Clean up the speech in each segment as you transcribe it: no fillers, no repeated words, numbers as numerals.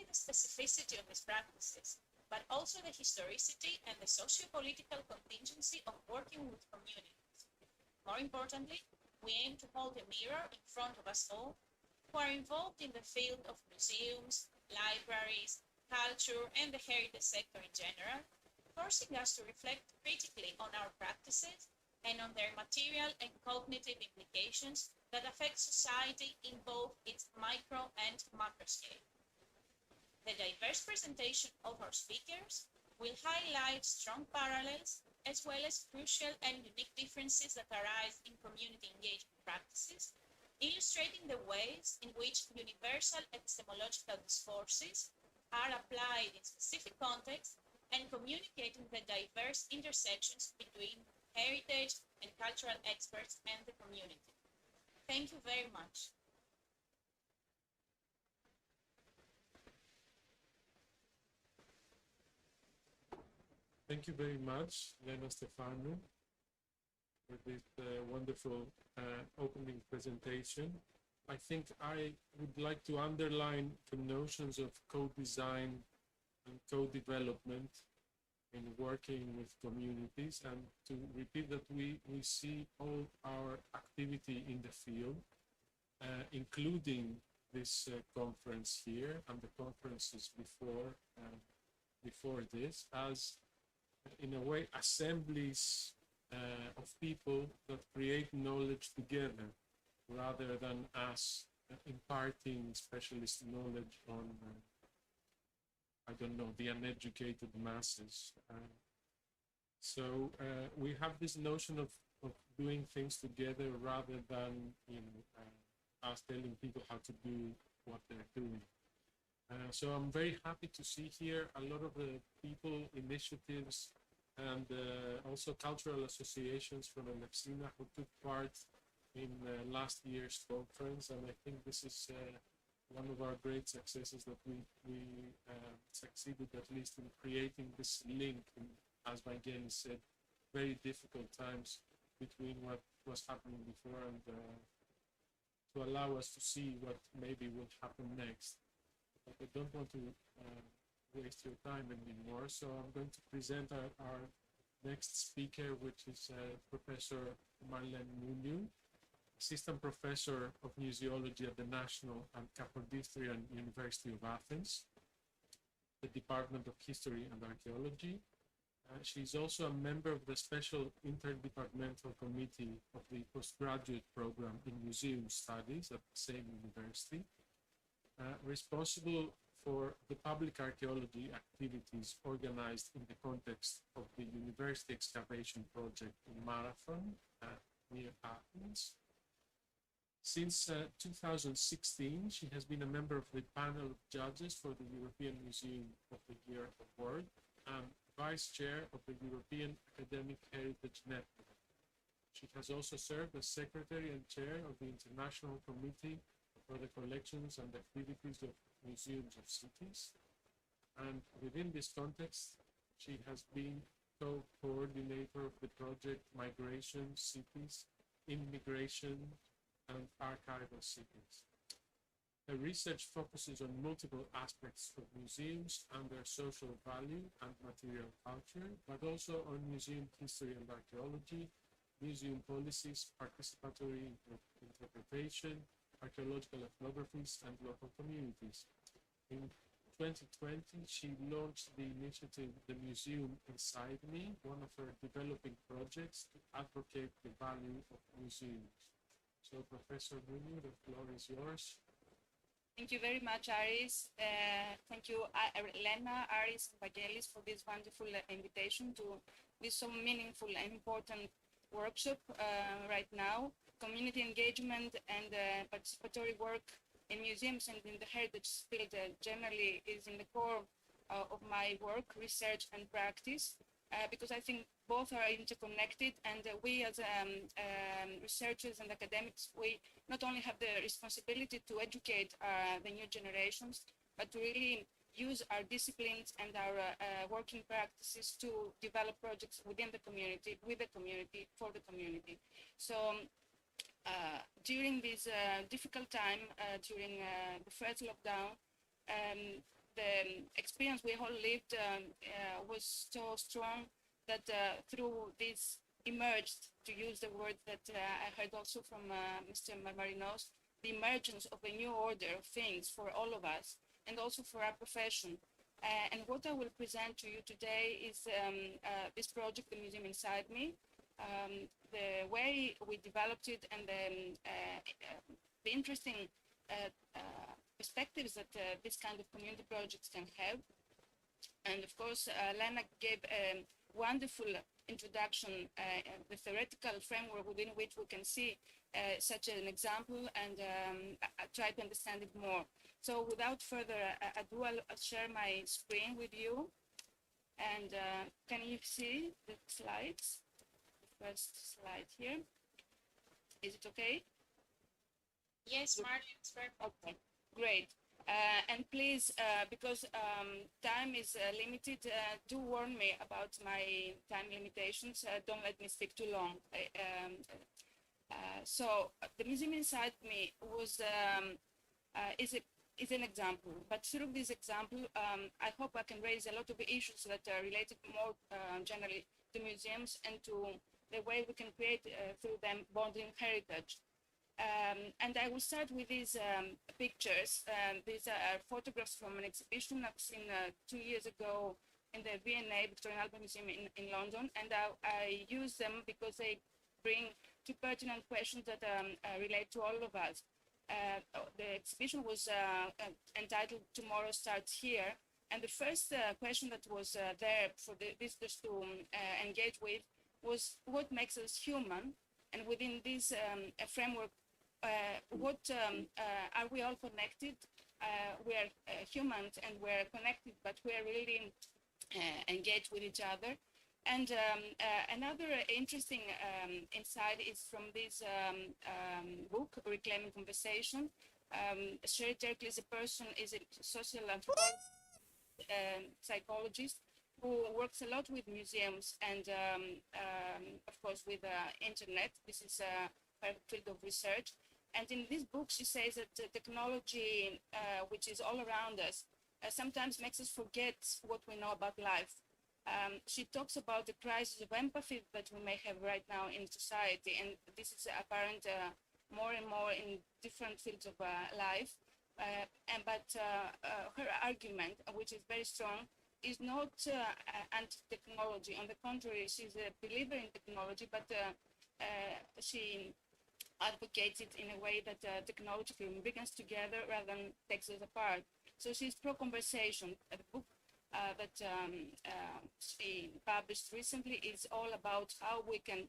the specificity of these practices, but also the historicity and the socio-political contingency of working with communities. More importantly, we aim to hold a mirror in front of us all who are involved in the field of museums, libraries, culture, and the heritage sector in general, forcing us to reflect critically on our practices and on their material and cognitive implications that affect society in both its micro and macro scale. The diverse presentation of our speakers will highlight strong parallels as well as crucial and unique differences that arise in community engagement practices, illustrating the ways in which universal epistemological discourses are applied in specific contexts and communicating the diverse intersections between heritage and cultural experts and the community. Thank you very much. Thank you very much, Lena Stefano, for this wonderful opening presentation. I think I would like to underline the notions of co-design and co-development in working with communities, and to repeat that we see all our activity in the field, including this conference here and the conferences before this, as in a way assemblies of people that create knowledge together, rather than us imparting specialist knowledge on I don't know, the uneducated masses. So we have this notion of doing things together rather than us telling people how to do what they're doing. So I'm very happy to see here a lot of the people, initiatives, and also cultural associations from Elefsina who took part in last year's conference. And I think this is one of our great successes, that we succeeded at least in creating this link in, as Vagelis said, very difficult times between what was happening before and to allow us to see what maybe will happen next. But I don't want to waste your time anymore, so I'm going to present our next speaker, which is Professor Marlene Muniu, Assistant Professor of Museology at the National and Kapodistrian University of Athens, the Department of History and Archaeology. She's also a member of the Special Interdepartmental Committee of the Postgraduate Program in Museum Studies at the same university, responsible for the public archaeology activities organized in the context of the University Excavation Project in Marathon near Athens. Since 2016, she has been a member of the panel of judges for the European Museum of the Year Award and Vice Chair of the European Academic Heritage Network. She has also served as Secretary and Chair of the International Committee for the Collections and Activities of Museums of Cities. And within this context, she has been co-coordinator of the project Migration Cities, Immigration, and Archival Cities. Her research focuses on multiple aspects of museums and their social value and material culture, but also on museum history and archaeology, museum policies, participatory interpretation, archaeological ethnographies, and local communities. In 2020, she launched the initiative The Museum Inside Me, one of her developing projects to advocate the value of museums. So, Professor Muniu, the floor is yours. Thank you very much, Aris. Thank you, Lena, Aris, and Vagelis, for this wonderful invitation to this so meaningful and important workshop right now. Community engagement and participatory work in museums and in the heritage field generally is in the core of my work, research and practice, because I think both are interconnected, and we as researchers and academics, we not only have the responsibility to educate the new generations, but to really use our disciplines and our working practices to develop projects within the community, with the community, for the community. So during this difficult time, during the first lockdown, the experience we all lived was so strong that through this emerged, to use the word that I heard also from Mr. Marinos, the emergence of a new order of things for all of us and also for our profession. And what I will present to you today is this project, The Museum Inside Me, the way we developed it and the interesting perspectives that this kind of community projects can have. And of course, Lena gave a wonderful introduction, the theoretical framework within which we can see such an example and try to understand it more. So without further ado, I'll share my screen with you. And can you see the slides? The first slide here. Is it okay? Yes, Martin, it's very okay. Great. And please, because time is limited, do warn me about my time limitations. Don't let me speak too long. So the museum inside me was is an example, but through this example, I hope I can raise a lot of issues that are related more generally to museums and to the way we can create through them bonding heritage. And I will start with these pictures. These are photographs from an exhibition I've seen 2 years ago in the V&A Victorian Albert Museum in London, and I use them because they bring two pertinent questions that relate to all of us. The exhibition was entitled Tomorrow Starts Here, and the first question that was there for the visitors to engage with was what makes us human, and within this framework, what are we all connected? We are humans and we're connected, but we are really engaged with each other. And another interesting insight is from this book, Reclaiming Conversation. Sherry Turkle is a person, is a social psychologist who works a lot with museums and, of course, with internet. This is her field of research. And in this book, she says that technology, which is all around us, sometimes makes us forget what we know about life. She talks about the crisis of empathy that we may have right now in society, and this is apparent more and more in different fields of life. But her argument, which is very strong, is not anti-technology. On the contrary, she's a believer in technology, but she advocates it in a way that technology can bring us together rather than takes us apart. So she's pro-conversation. The book that she published recently is all about how we can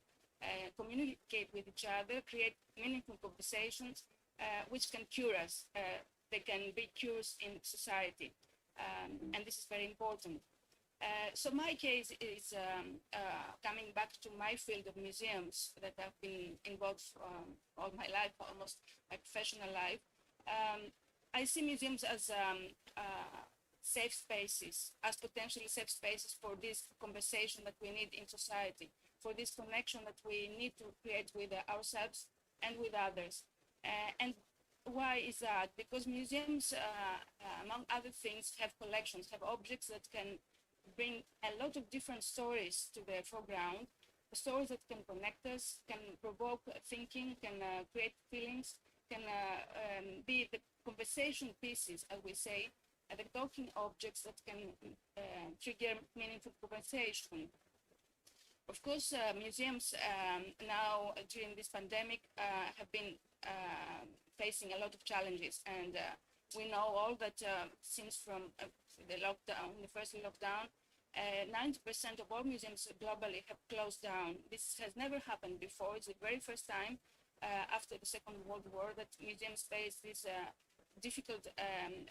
communicate with each other, create meaningful conversations which can cure us. They can be cures in society, and this is very important. So my case is coming back to my field of museums that I've been involved all my life, almost my professional life. I see museums as safe spaces, as potentially safe spaces for this conversation that we need in society, for this connection that we need to create with ourselves and with others. And why is that? Because museums, among other things, have collections, have objects that can bring a lot of different stories to the foreground, stories that can connect us, can provoke thinking, can create feelings, can be the conversation pieces, as we say, the talking objects that can trigger meaningful conversation. Of course, museums now, during this pandemic, have been facing a lot of challenges, and we know all that since from the lockdown, the first lockdown, 90% of all museums globally have closed down. This has never happened before. It's the very first time after the Second World War that museums face this difficult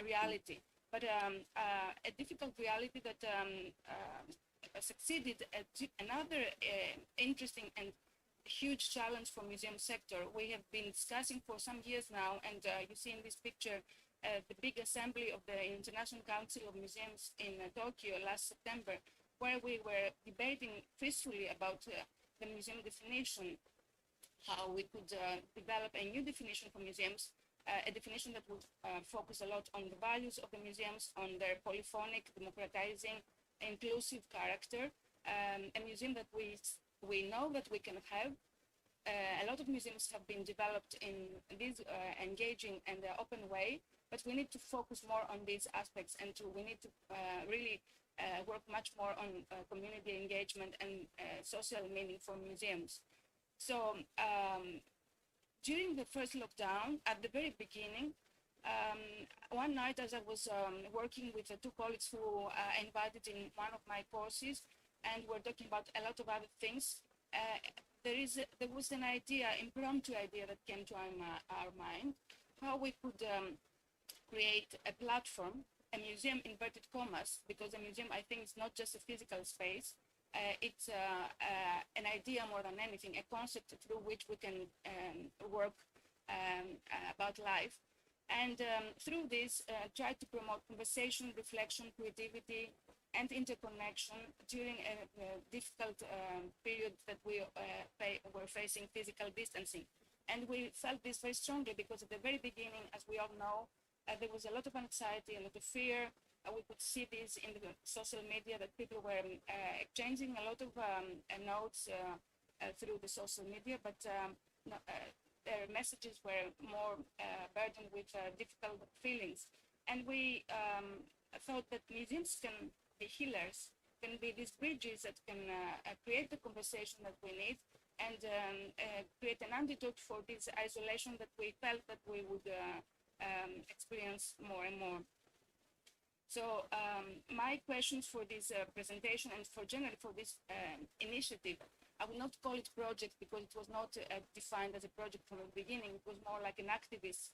reality. But a difficult reality that succeeded at another interesting and huge challenge for museum sector. We have been discussing for some years now, and you see in this picture the big assembly of the International Council of Museums in Tokyo last September, where we were debating peacefully about the museum definition, how we could develop a new definition for museums a definition that would focus a lot on the values of the museums, on their polyphonic, democratizing, inclusive character. A museum that we know that we can have. A lot of museums have been developed in this engaging and open way, but we need to focus more on these aspects, and we need to really work much more on community engagement and social meaning for museums. So during the first lockdown, at the very beginning, one night as I was working with two colleagues who invited in one of my courses, and we're talking about a lot of other things, there was an impromptu idea that came to our mind, how we could create a platform, a museum inverted commas, because a museum, I think, is not just a physical space. It's an idea more than anything, a concept through which we can work about life. And through this, try to promote conversation, reflection, creativity, and interconnection during a difficult period that we were facing physical distancing. And we felt this very strongly because at the very beginning, as we all know, there was a lot of anxiety, a lot of fear. We could see this in the social media that people were exchanging a lot of notes through the social media, but their messages were more burdened with difficult feelings. And we thought that museums can be healers, can be these bridges that can create the conversation that we need and create an antidote for this isolation that we felt that we would experience more and more. So my questions for this presentation and for generally for this initiative, I will not call it project because it was not defined as a project from the beginning. It was more like an activist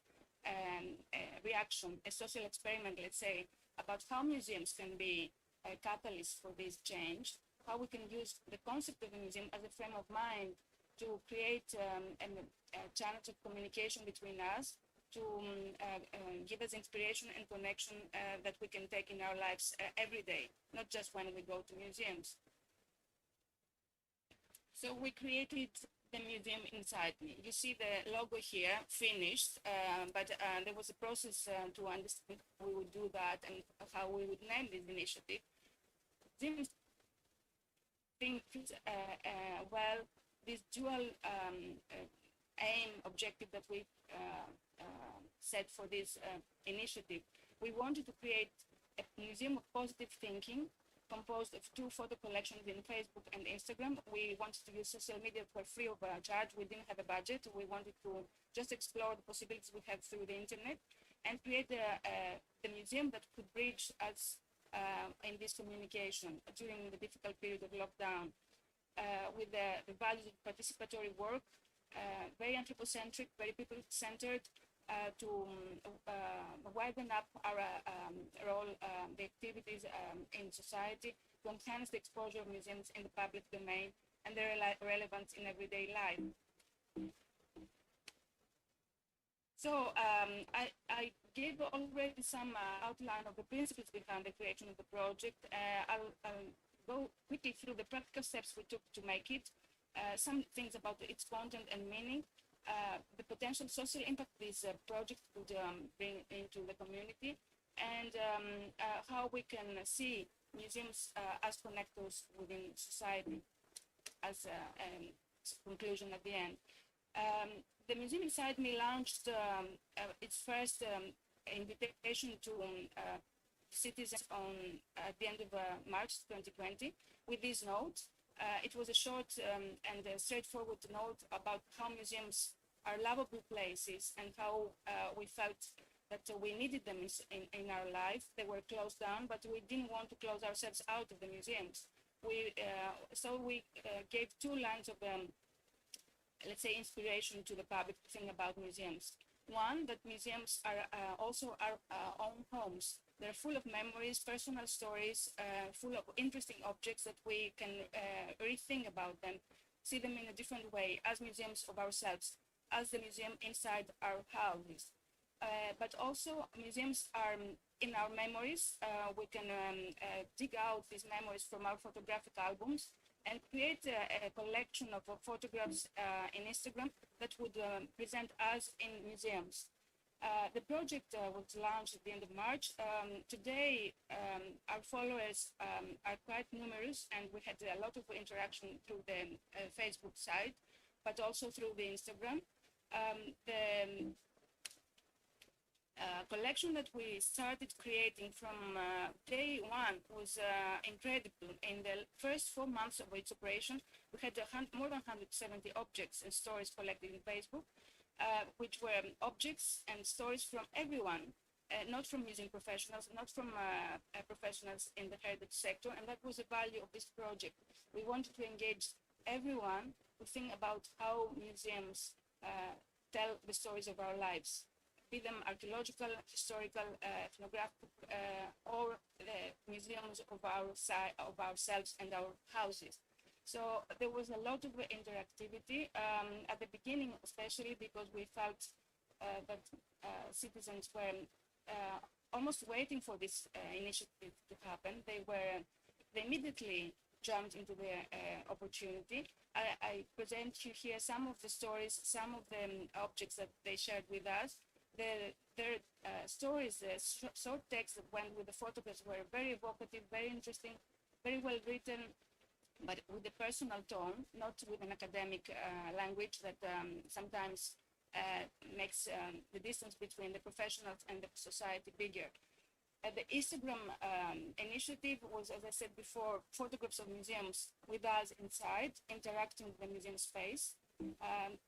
reaction, a social experiment, let's say, about how museums can be a catalyst for this change, how we can use the concept of a museum as a frame of mind to create channels of communication between us, to give us inspiration and connection that we can take in our lives every day, not just when we go to museums. So we created the museum inside me. You see the logo here, finished, but there was a process to understand how we would do that and how we would name this initiative. This thing fits well this dual aim, objective that we set for this initiative. We wanted to create a museum of positive thinking composed of 2 photo collections in Facebook and Instagram. We wanted to use social media for free of charge. We didn't have a budget. We wanted to just explore the possibilities we have through the internet and create the museum that could bridge us in this communication during the difficult period of lockdown with the values of participatory work, very anthropocentric, very people-centered, to widen up our role, the activities in society, to enhance the exposure of museums in the public domain and their relevance in everyday life. So I gave already some outline of the principles behind the creation of the project. I'll go quickly through the practical steps we took to make it, some things about its content and meaning, the potential social impact this project could bring into the community, and how we can see museums as connectors within society as a conclusion at the end. The Museum Inside Me launched its first invitation to citizens at the end of March 2020 with this note. It was a short and straightforward note about how museums are lovable places and how we felt that we needed them in our life. They were closed down, but we didn't want to close ourselves out of the museums. So we gave 2 lines of, let's say, inspiration to the public to think about museums. One, that museums are also our own homes. They're full of memories, personal stories, full of interesting objects that we can rethink about them, see them in a different way as museums of ourselves, as the museum inside our houses. But also museums are in our memories. We can dig out these memories from our photographic albums and create a collection of photographs in Instagram that would present us in museums. The project was launched at the end of March. Today, our followers are quite numerous, and we had a lot of interaction through the Facebook site, but also through the Instagram. The collection that we started creating from day one was incredible. In the first 4 months of its operation, we had more than 170 objects and stories collected in Facebook, which were objects and stories from everyone, not from museum professionals, not from professionals in the heritage sector, and that was the value of this project. We wanted to engage everyone to think about how museums tell the stories of our lives, be them archaeological, historical, ethnographic, or the museums of ourselves and our houses. So there was a lot of interactivity at the beginning, especially because we felt that citizens were almost waiting for this initiative to happen. They immediately jumped into the opportunity. I present you here some of the stories, some of the objects that they shared with us. Their stories, the short text that went with the photographs were very evocative, very interesting, very well written, but with a personal tone, not with an academic language that sometimes makes the distance between the professionals and the society bigger. The Instagram initiative was, as I said before, photographs of museums with us inside, interacting with the museum space.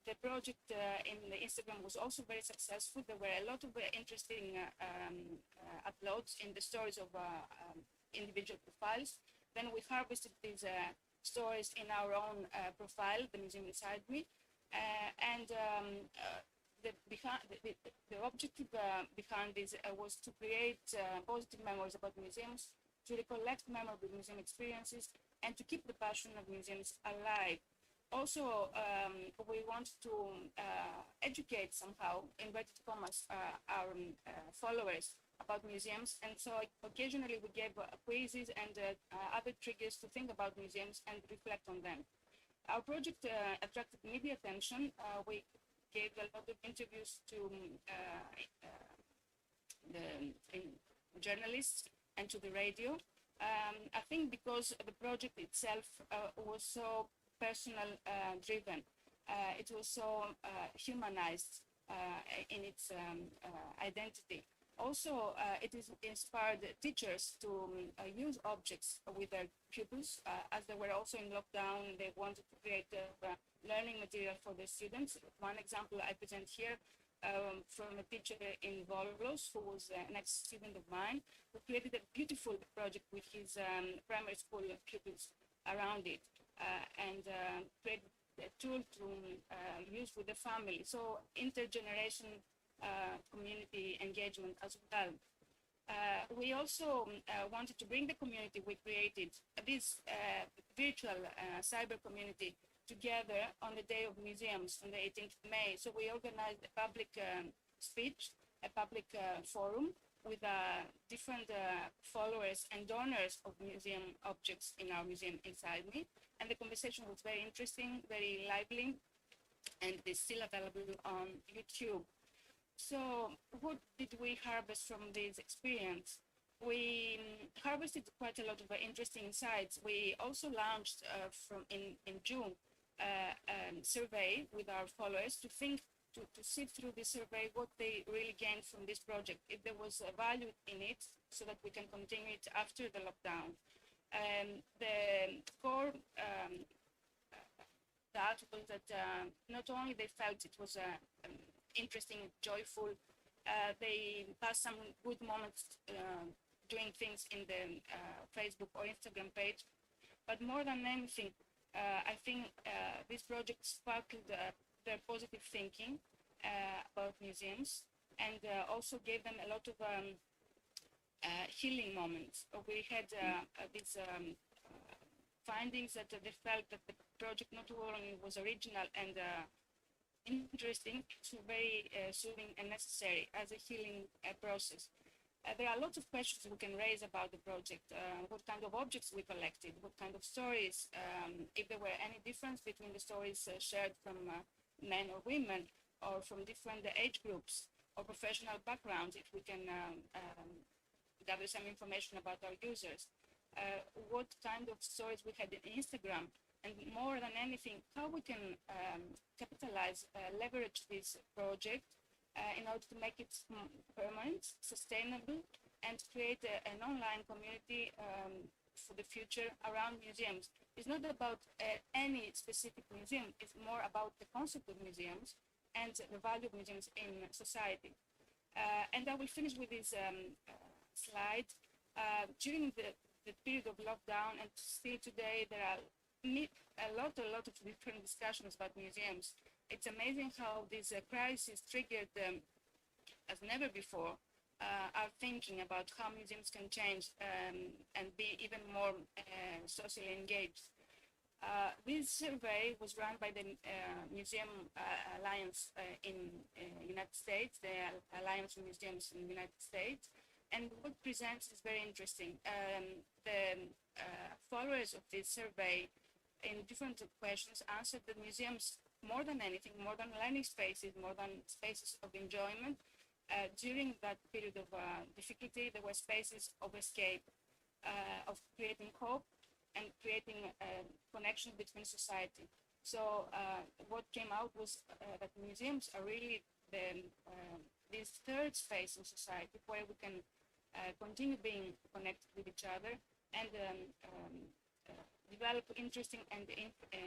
The project in the Instagram was also very successful. There were a lot of interesting uploads in the stories of individual profiles. Then we harvested these stories in our own profile, the Museum Inside Me, and the objective behind this was to create positive memories about museums, to recollect memorable museum experiences, and to keep the passion of museums alive. Also, we want to educate somehow, inverted commas, our followers about museums, and so occasionally we gave quizzes and other triggers to think about museums and reflect on them. Our project attracted media attention. We gave a lot of interviews to the journalists and to the radio. I think because the project itself was so personal driven, it was so humanized in its identity. Also, it is inspired teachers to use objects with their pupils. As they were also in lockdown, they wanted to create learning material for their students. One example I present here from a teacher in Volos, who was an ex-student of mine, who created a beautiful project with his primary school pupils around it, and created a tool to use with the family. So intergeneration community engagement as well. We also wanted to bring the community we created, this virtual cyber community, together on the Day of Museums on the 18th of May. So we organized a public speech, a public forum with different followers and donors of museum objects in our Museum Inside Me. And the conversation was very interesting, very lively, and it's still available on YouTube. So what did we harvest from this experience? We harvested quite a lot of interesting insights. We also launched in June a survey with our followers to sift through this survey what they really gained from this project, if there was a value in it, so that we can continue it after the lockdown. The core that was that not only they felt it was interesting, joyful, they passed some good moments doing things in the Facebook or Instagram page, but more than anything, I think this project sparked their positive thinking about museums, and also gave them a lot of healing moments. We had these findings that they felt that the project not only was original and interesting, it's very soothing and necessary as a healing process. There are lots of questions we can raise about the project. What kind of objects we collected, what kind of stories, if there were any difference between the stories shared from men or women, or from different age groups. or professional backgrounds if we can gather some information about our users, what kind of stories we had in Instagram, and more than anything, how we can capitalize, leverage this project in order to make it permanent, sustainable, and create an online community for the future around museums. It's not about any specific museum, it's more about the concept of museums and the value of museums in society. And I will finish with this slide. During the period of lockdown and still today, there are a lot of different discussions about museums. It's amazing how this crisis triggered, as never before, our thinking about how museums can change and be even more socially engaged. This survey was run by the Museum Alliance in United States, the Alliance of Museums in the United States, and what presents is very interesting. The followers of this survey in different questions answered that museums, more than anything, more than learning spaces, more than spaces of enjoyment, during that period of difficulty, there were spaces of escape, of creating hope and creating connection between society. So what came out was that museums are really this third space in society where we can continue being connected with each other and develop interesting and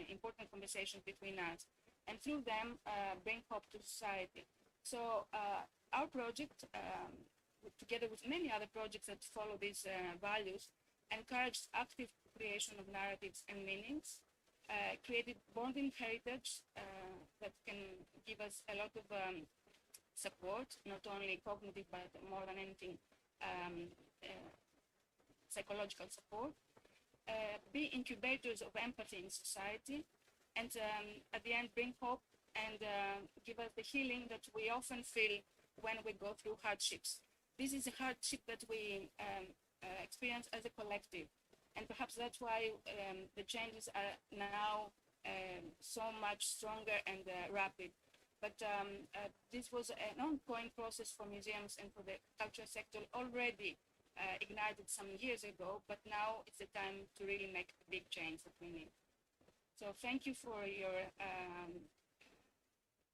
important conversations between us, and through them bring hope to society. So our project, together with many other projects that follow these values, encouraged active creation of narratives and meanings, created bonding heritage that can give us a lot of support, not only cognitive, but more than anything, psychological support, be incubators of empathy in society, and at the end bring hope and give us the healing that we often feel when we go through hardships. This is a hardship that we experience as a collective, and perhaps that's why the changes are now so much stronger and rapid. But this was an ongoing process for museums and for the cultural sector already ignited some years ago, but now it's the time to really make a big change that we need. So thank you for your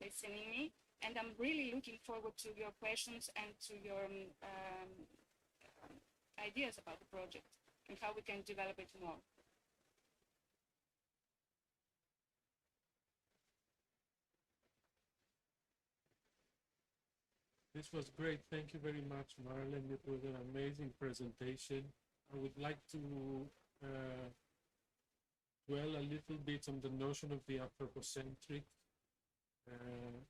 listening me, and I'm really looking forward to your questions and to your ideas about the project and how we can develop it more. This was great. Thank you very much, Marlene. It was an amazing presentation. I would like to dwell a little bit on the notion of the anthropocentric.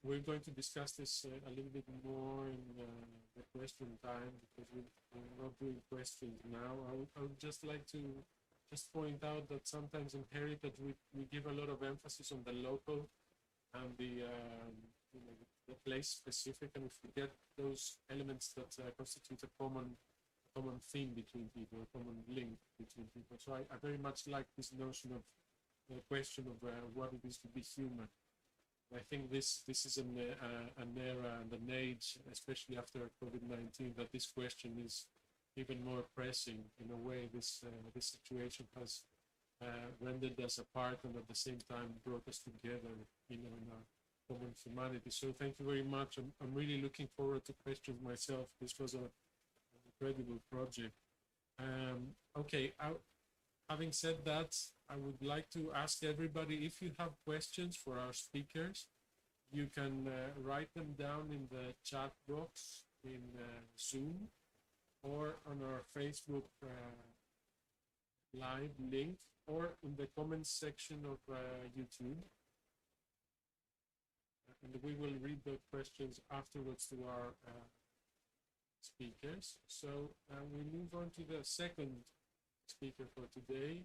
We're going to discuss this a little bit more in the question time, because we're not doing questions now. I would just like to point out that sometimes in heritage we give a lot of emphasis on the local and the place specific, and we forget those elements that constitute a common theme between people, a common link between people. So I very much like this notion of the question of what it is to be human. I think this is an era and an age, especially after COVID-19, that this question is even more pressing. In a way, this situation has rendered us apart and at the same time brought us together, in our common humanity. So thank you very much. I'm really looking forward to questions myself. This was an incredible project. Okay, having said that, I would like to ask everybody, if you have questions for our speakers, you can write them down in the chat box in Zoom or on our Facebook live link or in the comments section of YouTube. And we will read the questions afterwards to our speakers. So we move on to the second speaker for today,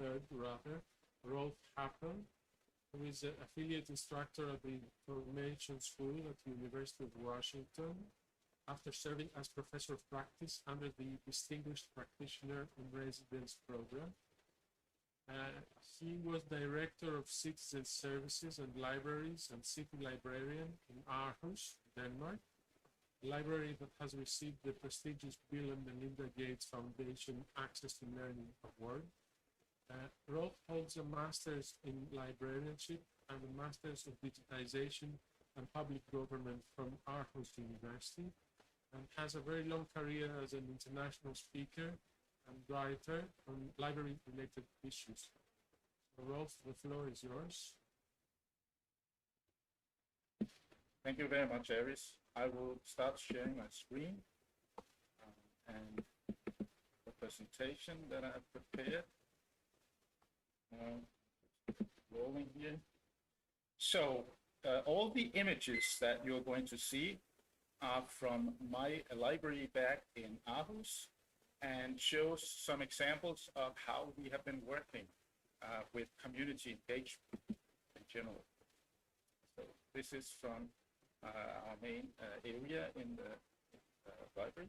third rather, Rolf Happel, who is an affiliate instructor at the Formation School at the University of Washington, after serving as professor of practice under the Distinguished Practitioner in Residence program. He was director of citizen services and libraries and city librarian in Aarhus, Denmark, library that has received the prestigious Bill and Melinda Gates Foundation Access to Learning Award. Rolf holds a master's in librarianship and a master's of digitization and public government from Aarhus University, and has a very long career as an international speaker and writer on library-related issues. So Rolf, the floor is yours. Thank you very much, Aris. I will start sharing my screen and the presentation that I have prepared. Rolling here. So all the images that you're going to see are from my library back in Aarhus, and shows some examples of how we have been working with community engagement in general. So this is from our main area in the library.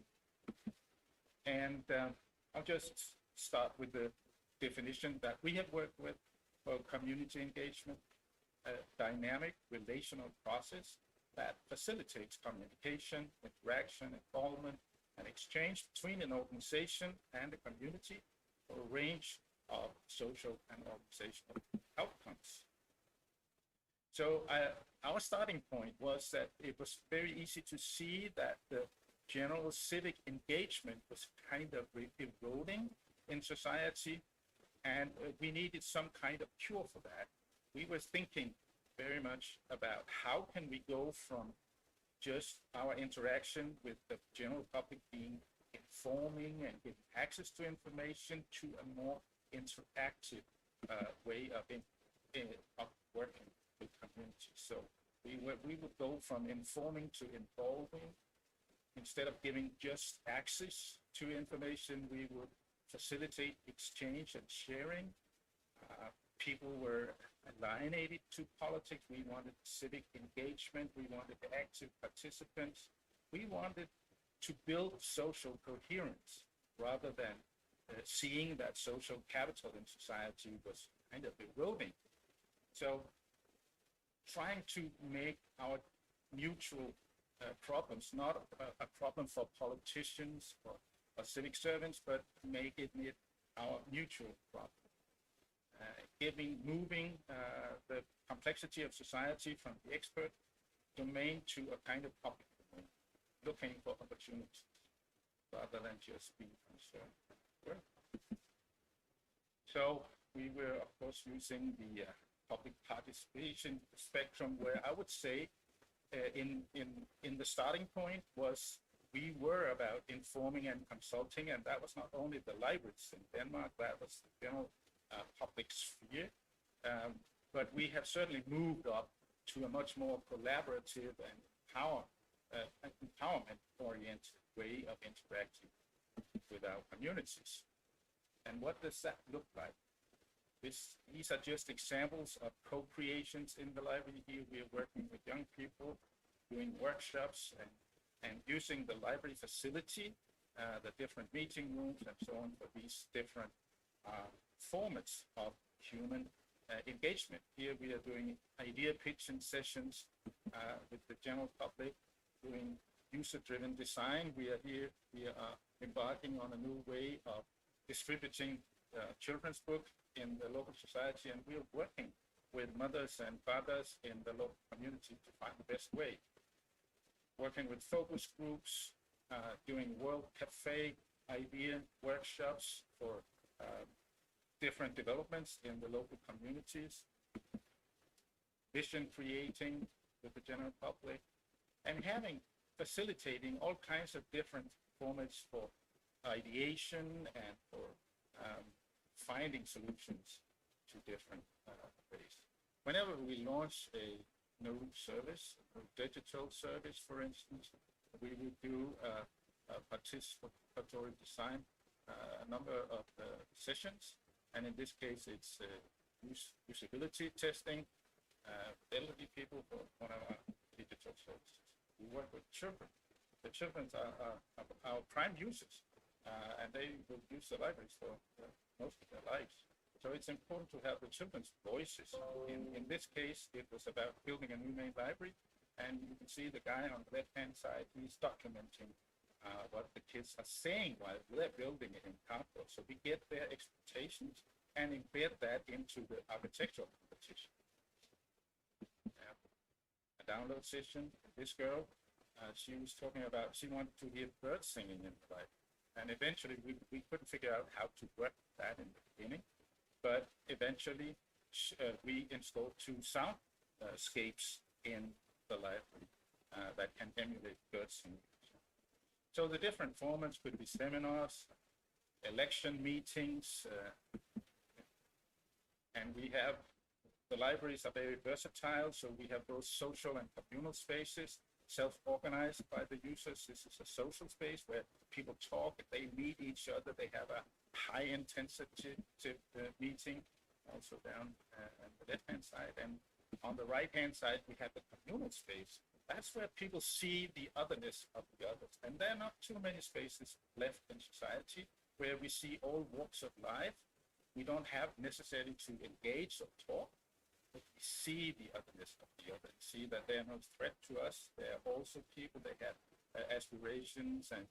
And I'll just start with the definition that we have worked with for community engagement: a dynamic relational process that facilitates communication, interaction, involvement, and exchange between an organization and a community for a range of social and organizational outcomes. So our starting point was that it was very easy to see that the general civic engagement was kind of eroding in society, and we needed some kind of cure for that. We were thinking very much about how can we go from just our interaction with the general public being informing and giving access to information to a more interactive way of working with communities. So we would go from informing to involving. Instead of giving just access to information, we would facilitate exchange and sharing. People were alienated to politics. We wanted civic engagement. We wanted active participants. We wanted to build social coherence rather than seeing that social capital in society was kind of eroding. So trying to make our mutual problems not a problem for politicians or civic servants, but make it our mutual problem. Moving the complexity of society from the expert domain to a kind of public domain, looking for opportunities rather than just being concerned. So we were, of course, using the public participation spectrum, where I would say in the starting point was we were about informing and consulting, and that was not only the libraries in Denmark, that was the general public sphere. But we have certainly moved up to a much more collaborative and empowerment-oriented way of interacting with our communities. And what does that look like? These are just examples of co-creations in the library. Here we are working with young people, doing workshops and using the library facility, the different meeting rooms and so on, for these different formats of human engagement. Here we are doing idea pitching sessions with the general public, doing user-driven design. We are embarking on a new way of distributing children's books in the local society, and we are working with mothers and fathers in the local community to find the best way. Working with focus groups, doing World Cafe idea workshops for different developments in the local communities, vision creating with the general public, and facilitating all kinds of different formats for ideation and for finding solutions to different ways. Whenever we launch a new service, a digital service, for instance, we would do a participatory design, a number of sessions, and in this case, it's usability testing, elderly people for one of our digital services. We work with children. The children are our prime users, and they will use the libraries for most of their lives. So it's important to have the children's voices. In this case, it was about building a new main library, And you can see the guy on the left-hand side, he's documenting what the kids are saying while they're building it in cardboard. So we get their expectations and embed that into the architectural competition. A download session, this girl, she was talking about, she wanted to hear birds singing in the library. And eventually we couldn't figure out how to work that in the beginning, but eventually we installed 2 soundscapes in the library that can emulate bird singing. So the different formats could be seminars, election meetings, and we have, the libraries are very versatile, so we have both social and communal spaces, self-organized by the users. This is a social space where people talk, they meet each other, they have a high intensity meeting, also down on the left-hand side. And on the right-hand side, we have the communal space. That's where people see the otherness of the others. And there are not too many spaces left in society where we see all walks of life. We don't have necessarily to engage or talk, but we see the otherness of the other, see that they are no threat to us. They are also people, they have aspirations and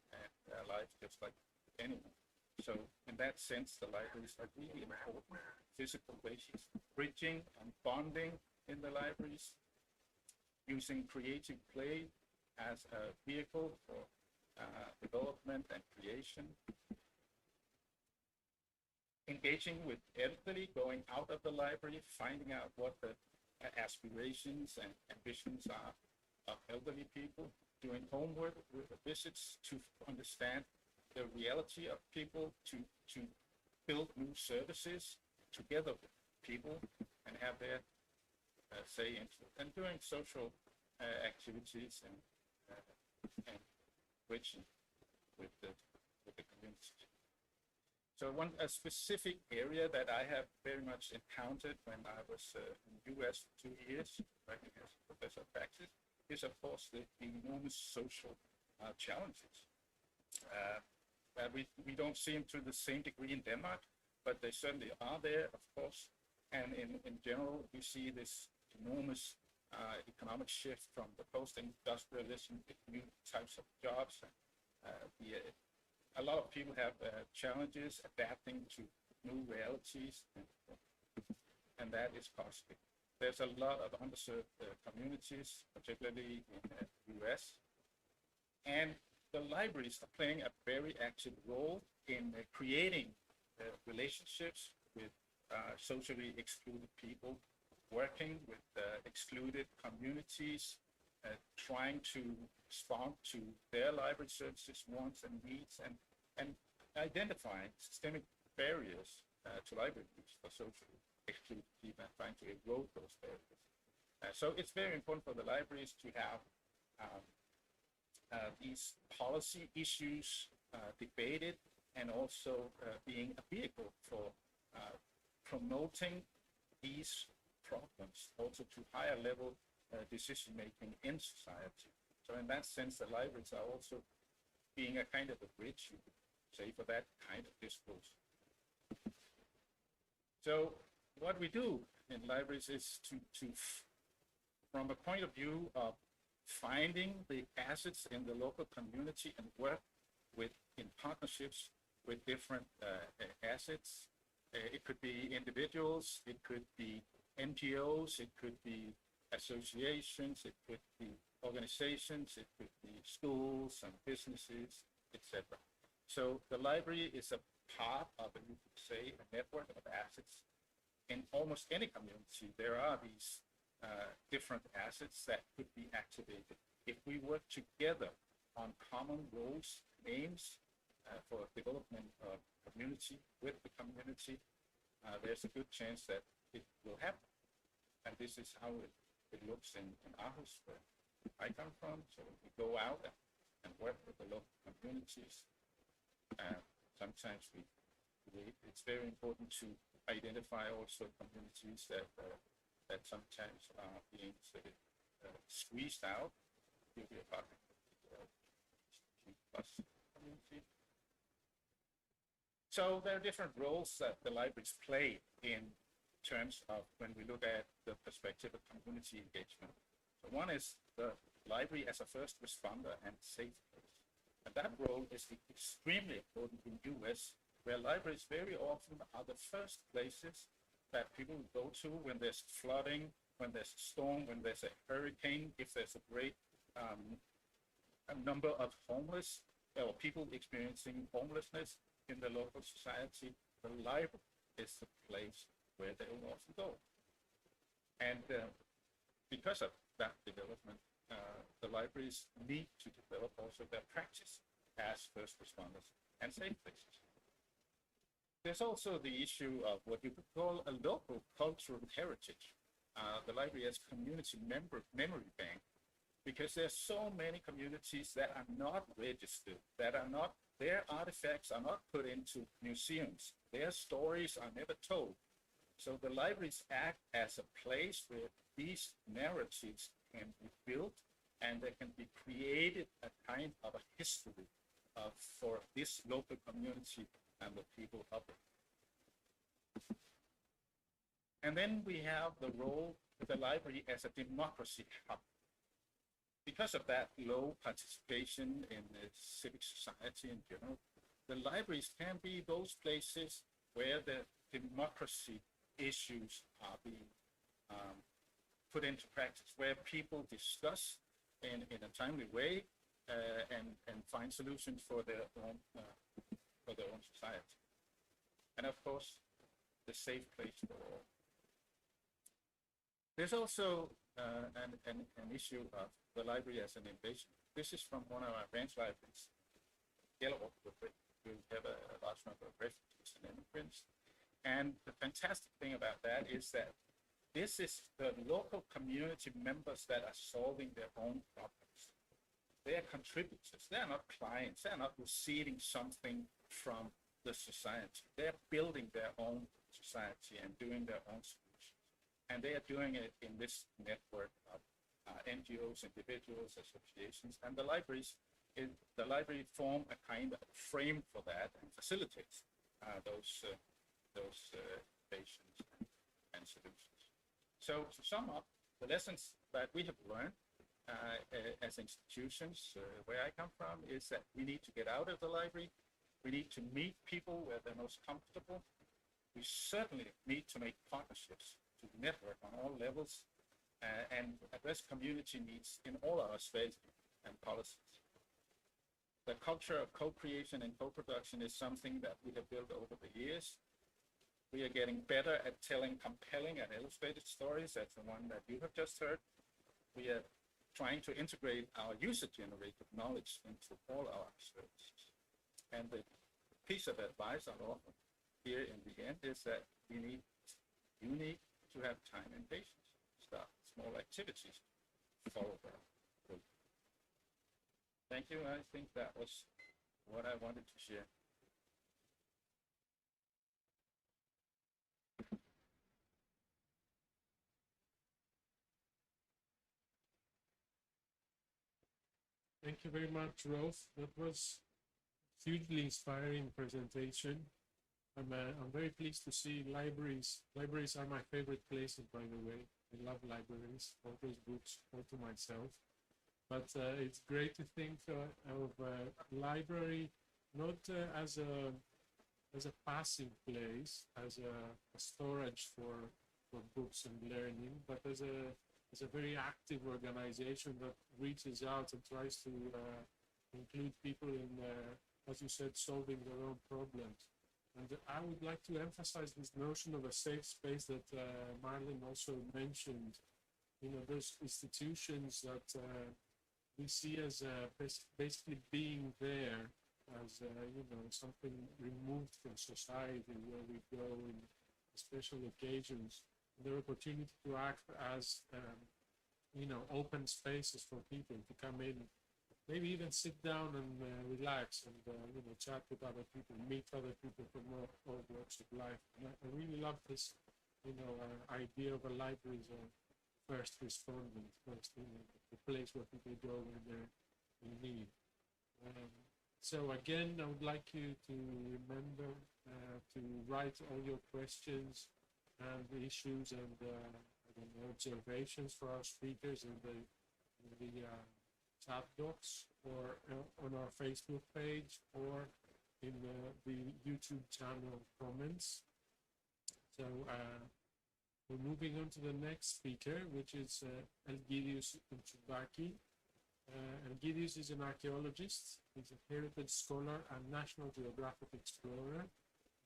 lives just like anyone. So in that sense, the libraries are really important physical places, bridging and bonding in the libraries, using creative play as a vehicle for development and creation, engaging with elderly, going out of the library, finding out what the aspirations and ambitions are of elderly people, doing homework with visits to understand the reality of people, to build new services together with people and have their say into it, and doing social activities and bridging with the community. So a specific area that I have very much encountered when I was in the US for 2 years, working as a professor of practice, is of course the enormous social challenges. We don't see them to the same degree in Denmark, but they certainly are there, of course. And in general, we see this enormous economic shift from the post-industrialism, new types of jobs. A lot of people have challenges adapting to new realities, and that is costly. There's a lot of underserved communities, particularly in the US, and the libraries are playing a very active role in creating relationships with socially excluded people, working with excluded communities, trying to respond to their library services wants and needs, and identifying systemic barriers to library use for socially excluded people and trying to erode those barriers. So it's very important for the libraries to have these policy issues debated, and also being a vehicle for promoting these problems also to higher level decision making in society. So in that sense, the libraries are also being a kind of a bridge, you could say, for that kind of discourse. So what we do in libraries is to from a point of view of finding the assets in the local community and work in partnerships with different assets. It could be individuals, it could be NGOs, it could be associations, it could be organizations, it could be schools and businesses, etc. So the library is a part of, you could say, a network of assets. In almost any community, there are these different assets that could be activated. If we work together on common goals, aims for development of community with the community, there's a good chance that it will happen. And this is how it looks in Aarhus, where I come from. So we go out and work with the local communities. Sometimes it's very important to identify also communities that sometimes are being sort of squeezed out. Here we are talking about the plus community. So there are different roles that the libraries play in terms of when we look at the perspective of community engagement. So one is the library as a first responder and safe place. And that role is extremely important in US, where libraries very often are the first places that people go to when there's flooding, when there's a storm, when there's a hurricane, if there's a great a number of homeless or people experiencing homelessness in the local society. The library is the place where they will often go. And because of that development, the libraries need to develop also their practice as first responders and safe places. There's also the issue of what you could call a local cultural heritage. The library as community memory bank, because there's so many communities that are not registered, that are not, their artifacts are not put into museums. Their stories are never told. So the libraries act as a place where these narratives can be built and there can be created a kind of a history for this local community and the people of it. And then we have the role of the library as a democracy hub. Because of that low participation in the civic society in general, the libraries can be those places where the democracy issues are being put into practice, where people discuss in a timely way and find solutions for their own society. And of course, the safe place for all. There's also an issue of the library as an innovation. This is from one of our branch libraries. Yellow, we have a large number of refugees and immigrants. And the fantastic thing about that is that this is the local community members that are solving their own problems. They are contributors. They are not clients. They are not receiving something from the society. They are building their own society and doing their own solutions. And they are doing it in this network of NGOs, individuals, associations, and the library form a kind of frame for that and facilitates those innovations and solutions. So to sum up, the lessons that we have learned as institutions where I come from is that we need to get out of the library. We need to meet people where they're most comfortable. We certainly need to make partnerships to network on all levels and address community needs in all our spaces and policies. The culture of co-creation and co-production is something that we have built over the years. We are getting better at telling compelling and illustrated stories. That's the one that you have just heard. We are trying to integrate our user-generated knowledge into all our services. And the piece of advice I'll offer here in the end is that you need to have time and patience. Start small activities, follow that. Thank you. I think that was what I wanted to share. Thank you very much, Rolf. That was hugely inspiring presentation. I'm very pleased to see libraries. Libraries are my favorite places, by the way. I love libraries, all those books, all to myself. But it's great to think of a library not as a passive place, as a storage for books and learning, but as a very active organization that reaches out and tries to include people in, as you said, solving their own problems. And I would like to emphasize this notion of a safe space that Marlon also mentioned. You know, those institutions that we see as basically being there as, you know, something removed from society where we go in special occasions. Their opportunity to act as, you know, open spaces for people to come in, maybe even sit down and relax and, you know, chat with other people, meet other people from all walks of life. And I really love this, you know, idea of a library as a first respondent, first, you know, the place where people go when they're in need. So again, I would like you to remember to write all your questions and the issues and observations for our speakers in the the chat box or on our Facebook page or in the YouTube channel comments. So we're moving on to the next speaker, which is Elgidius Tsubaki. Elgidius is an archaeologist. He's a heritage scholar and National Geographic explorer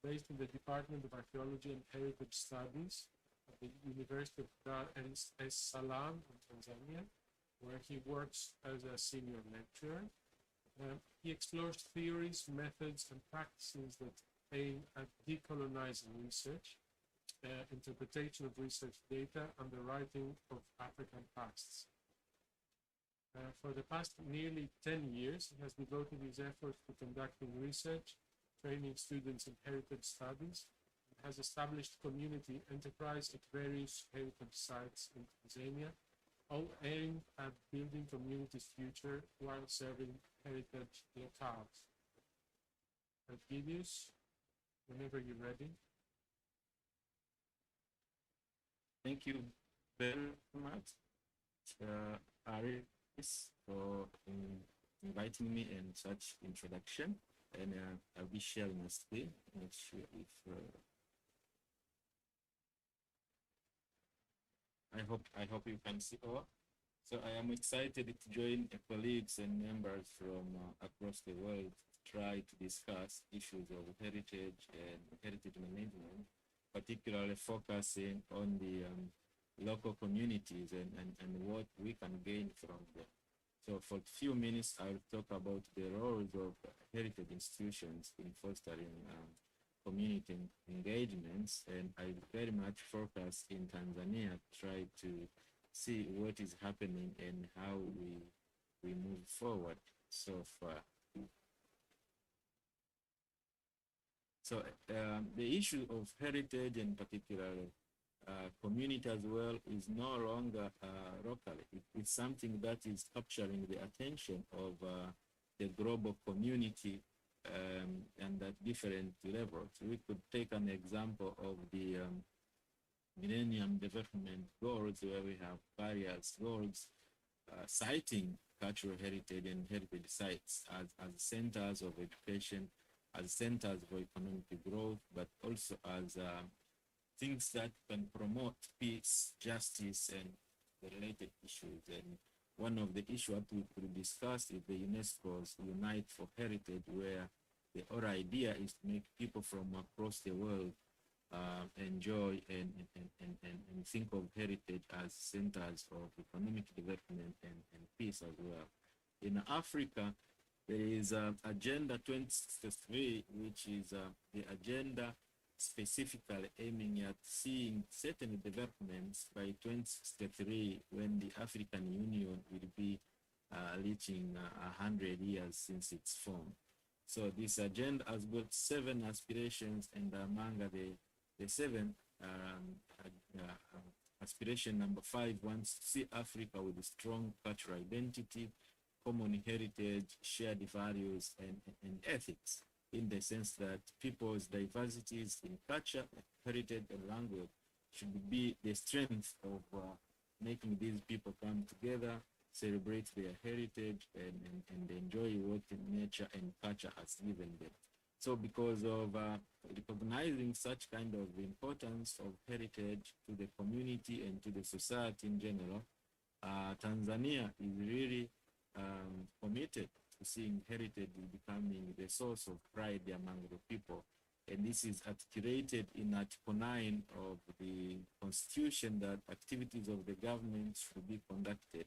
based in the Department of Archaeology and Heritage Studies at the University of Dar es Salaam in Tanzania, where he works as a senior lecturer. He explores theories, methods, and practices that aim at decolonizing research, interpretation of research data, and the writing of African pasts. For the past nearly 10 years, he has devoted his efforts to conducting research, training students in heritage studies, and has established community enterprise at various heritage sites in Tanzania, all aimed at building community's future while serving heritage locales. Elgidius, whenever you're ready. Thank you very much, Aris, for inviting me in such introduction. And I'll be sharing a screen. Not sure if I hope you can see all. So I am excited to join colleagues and members from across the world to try to discuss issues of heritage and heritage management, particularly focusing on the local communities and what we can gain from them. So for a few minutes, I'll talk about the roles of heritage institutions in fostering community engagements, and I very much focus in Tanzania, try to see what is happening and how we move forward so far. So the issue of heritage and particularly community as well is no longer local. It's something that is capturing the attention of the global community and at different levels. We could take an example of the Millennium Development Goals, where we have various goals citing cultural heritage and heritage sites as centers of education, as centers for economic growth, but also as things that can promote peace, justice, and the related issues. And one of the issues that we could discuss is the UNESCO's Unite for Heritage, where the whole idea is to make people from across the world enjoy and think of heritage as centers of economic development and peace as well. In Africa, there is Agenda 2063, which is the agenda specifically aiming at seeing certain developments by 2063, when the African Union will be reaching 100 years since its form. So this agenda has got 7 aspirations, and among the 7, aspiration number 5 wants to see Africa with a strong cultural identity, common heritage, shared values, and ethics, in the sense that people's diversities in culture, heritage, and language should be the strength of making these people come together, celebrate their heritage, and enjoy what nature and culture has given them. So because of recognizing such kind of importance of heritage to the community and to the society in general, Tanzania is really committed to seeing heritage becoming the source of pride among the people. And this is articulated in Article 9 of the Constitution, that activities of the government should be conducted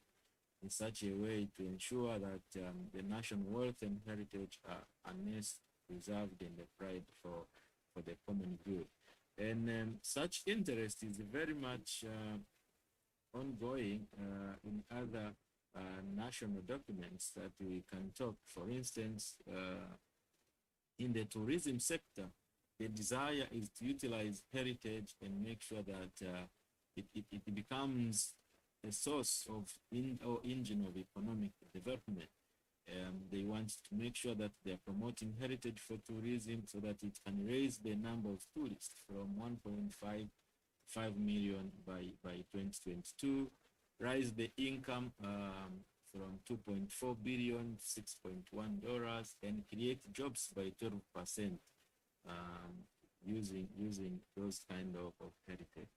in such a way to ensure that the national wealth and heritage are honest, preserved, and the pride for the common good. And such interest is very much ongoing in other national documents that we can talk. For instance, in the tourism sector, the desire is to utilize heritage and make sure that it becomes a source of or engine of economic development. They want to make sure that they are promoting heritage for tourism so that it can raise the number of tourists from 1.5 to 5 million by 2022, rise the income from 2.4 billion to $6.1 and create jobs by 12% using those kind of heritage.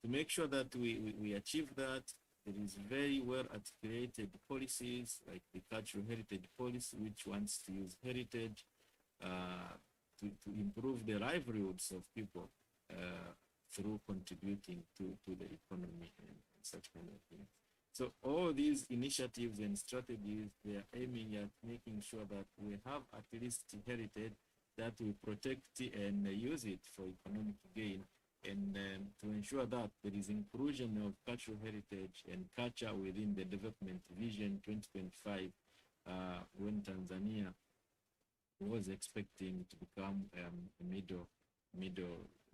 To make sure that we achieve that, there is very well articulated policies like the cultural heritage policy, which wants to use heritage to improve the livelihoods of people through contributing to the economy and such kind of things. So all these initiatives and strategies, they are aiming at making sure that we have at least heritage that we protect and use it for economic gain, and to ensure that there is inclusion of cultural heritage and culture within the development vision 2025, when Tanzania was expecting to become a middle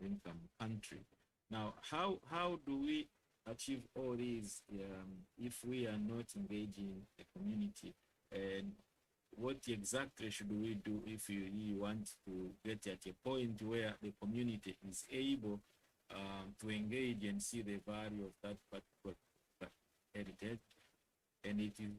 income country. Now, how do we achieve all these if we are not engaging the community? And what exactly should we do if you really want to get at a point where the community is able to engage and see the value of that particular heritage? And it is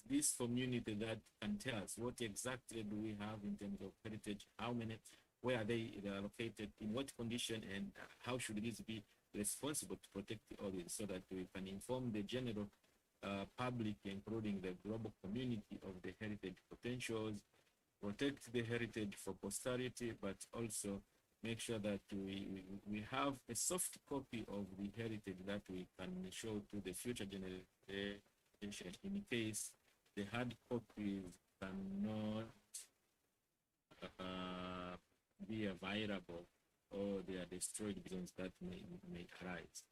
this community that can tell us what exactly do we have in terms of heritage, how many, where are they located, in what condition, and how should this be responsible to protect all this, so that we can inform the general public, including the global community, of the heritage potentials, protect the heritage for posterity, but also make sure that we have a soft copy of the heritage that we can show to the future generation in case the hard copies cannot be available, or they are destroyed because that may arise.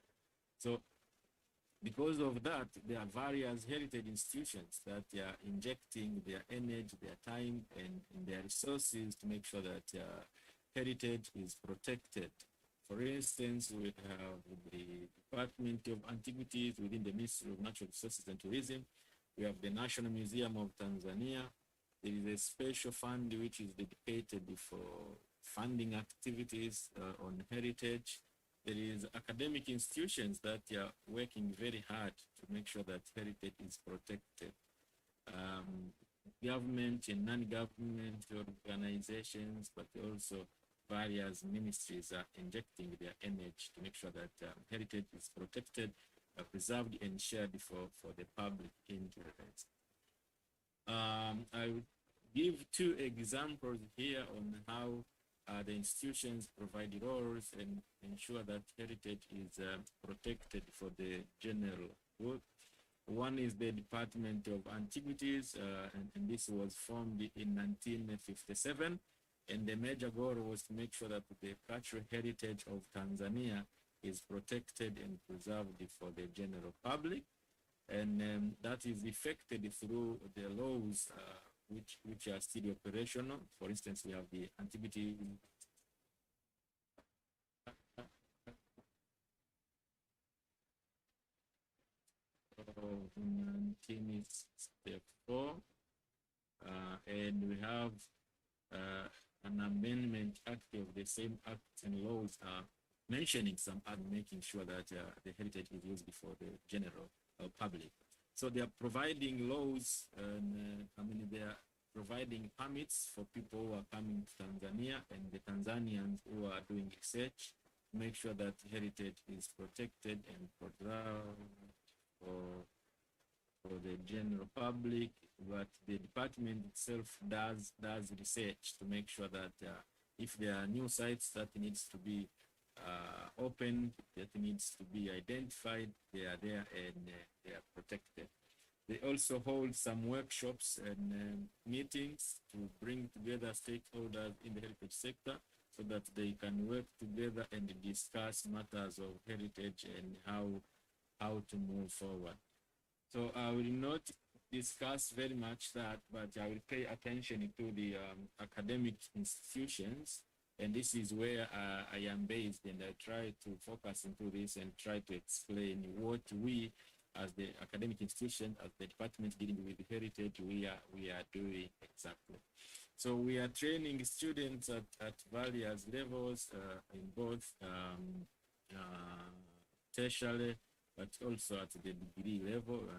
So because of that, there are various heritage institutions that they are injecting their energy, their time, and their resources to make sure that heritage is protected. For instance, we have the Department of Antiquities within the Ministry of Natural Resources and Tourism. We have the National Museum of Tanzania. There is a special fund which is dedicated for funding activities on heritage. There is academic institutions that are working very hard to make sure that heritage is protected. Government and non-government organizations, but also various ministries are injecting their energy to make sure that heritage is protected, preserved, and shared for the public interest. I will give two examples here on how the institutions provide roles and ensure that heritage is protected for the general good. One is the Department of Antiquities, and this was formed in 1957. And the major goal was to make sure that the cultural heritage of Tanzania is protected and preserved for the general public. And that is effected through the laws which are still operational. For instance, we have the Antiquity of 1964, and we have an amendment act of the same act, and laws mentioning some and making sure that the heritage is used before the general public. So they are providing laws, and they are providing permits for people who are coming to Tanzania and the Tanzanians who are doing research to make sure that heritage is protected and preserved for the general public. But the department itself does research to make sure that if there are new sites that needs to be opened, that needs to be identified, they are there and they are protected. They also hold some workshops and meetings to bring together stakeholders in the heritage sector so that they can work together and discuss matters of heritage and how to move forward. So I will not discuss very much that, but I will pay attention to the academic institutions. And this is where I am based, and I try to focus into this and try to explain what we, as the academic institution, as the department dealing with heritage, we are doing exactly. So we are training students at various levels in both tertiary but also at the degree level.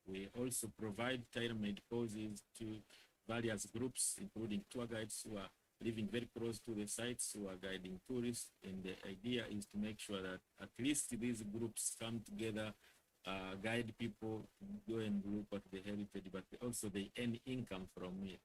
We also provide tailor-made courses to various groups, including tour guides who are living very close to the sites, who are guiding tourists. And the idea is to make sure that at least these groups come together, guide people, go and look at the heritage, but also they earn income from it.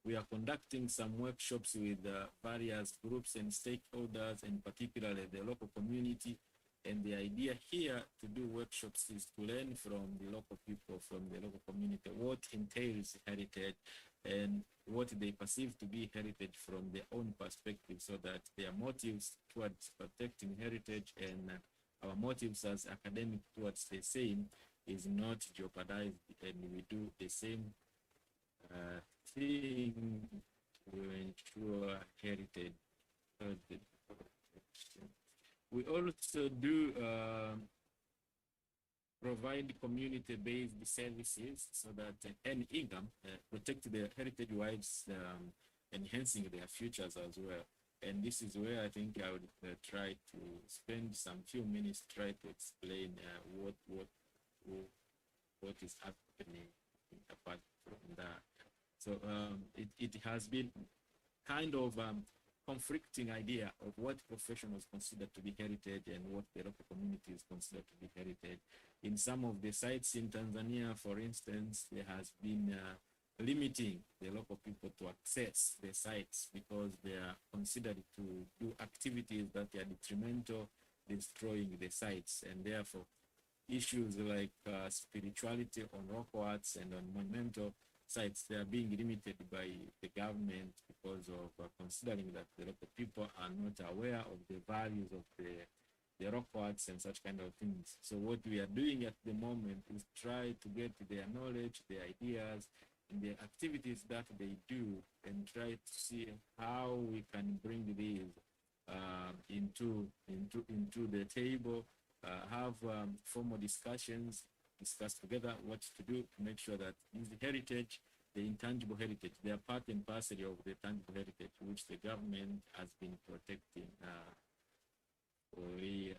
We are conducting some workshops with various groups and stakeholders, and particularly the local community. And the idea here to do workshops is to learn from the local people, from the local community, what entails heritage and what they perceive to be heritage from their own perspective, so that their motives towards protecting heritage and our motives as academic towards the same is not jeopardized, and we do the same thing to ensure heritage. We also do provide community-based services so that any income protect their heritage whilst enhancing their futures as well. And this is where I think I would try to spend some few minutes try to explain what is happening apart from that. So it has been kind of conflicting idea of what professionals consider to be heritage and what the local community is considered to be heritage. In some of the sites in Tanzania, for instance, there has been limiting the local people to access the sites because they are considered to do activities that are detrimental, destroying the sites, and therefore issues like spirituality on rock arts and on monumental sites, they are being limited by the government because of considering that the local people are not aware of the values of the rock arts and such kind of things. So what we are doing at the moment is try to get their knowledge, their ideas, and the activities that they do, and try to see how we can bring these into the table, have formal discussions, discuss together what to do to make sure that the heritage, the intangible heritage, they are part and parcel of the tangible heritage which the government has been protecting for years.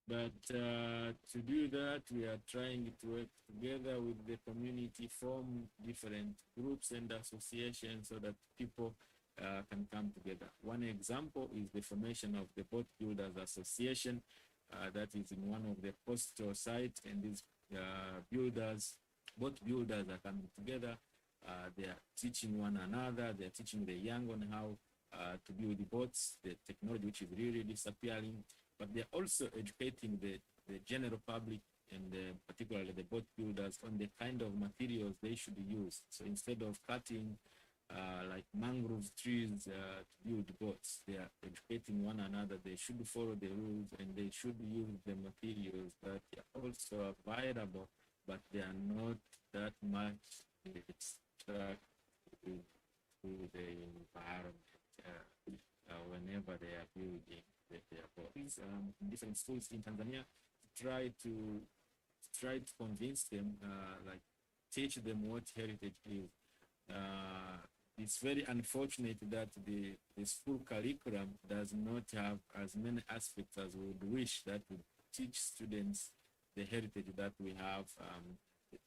But to do that, we are trying to work together with the community, form different groups and associations so that people can come together. One example is the formation of the Boat Builders Association that is in one of the coastal sites, and these boat builders are coming together. They are teaching one another, they are teaching the young on how to build the boats, the technology which is really disappearing, but they're also educating the general public and particularly the boat builders on the kind of materials they should use. So instead of cutting like mangrove trees to build boats, they are educating one another. They should follow the rules and they should use the materials that are also available, but they are not that much destructive to the environment whenever they are building their boats. Different schools in Tanzania try to convince them, like teach them what heritage is. It's very unfortunate that the school curriculum does not have as many aspects as we would wish that would teach students the heritage that we have,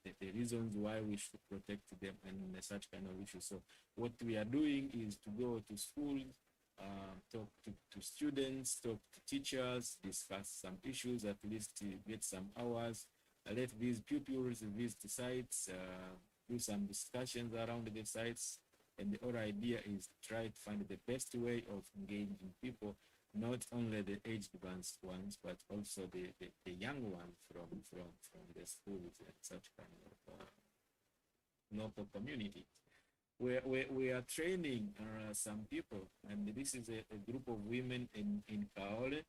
the reasons why we should protect them and such kind of issues. So what we are doing is to go to schools, talk to students, talk to teachers, discuss some issues, at least get some hours, let these pupils visit the sites, do some discussions around the sites. And the whole idea is to try to find the best way of engaging people, not only the age-advanced ones, but also the young ones from the schools and such kind of local community. We are training some people, and this is a group of women in Kaole,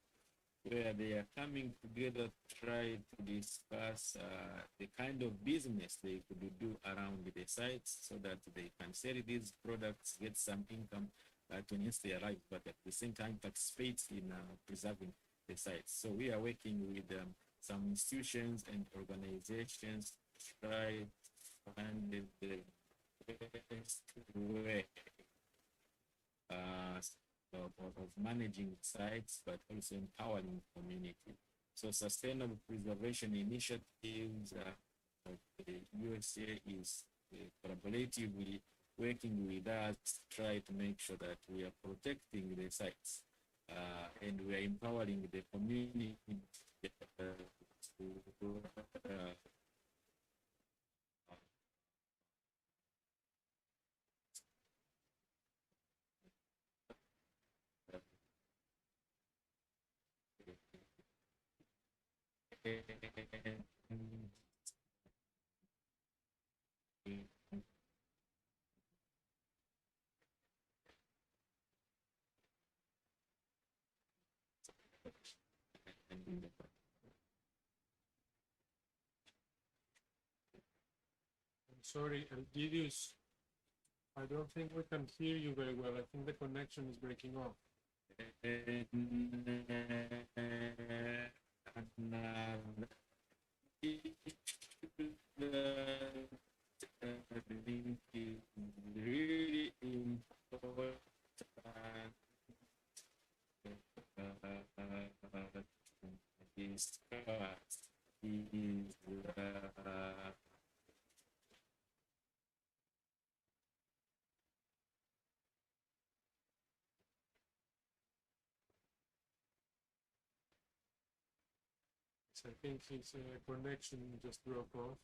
where they are coming together to try to discuss the kind of business they could do around the sites so that they can sell these products, get some income to enhance their life, but at the same time participate in preserving the sites. So we are working with some institutions and organizations to try to find the best way of managing sites, but also empowering community. So sustainable preservation initiatives of the USA is collaboratively working with us to try to make sure that we are protecting the sites and we are empowering the community to I'm sorry, Elgidius, I don't think we can hear you very well. I think the connection is breaking off. Really important discuss is I think his connection just broke off.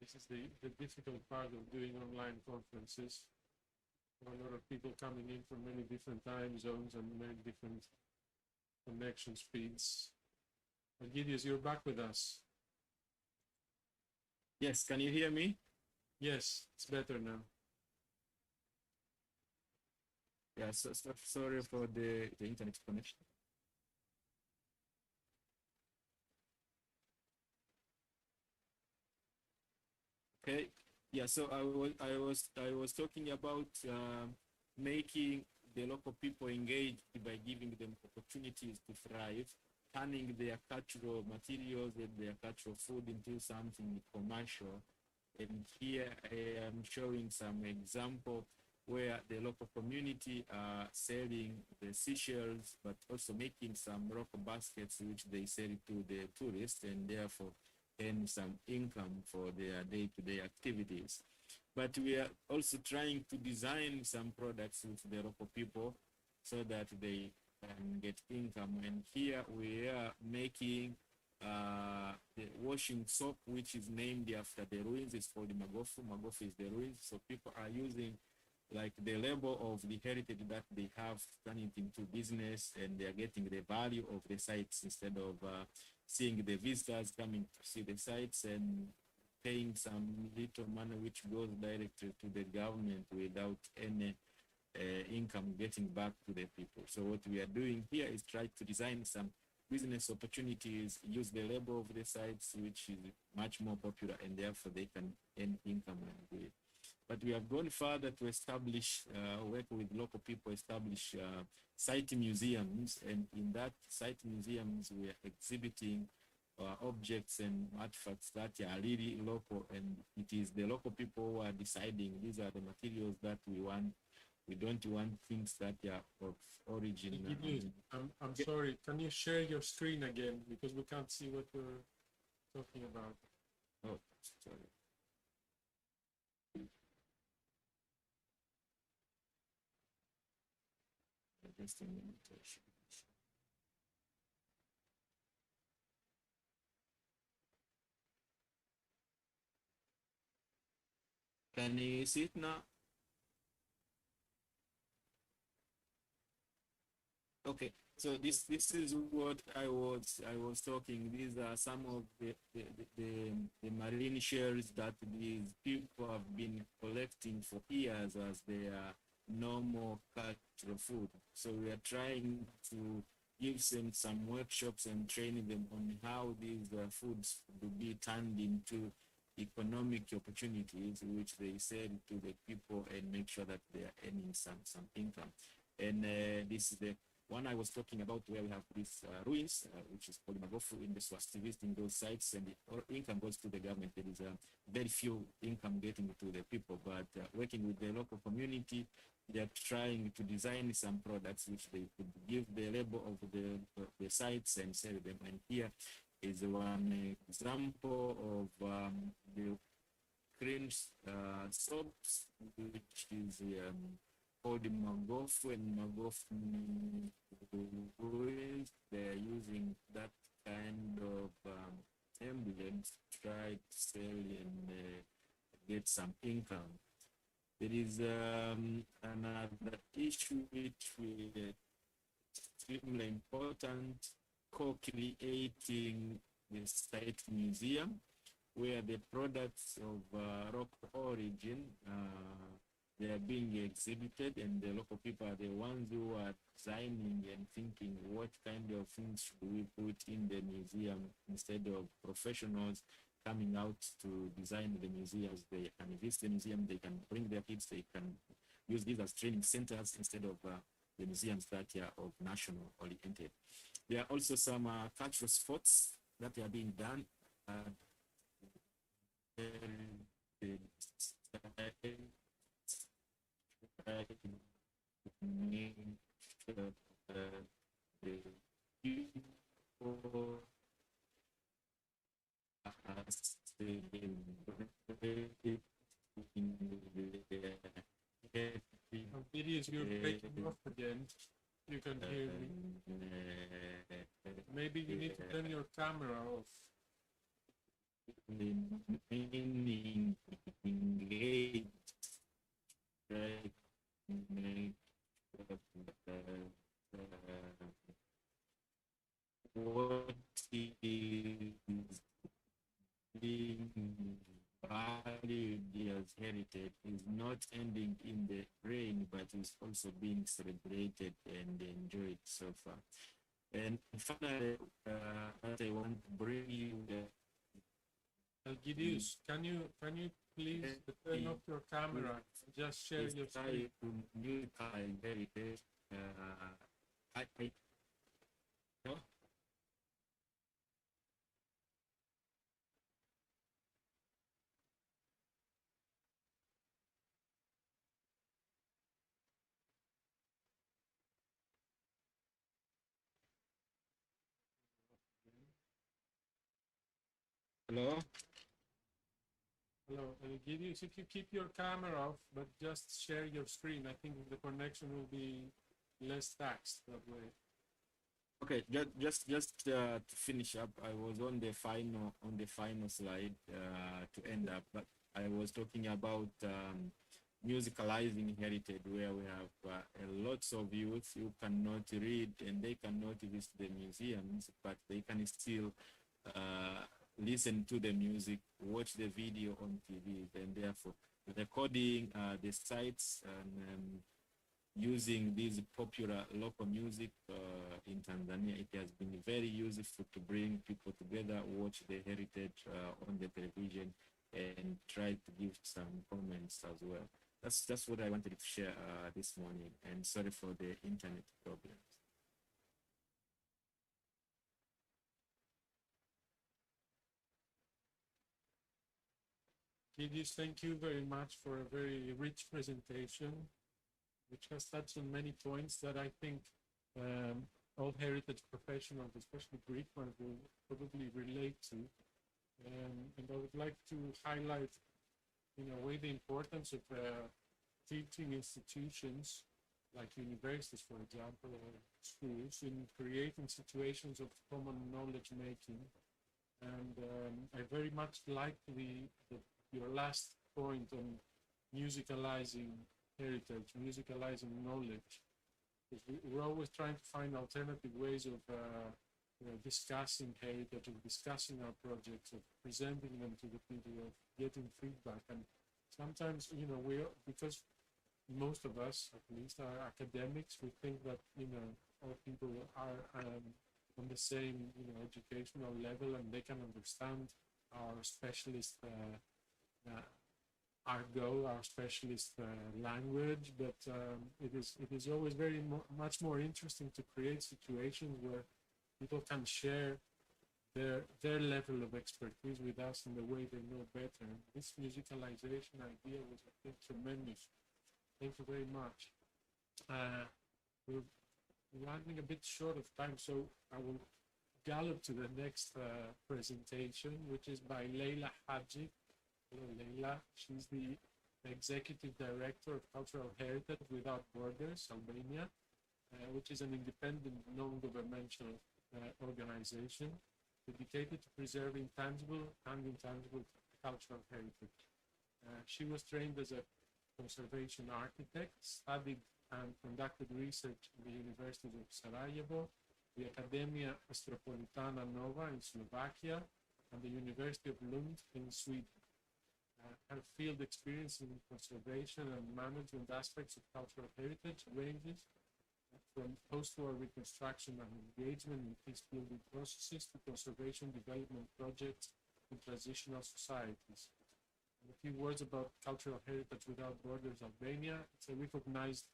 This is the difficult part of doing online conferences. A lot of people coming in from many different time zones and many different connection speeds. Elgidius, you're back with us. yes, can you hear me? Yes, it's better now. Yeah, sorry for the internet connection. Okay, yeah, so I was talking about making the local people engaged by giving them opportunities to thrive, turning their cultural materials and their cultural food into something commercial. And here I am showing some example where the local community are selling the seashells, but also making some local baskets which they sell to the tourists and therefore earn some income for their day-to-day activities. But we are also trying to design some products with the local people so that they can get income. And here we are making the washing soap, which is named after the ruins. It's called Magofu. Magofu is the ruins. So people are using like the label of the heritage that they have, turn it into business, and they are getting the value of the sites instead of seeing the visitors coming to see the sites and paying some little money which goes directly to the government without any income getting back to the people. So what we are doing here is try to design some business opportunities, use the label of the sites, which is much more popular, and therefore they can earn income and do it. But we have gone further to establish, work with local people, establish site museums, and in that site museums we are exhibiting objects and artifacts that are really local, and it is the local people who are deciding these are the materials that we want. We don't want things that are of origin. I'm sorry, can you share your screen again? Because we can't see what we're talking about. Oh, sorry. Just a minute. Can you see it now? Okay, so this is what I was talking. These are some of the marine shells that these people have been collecting for years as their normal cultural food. So we are trying to give them some workshops and training them on how these foods will be turned into economic opportunities, which they sell to the people and make sure that they are earning some income. And this is the one I was talking about, where we have these ruins, which is called Magofu in the Swasti, visiting those sites, and the income goes to the government. There is very few income getting to the people, but working with the local community, they are trying to design some products which they could give the label of the sites and sell them. And here is one example of the cream soaps, which is called Magofu, and Magofu oils. They're using that kind of emblems to try to sell and get some income. There is another issue which is extremely important, co-creating the site museum, where the products of rock origin they are being exhibited, and the local people are the ones who are designing and thinking what kind of things should we put in the museum, instead of professionals coming out to design the museums. They can visit the museum, they can bring their kids, they can use these as training centers instead of the museums that are of national oriented. There are also some cultural sports that are being done. Videos, you're breaking off again. You can hear me. Maybe you need to turn your camera off. What is being valued as heritage is not ending in the brain, but is also being celebrated and enjoyed so far. And finally, what I want to bring you Algidius, can you please turn off your camera and just share your screen? Musical heritage. No? Hello? Hello, Algidius, if you keep your camera off, but just share your screen, I think the connection will be less taxed that way. Okay, just to finish up, I was on the final slide to end up, but I was talking about musicalizing heritage, where we have lots of youth who cannot read and they cannot visit the museums, but they can still listen to the music, watch the video on TV, and therefore recording the sites and using this popular local music in Tanzania. It has been very useful to bring people together, watch the heritage on the television, and try to give some comments as well. That's what I wanted to share this morning, and sorry for the internet problems. Algidius, thank you very much for a very rich presentation, which has touched on many points that I think all heritage professionals, especially Greek ones, will probably relate to. And I would like to highlight, in a way, the importance of teaching institutions like universities, for example, or schools, in creating situations of common knowledge making. And I very much like your last point on musicalizing heritage, musicalizing knowledge. Because we're always trying to find alternative ways of discussing heritage, of discussing our projects, of presenting them to the people, of getting feedback. And sometimes, because most of us, at least, are academics, we think that, all people are on the same, educational level, and they can understand our specialist argot, our specialist language, but it is always much more interesting to create situations where people can share their level of expertise with us in the way they know better. And this musicalization idea was, I think, tremendous. Thank you very much. We're running a bit short of time, so I will gallop to the next presentation, which is by Leila Hadji. Hello, Leila. She's the Executive Director of Cultural Heritage Without Borders, Albania, which is an independent, non-governmental organization dedicated to preserving tangible and intangible cultural heritage. She was trained as a conservation architect, studied and conducted research in the Universities of Sarajevo, the Academia Astropolitana Nova in Slovakia, and the University of Lund in Sweden. Her field experience in conservation and management aspects of cultural heritage ranges from post-war reconstruction and engagement in peace-building processes to conservation development projects in transitional societies. And a few words about Cultural Heritage Without Borders Albania. It's a recognized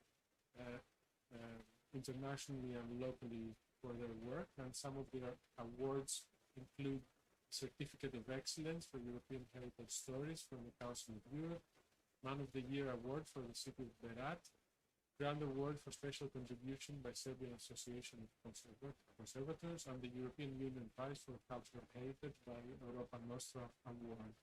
internationally and locally for their work, and some of their awards include Certificate of Excellence for European Heritage Stories from the Council of Europe, Man of the Year Award for the City of Berat, Grand Award for Special Contribution by Serbian Association of Conservators, and the European Union Prize for Cultural Heritage by Europa Nostra Award.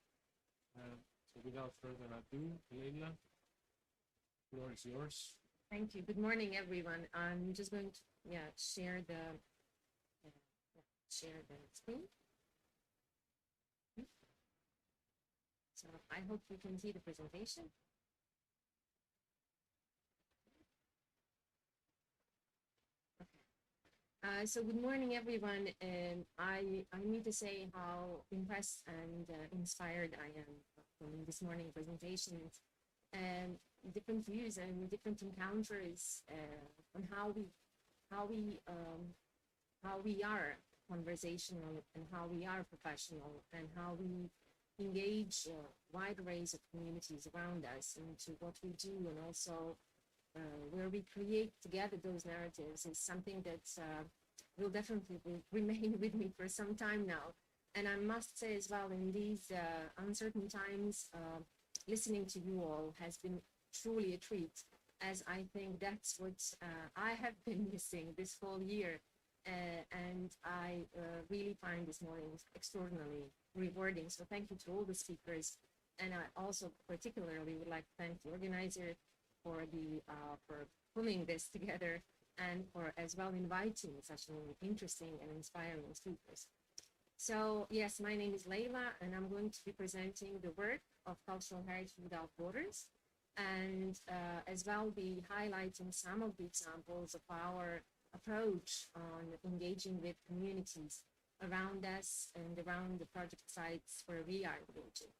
So without further ado, Leila, the floor is yours. Thank you. Good morning, everyone. I'm just going to share the screen. So I hope you can see the presentation. Okay. So good morning, everyone. I need to say how impressed and inspired I am from this morning presentations and different views and different encounters on how we are conversational and how we are professional and how we engage wide arrays of communities around us into what we do, and also where we create together those narratives is something that will definitely remain with me for some time now. And I must say as well, in these uncertain times, listening to you all has been truly a treat, as I think that's what I have been missing this whole year. And I really find this morning extraordinarily rewarding. So thank you to all the speakers. And I also particularly would like to thank the organizer for pulling this together and for as well inviting such an interesting and inspiring speakers. So yes, my name is Leila, and I'm going to be presenting the work of Cultural Heritage Without Borders, and as well be highlighting some of the examples of our approach on engaging with communities around us and around the project sites where we are engaging.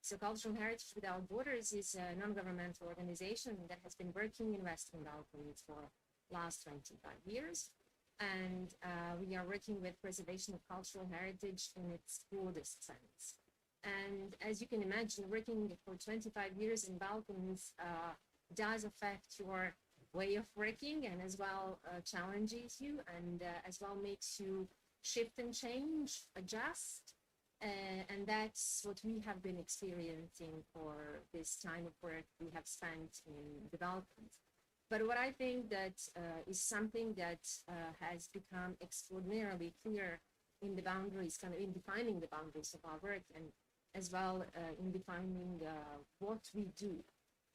So Cultural Heritage Without Borders is a non-governmental organization that has been working in Western Balkans for last 25 years. And we are working with preservation of cultural heritage in its broadest sense. And as you can imagine, working for 25 years in Balkans does affect your way of working, and as well challenges you, and as well makes you shift and change, adjust. And that's what we have been experiencing for this time of work we have spent in the Balkans. But what I think that is something that has become extraordinarily clear in the boundaries, kind of in defining the boundaries of our work, and as well in defining what we do,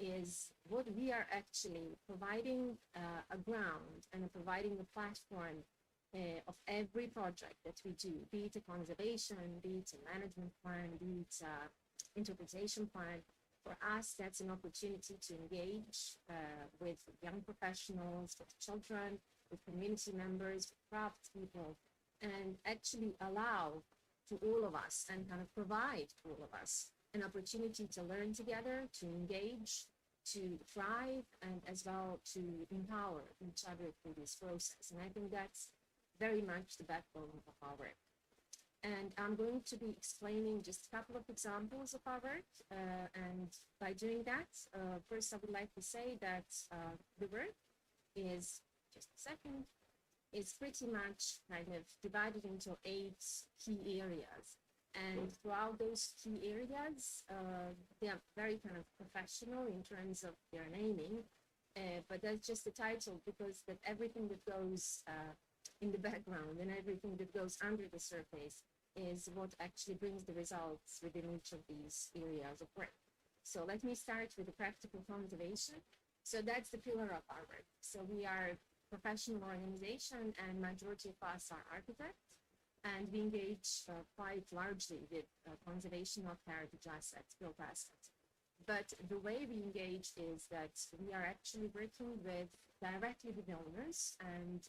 is what we are actually providing a ground and providing a platform of every project that we do, be it a conservation, be it a management plan, be it interpretation plan. For us, that's an opportunity to engage with young professionals, with children, with community members, with craft people, and actually allow to all of us and kind of provide to all of us an opportunity to learn together, to engage, to thrive, and as well to empower each other through this process. And I think that's very much the backbone of our work. And I'm going to be explaining just a couple of examples of our work. And by doing that, first I would like to say that the work is, just a second, is pretty much kind of divided into 8 key areas. And throughout those key areas, they are very kind of professional in terms of their naming. But that's just the title, because that everything that goes in the background and everything that goes under the surface is what actually brings the results within each of these areas of work. So let me start with the practical conservation. So that's the pillar of our work. So we are a professional organization, and majority of us are architects, and we engage quite largely with conservation of heritage assets, built assets. But the way we engage is that we are actually working directly with the owners and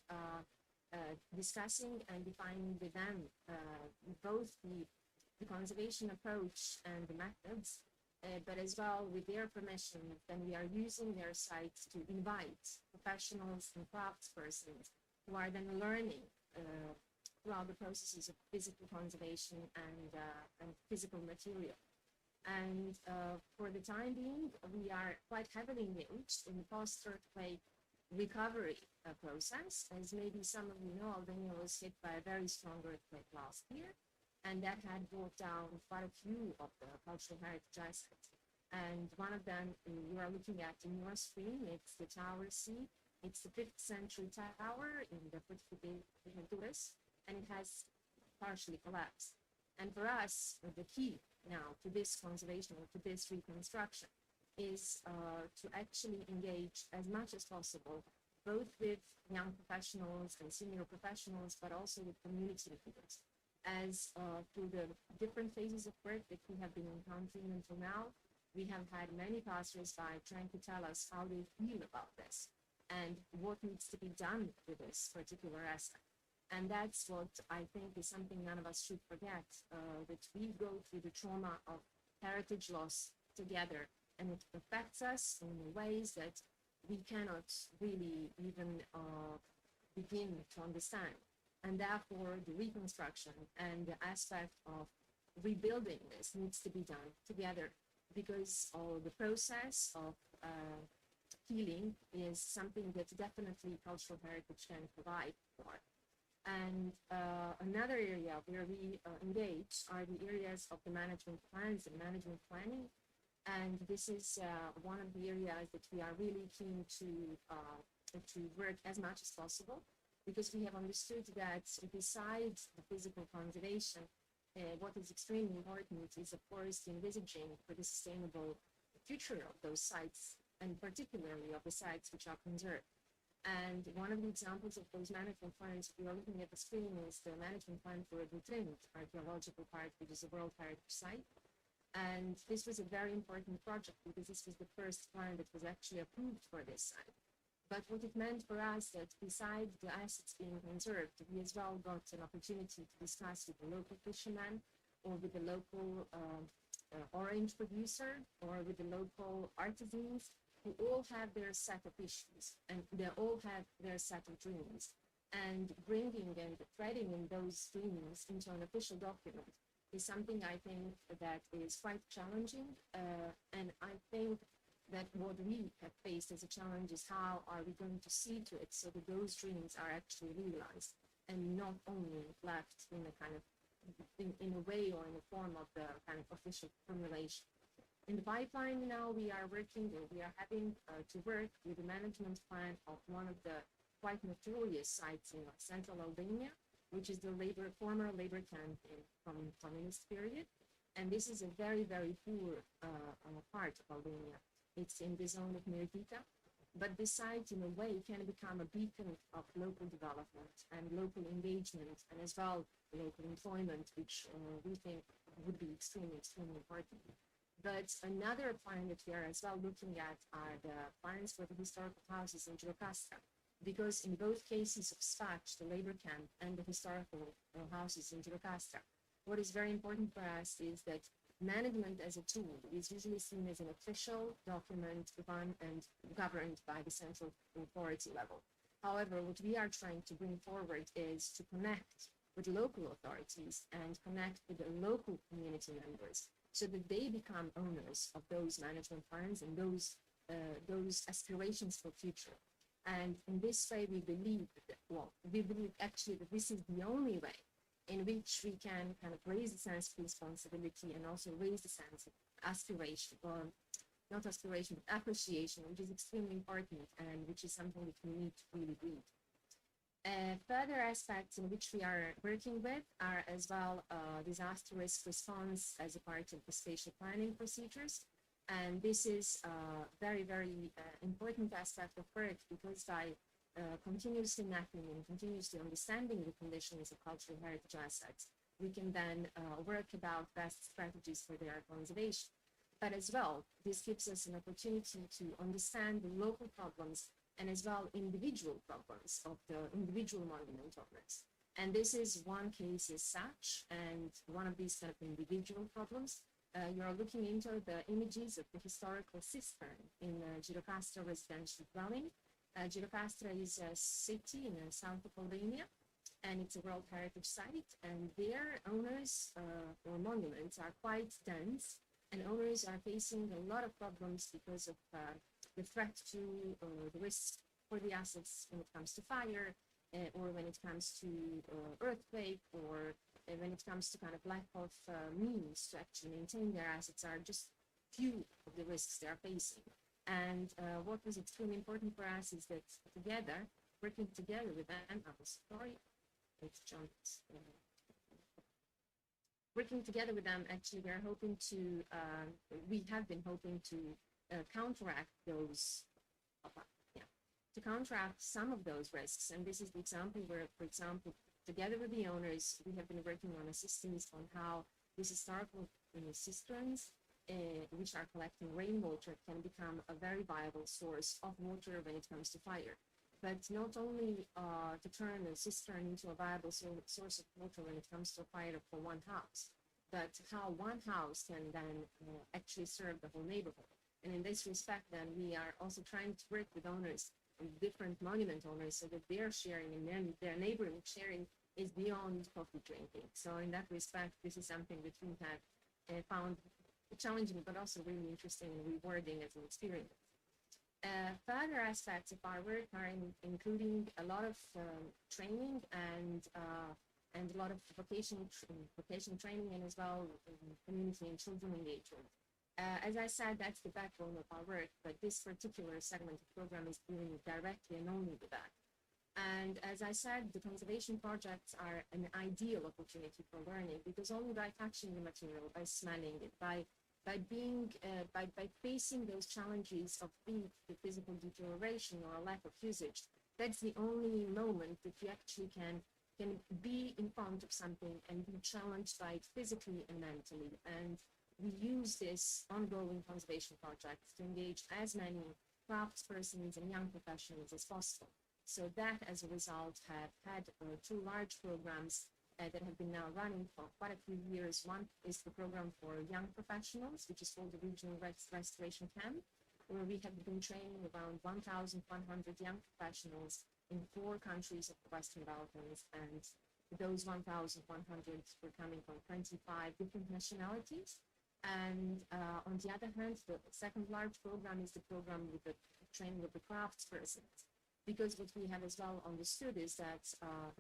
discussing and defining with them both the conservation approach and the methods, but as well, with their permission, then we are using their sites to invite professionals and craftspersons who are then learning throughout the processes of physical conservation and physical material. And for the time being, we are quite heavily engaged in the post-earthquake recovery process. As maybe some of you know, Albania was hit by a very strong earthquake last year, and that had brought down quite a few of the cultural heritage assets. And one of them you are looking at in your screen, it's the Tower C. It's the 5th century tower in the Fortifications, and it has partially collapsed. And for us, the key now to this conservation or to this reconstruction is to actually engage as much as possible, both with young professionals and senior professionals, but also with community leaders. As through the different phases of work that we have been encountering until now, we have had many passers-by trying to tell us how they feel about this and what needs to be done with this particular asset. And that's what I think is something none of us should forget, that we go through the trauma of heritage loss together, and it affects us in ways that we cannot really even begin to understand. And therefore, the reconstruction and the aspect of rebuilding this needs to be done together, because the process of healing is something that definitely cultural heritage can provide for. And another area where we engage are the areas of the management plans and management planning. And this is one of the areas that we are really keen to work as much as possible, because we have understood that besides the physical conservation, what is extremely important is, of course, the envisaging for the sustainable future of those sites, and particularly of the sites which are conserved. And one of the examples of those management plans we are looking at the screen is the management plan for Butrint archaeological park, which is a World Heritage Site. And this was a very important project because this was the first plan that was actually approved for this site. But what it meant for us that besides the assets being conserved, we as well got an opportunity to discuss with the local fishermen or with the local orange producer or with the local artisans, who all have their set of issues and they all have their set of dreams. And bringing and threading in those dreams into an official document is something I think that is quite challenging. And I think that what we have faced as a challenge is how are we going to see to it so that those dreams are actually realized and not only left in a kind of in a way or in the form of the kind of official formulation. In the pipeline now, we are having to work with the management plan of one of the quite notorious sites in central Albania, which is the former labor camp from communist period. And this is a very, very poor part of Albania. It's in the zone of Mirdita, but this site in a way can become a beacon of local development and local engagement, and as well local employment, which we think would be extremely, extremely important. But another plan that we are as well looking at are the plans for the historical houses in Gjirokastra, because in both cases of Sfax, the labor camp, and the historical houses in Gjirokastra, what is very important for us is that management as a tool is usually seen as an official document run and governed by the central authority level. However, what we are trying to bring forward is to connect with local authorities and connect with the local community members, so that they become owners of those management plans and those aspirations for future. And in this way, we believe actually that this is the only way in which we can kind of raise the sense of responsibility and also raise the sense of aspiration or not aspiration, but appreciation, which is extremely important and which is something that we need to really read. Further aspects in which we are working with are as well disaster risk response as a part of the spatial planning procedures. And this is a very, very important aspect of work, because by continuously mapping and continuously understanding the conditions of cultural heritage assets, we can then work about best strategies for their conservation. But as well, this gives us an opportunity to understand the local problems and as well individual problems of the individual monument owners. And this is one case as such, and one of these kind of individual problems. You're looking into the images of the historical cistern in Girocastra residential dwelling. Girocastra is a city in the south of Albania, and it's a World Heritage Site, and their owners or monuments are quite dense, and owners are facing a lot of problems because of the threat to the risk for the assets when it comes to fire, or when it comes to earthquake, or when it comes to kind of lack of means to actually maintain their assets, are just few of the risks they are facing. And what was extremely important for us is that together, working together with them, working together with them, actually, we have been hoping to counteract those, to counteract some of those risks. And this is the example where, for example, together with the owners, we have been working on assistance on how these historical cisterns, which are collecting rainwater, can become a very viable source of water when it comes to fire. But not only to turn a cistern into a viable source of water when it comes to a fire for one house, but how one house can then actually serve the whole neighborhood. And in this respect, then, we are also trying to work with owners, different monument owners, so that their sharing and their neighboring sharing is beyond coffee drinking. So in that respect, this is something that we have found challenging, but also really interesting and rewarding as an experience. Further aspects of our work are including a lot of training and a lot of vocational training, and as well community and children engagement. As I said, that's the backbone of our work, but this particular segment of the program is dealing directly and only with that. And as I said, the conservation projects are an ideal opportunity for learning, because only by touching the material, by smelling it, by facing those challenges of heat, the physical deterioration or a lack of usage, that's the only moment that you actually can be in front of something and be challenged by it physically and mentally. And we use this ongoing conservation project to engage as many craftspersons and young professionals as possible. So that, as a result, have had two large programs that have been now running for quite a few years. One is the program for young professionals, which is called the Regional Restoration Camp, where we have been training around 1,100 young professionals in 4 countries of the Western Balkans, and those 1,100 were coming from 25 different nationalities. And on the other hand, the second large program is the program with the training of the craftspersons. Because what we have as well understood is that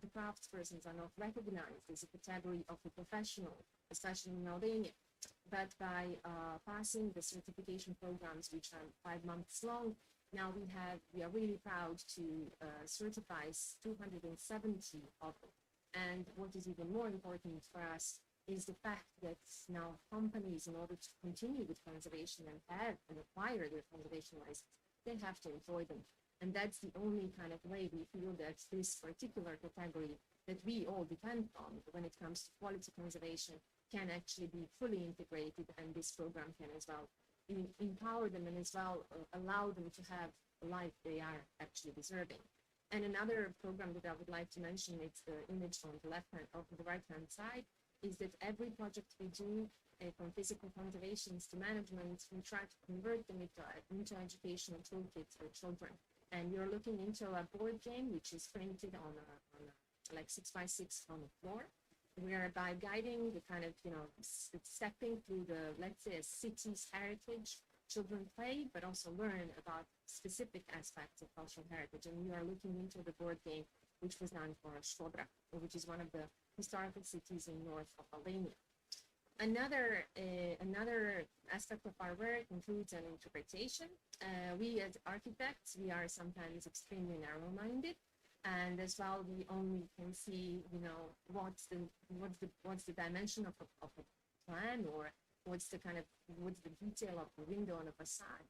the craftspersons are not recognized as a category of the professional, especially in Albania. But by passing the certification programs, which are 5 months long, now we are really proud to certify 270 of them. And what is even more important for us is the fact that now companies, in order to continue with conservation and have and acquire their conservation license, they have to employ them. And that's the only kind of way we feel that this particular category that we all depend on when it comes to quality conservation can actually be fully integrated, and this program can as well empower them and as well allow them to have a life they are actually deserving. And another program that I would like to mention, it's the image on the right-hand side, is that every project we do, from physical conservations to management, we try to convert them into educational toolkits for children. And you're looking into a board game which is printed on a like 6x6 on the floor, whereby guiding the kind of, stepping through the, let's say, a city's heritage, children play, but also learn about specific aspects of cultural heritage. And we are looking into the board game, which was done for Shkodra, which is one of the historical cities in north of Albania. Another aspect of our work includes an interpretation. We as architects, we are sometimes extremely narrow-minded, and as well, we only can see, you know, what's the dimension of a plan, or what's the detail of the window on a facade.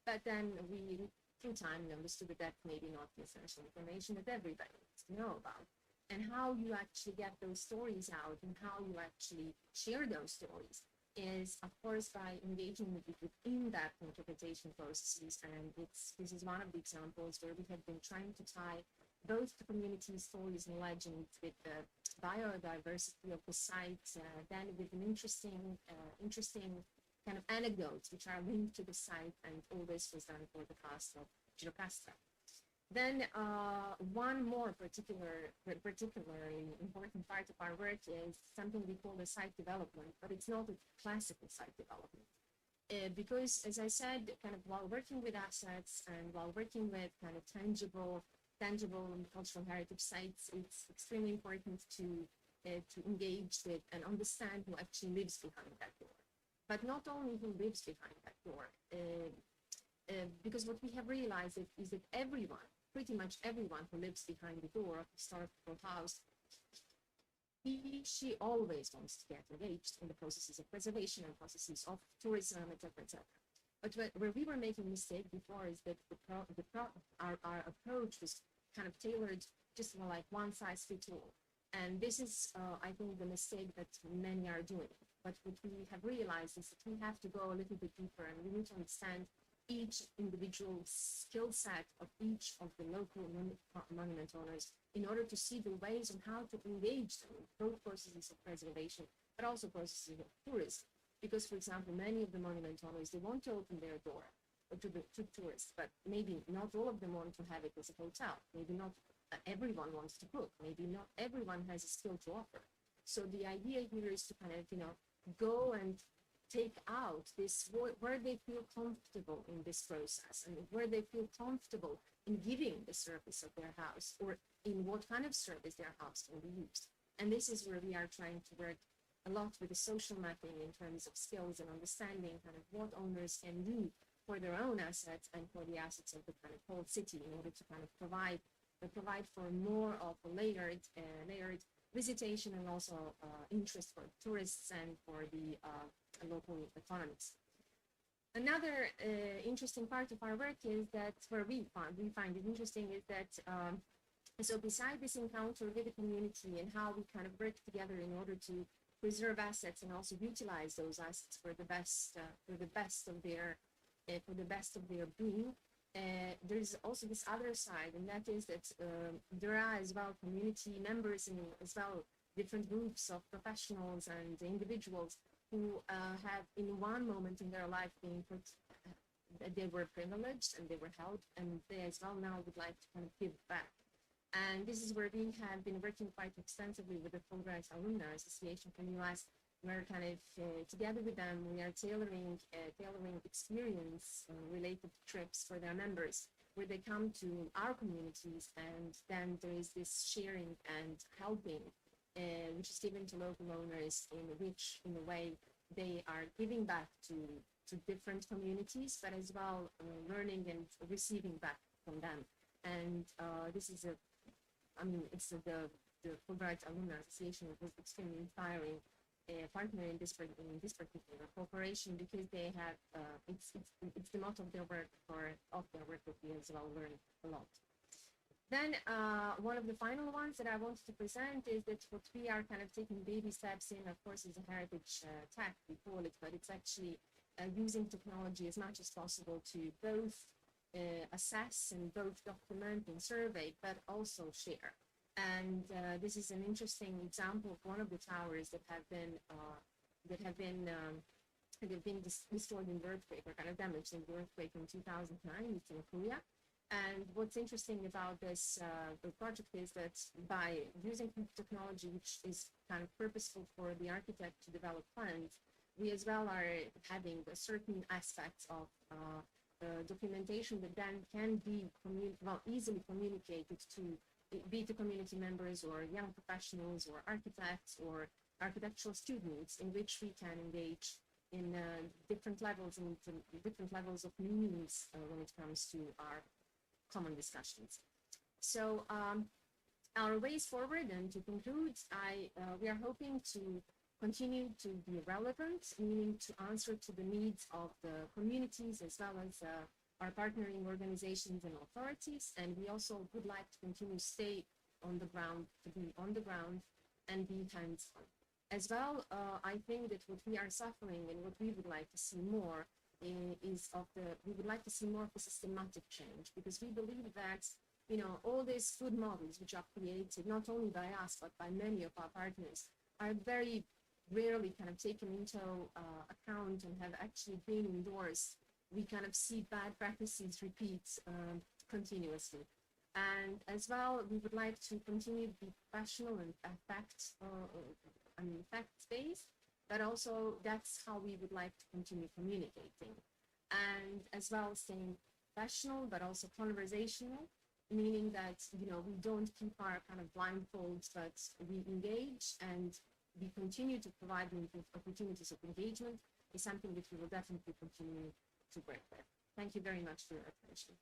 But then we, through time, understood that that's maybe not the essential information that everybody needs to know about. And how you actually get those stories out and how you actually share those stories is, of course, by engaging with in-depth interpretation processes. And this is one of the examples where we have been trying to tie both the community stories and legends with the biodiversity of the site, then with an interesting kind of anecdotes which are linked to the site, and all this was done for the cast of Girocastra. Then one more particularly important part of our work is something we call the site development, but it's not a classical site development. Because, as I said, kind of while working with assets and while working with kind of tangible and cultural heritage sites, it's extremely important to engage with and understand who actually lives behind that door. But not only who lives behind that door, because what we have realized is that everyone, pretty much everyone who lives behind the door of a historical house, she always wants to get engaged in the processes of preservation and processes of tourism, etc., etc. But where we were making a mistake before is that our approach was kind of tailored just like one size fits all. And this is, I think, the mistake that many are doing. But what we have realized is that we have to go a little bit deeper, and we need to understand each individual skill set of each of the local monument owners in order to see the ways on how to engage them in both processes of preservation, but also processes of tourism. Because, for example, many of the monument owners, they want to open their door to tourists, but maybe not all of them want to have it as a hotel. Maybe not everyone wants to cook. Maybe not everyone has a skill to offer. So the idea here is to kind of, go and take out this where they feel comfortable in this process, and where they feel comfortable in giving the service of their house, or in what kind of service their house can be used. And this is where we are trying to work a lot with the social mapping in terms of skills and understanding kind of what owners can do for their own assets and for the assets of the kind of whole city, in order to kind of provide for more of a layered visitation, and also interest for tourists and for the local economies. Another interesting part of our work is that, where we find it interesting, is that so beside this encounter with the community and how we kind of work together in order to preserve assets and also utilize those assets for the best of their being, there's also this other side, and that is that there are as well community members and as well different groups of professionals and individuals who have in one moment in their life been they were privileged and they were helped, and they as well now would like to kind of give back. And this is where we have been working quite extensively with the Fulbright Alumni Association from the US. We're kind of together with them, we are tailoring experience related trips for their members, where they come to our communities, and then there is this sharing and helping, which is given to local owners, in which, in a way, they are giving back to different communities, but as well learning and receiving back from them. And this is the Fulbright Alumni Association was extremely inspiring partner in this particular cooperation, because they have it's the motto of their work, that we as well learn a lot. Then one of the final ones that I wanted to present is that what we are kind of taking baby steps in, of course, is a heritage tech, we call it, but it's actually using technology as much as possible to both assess and both document and survey, but also share. And this is an interesting example of one of the towers that have been destroyed in the earthquake, or kind of damaged in the earthquake in 2009. It's in Korea. And what's interesting about this the project is that by using technology, which is kind of purposeful for the architect to develop plans, we as well are having a certain aspects of documentation that then can be easily communicated to, be it community members or young professionals or architects or architectural students in which we can engage in different levels and different levels of meanings when it comes to our common discussions. So our ways forward, and to conclude, we are hoping to continue to be relevant, meaning to answer to the needs of the communities as well as our partnering organizations and authorities. And we also would like to continue to stay on the ground, to be on the ground and be hands-on. As well, I think that what we are suffering and what we would like to see more we would like to see more of a systematic change, because we believe that, you know, all these food models which are created not only by us but by many of our partners are very rarely kind of taken into account and have actually been endorsed. We kind of see bad practices repeat continuously. And as well, we would like to continue to be professional and fact-based, but also that's how we would like to continue communicating. And as well, staying professional, but also conversational, meaning that, you know, we don't keep our kind of blindfolds, but we engage and we continue to provide opportunities of engagement is something that we will definitely continue to work with. Thank you very much for your attention.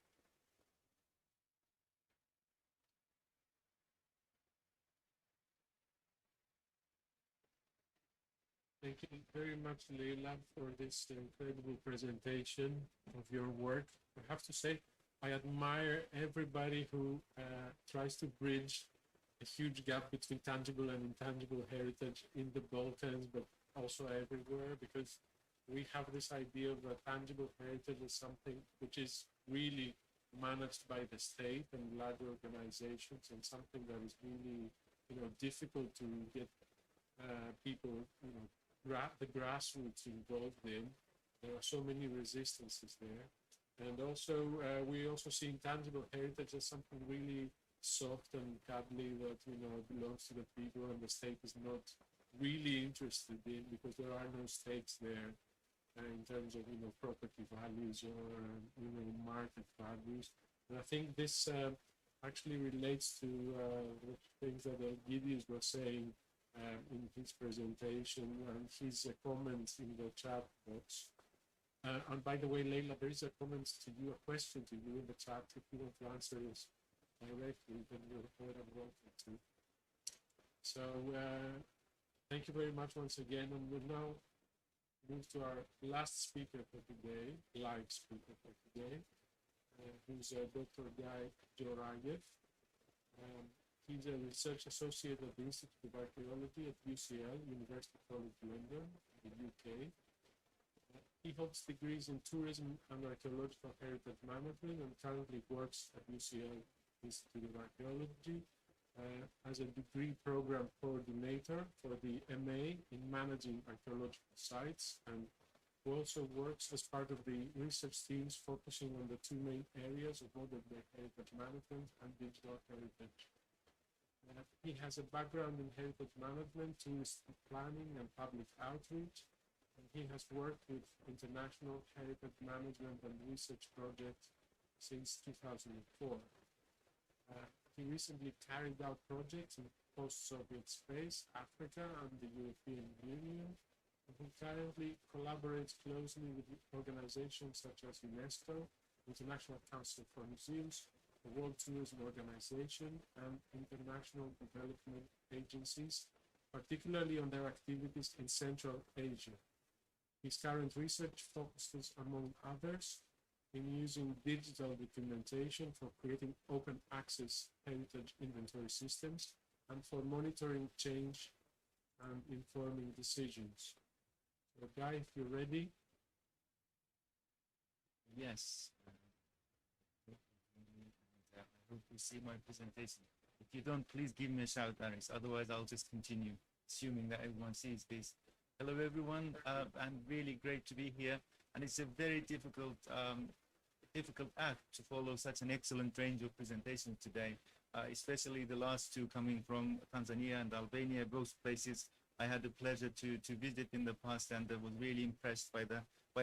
Thank you very much, Leila, for this incredible presentation of your work. I have to say, I admire everybody who tries to bridge a huge gap between tangible and intangible heritage in the Balkans, but also everywhere, because we have this idea of a tangible heritage as something which is really managed by the state and large organizations, and something that is really, you know, difficult to get people, you know, the grassroots involved in. There are so many resistances there. And also, we also see intangible heritage as something really soft and cuddly that, you know, belongs to the people and the state is not really interested in, because there are no stakes there in terms of, you know, property values or, you know, market values. And I think this actually relates to the things that Gideon was saying in his presentation and his comments in the chat box. And by the way, Leila, there is a comment to you, a question to you in the chat. If you want to answer this directly, then you're more than welcome to. So thank you very much once again, and we'll now move to our last speaker for today, live speaker for today, who's Dr. Guy Jorayev. He's a research associate at the Institute of Archaeology at UCL, University College London, in the UK. He holds degrees in tourism and archaeological heritage management and currently works at UCL Institute of Archaeology as a degree program coordinator for the MA in managing archaeological sites, and who also works as part of the research teams focusing on the two main areas of modern day heritage management and digital heritage. He has a background in heritage management, tourist planning, and public outreach. And he has worked with international heritage management and research projects since 2004. He recently carried out projects in post-Soviet space, Africa, and the European Union. And he currently collaborates closely with organizations such as UNESCO, International Council for Museums, the World Tourism Organization, and international development agencies, particularly on their activities in Central Asia. His current research focuses, among others, in using digital documentation for creating open access heritage inventory systems and for monitoring change and informing decisions. So, Guy, if you're ready. Yes. I hope you see my presentation. If you don't, please give me a shout, Aris. Otherwise, I'll just continue, assuming that everyone sees this. Hello, everyone. And really great to be here. And it's a very difficult act to follow such an excellent range of presentations today, especially the last two coming from Tanzania and Albania, both places I had the pleasure to visit in the past, and I was really impressed by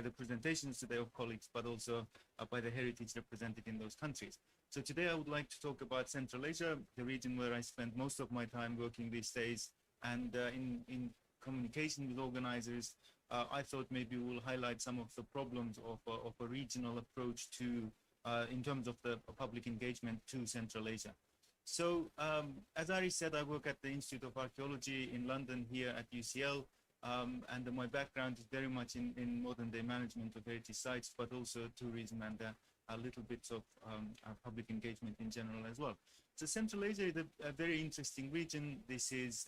the presentations today of colleagues, but also by the heritage represented in those countries. So today I would like to talk about Central Asia, the region where I spend most of my time working these days. And in communication with organizers, I thought maybe we'll highlight some of the problems of a regional approach to, in terms of the public engagement to Central Asia. So, as Ari said, I work at the Institute of Archaeology in London here at UCL, and my background is very much in modern day management of heritage sites, but also tourism and a little bit of public engagement in general as well. So Central Asia is a very interesting region. This is,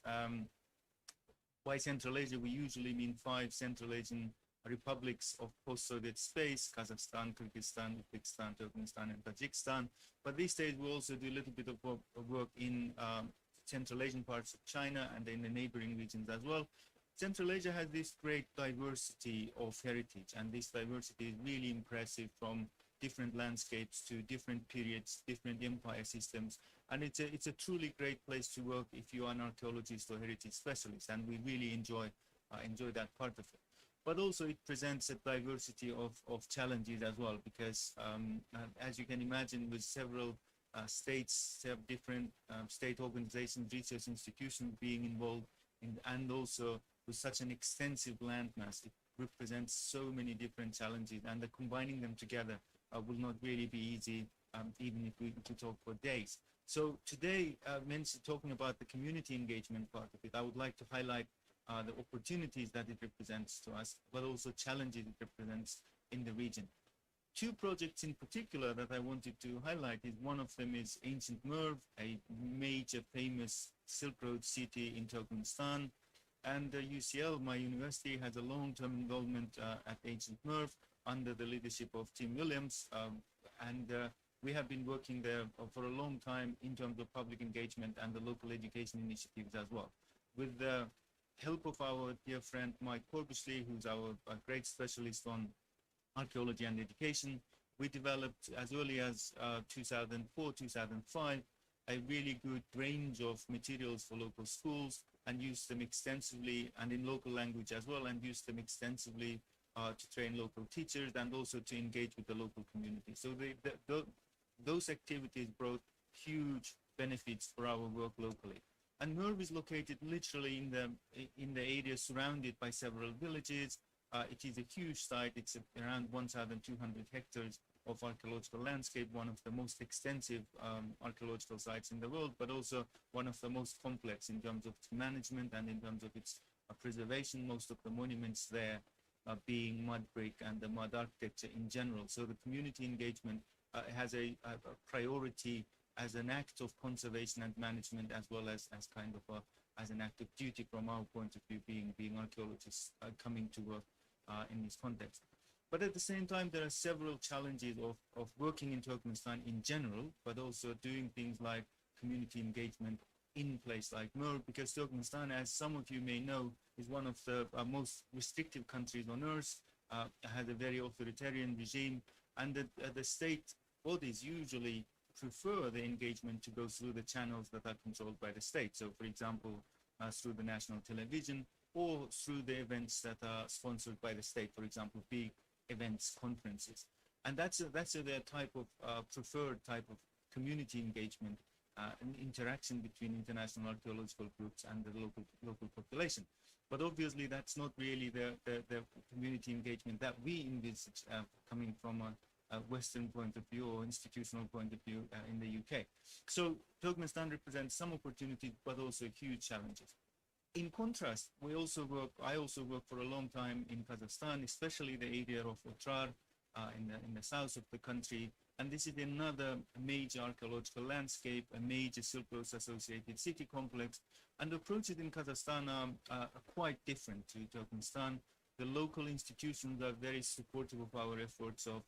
by Central Asia, we usually mean 5 Central Asian republics of post-Soviet space: Kazakhstan, Kyrgyzstan, Uzbekistan, Turkmenistan, and Tajikistan. But these days we also do a little bit of work in Central Asian parts of China and in the neighboring regions as well. Central Asia has this great diversity of heritage, and this diversity is really impressive, from different landscapes to different periods, different empire systems. And it's a truly great place to work if you are an archaeologist or heritage specialist, and we really enjoy that part of it. But also it presents a diversity of challenges as well, because as you can imagine, with several states, different state organizations, research institutions being involved, and also with such an extensive landmass, it represents so many different challenges, and combining them together will not really be easy, even if we could talk for days. So today, talking about the community engagement part of it, I would like to highlight the opportunities that it represents to us, but also challenges it represents in the region. 2 projects in particular that I wanted to highlight is, one of them is Ancient Merv, a major famous Silk Road city in Turkmenistan. And UCL, my university, has a long-term involvement at Ancient Merv under the leadership of Tim Williams. We have been working there for a long time in terms of public engagement and the local education initiatives as well. With the help of our dear friend Mike Corbusley, who's our great specialist on archaeology and education, we developed as early as 2004, 2005, a really good range of materials for local schools, and used them extensively, and in local language as well, and used them extensively to train local teachers and also to engage with the local community. So those activities brought huge benefits for our work locally. And Merv is located literally in the area surrounded by several villages. It is a huge site. It's around 1,200 hectares of archaeological landscape, one of the most extensive archaeological sites in the world, but also one of the most complex in terms of its management and in terms of its preservation. Most of the monuments there being mud brick and the mud architecture in general. So the community engagement has a priority as an act of conservation and management, as well as kind of as an act of duty from our point of view, being archaeologists coming to work in this context. But at the same time, there are several challenges of working in Turkmenistan in general, but also doing things like community engagement in a place like Merv, because Turkmenistan, as some of you may know, is one of the most restrictive countries on earth, has a very authoritarian regime, and the state bodies usually prefer the engagement to go through the channels that are controlled by the state. So, for example, through the national television, or through the events that are sponsored by the state, for example, big events, conferences. And that's the type of preferred type of community engagement and interaction between international archaeological groups and the local population. But obviously, that's not really the community engagement that we envisage coming from a Western point of view or institutional point of view in the UK. So Turkmenistan represents some opportunities, but also huge challenges. In contrast, I also work for a long time in Kazakhstan, especially the area of Otrar in the south of the country. And this is another major archaeological landscape, a major Silk Road associated city complex. And the approaches in Kazakhstan are quite different to Turkmenistan. The local institutions are very supportive of our efforts of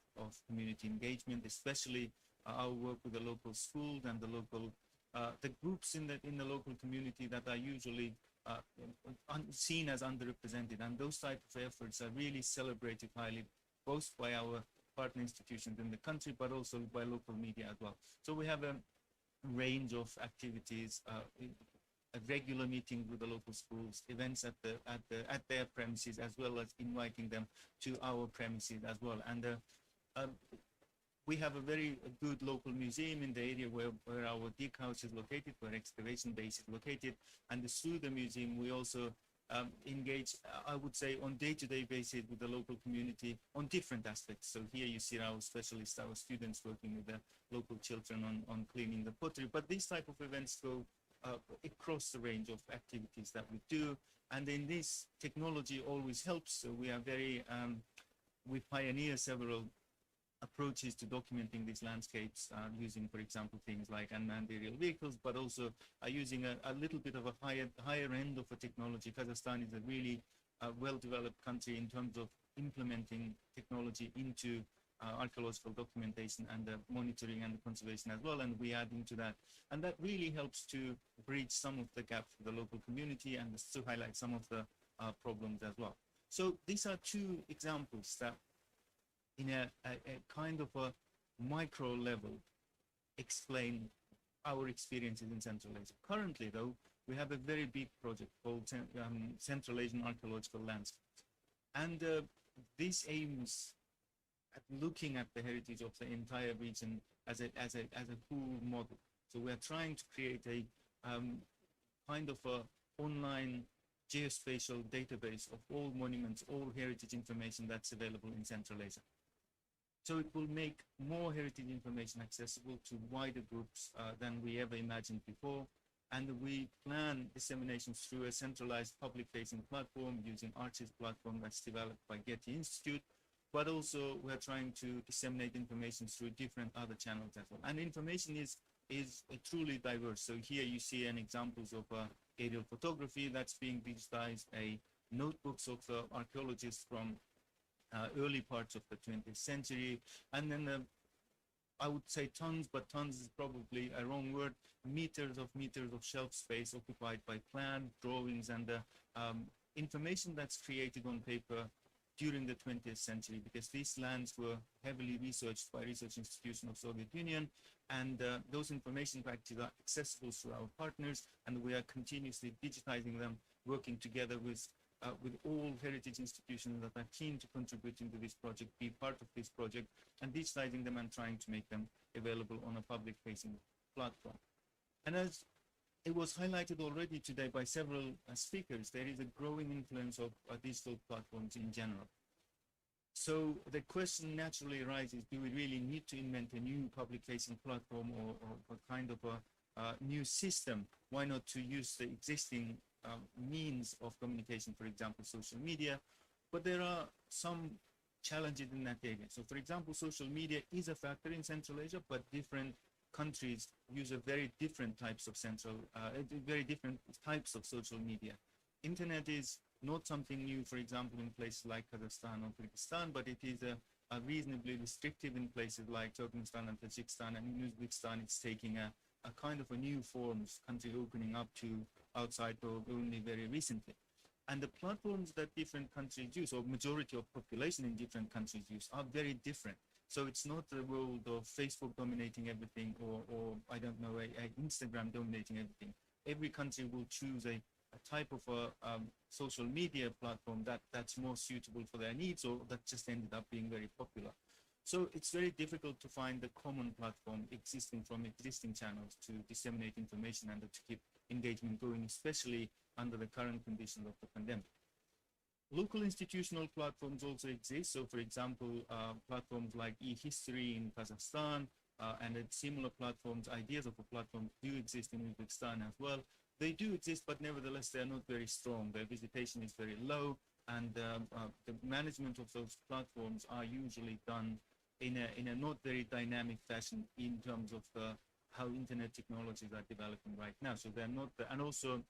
community engagement, especially our work with the local schools and the groups in the local community that are usually seen as underrepresented. And those type of efforts are really celebrated highly, both by our partner institutions in the country, but also by local media as well. So we have a range of activities, a regular meeting with the local schools, events at their premises, as well as inviting them to our premises as well. And we have a very good local museum in the area where our dig house is located, where excavation base is located. And through the museum, we also engage, I would say, on day-to-day basis with the local community on different aspects. So here you see our specialists, our students working with the local children on cleaning the pottery. But these type of events go across the range of activities that we do. And in this, technology always helps. So we are very, we pioneer several approaches to documenting these landscapes using, for example, things like unmanned aerial vehicles, but also using a little bit of a higher end of a technology. Kazakhstan is a really well-developed country in terms of implementing technology into archaeological documentation and the monitoring and the conservation as well, and we add into that. And that really helps to bridge some of the gaps for the local community and to highlight some of the problems as well. So these are two examples that in a kind of a micro level explain our experiences in Central Asia. Currently, though, we have a very big project called Central Asian Archaeological Landscapes. And this aims at looking at the heritage of the entire region as a whole model. So we are trying to create a kind of a online geospatial database of all monuments, all heritage information that's available in Central Asia. So it will make more heritage information accessible to wider groups than we ever imagined before. And we plan dissemination through a centralized public-facing platform using Archiv's platform that's developed by Getty Institute. But also we're trying to disseminate information through different other channels as well. And information is truly diverse. So here you see an examples of aerial photography that's being digitized, notebooks of the archaeologists from early parts of the 20th century, and then I would say tons, but tons is probably a wrong word, meters of shelf space occupied by plan, drawings, and information that's created on paper during the 20th century, because these lands were heavily researched by research institutions of Soviet Union, and those information packages are accessible through our partners, and we are continuously digitizing them, working together with all heritage institutions that are keen to contribute into this project, be part of this project, and digitizing them and trying to make them available on a public-facing platform. And as it was highlighted already today by several speakers, there is a growing influence of digital platforms in general. So the question naturally arises, do we really need to invent a new public-facing platform or kind of a new system? Why not to use the existing means of communication, for example, social media? But there are some challenges in that area. So for example, social media is a factor in Central Asia, but different countries use a very different types of social media. Internet is not something new, for example, in places like Kazakhstan or Kyrgyzstan, but it is a reasonably restrictive in places like Turkmenistan and Tajikistan, and in Uzbekistan it's taking a kind of a new forms, country opening up to outside world only very recently. And the platforms that different countries use, or majority of population in different countries use, are very different. So it's not the world of Facebook dominating everything, or I don't know, a Instagram dominating everything. Every country will choose a type of a social media platform that's more suitable for their needs, or that just ended up being very popular. So it's very difficult to find the common platform existing from existing channels to disseminate information and to keep engagement going, especially under the current conditions of the pandemic. Local institutional platforms also exist. So for example, platforms like e-history in Kazakhstan and similar platforms, ideas of a platform do exist in Uzbekistan as well. They do exist, but nevertheless, they're not very strong. Their visitation is very low, and the management of those platforms are usually done in a not very dynamic fashion in terms of how internet technologies are developing right now. So they're not, and also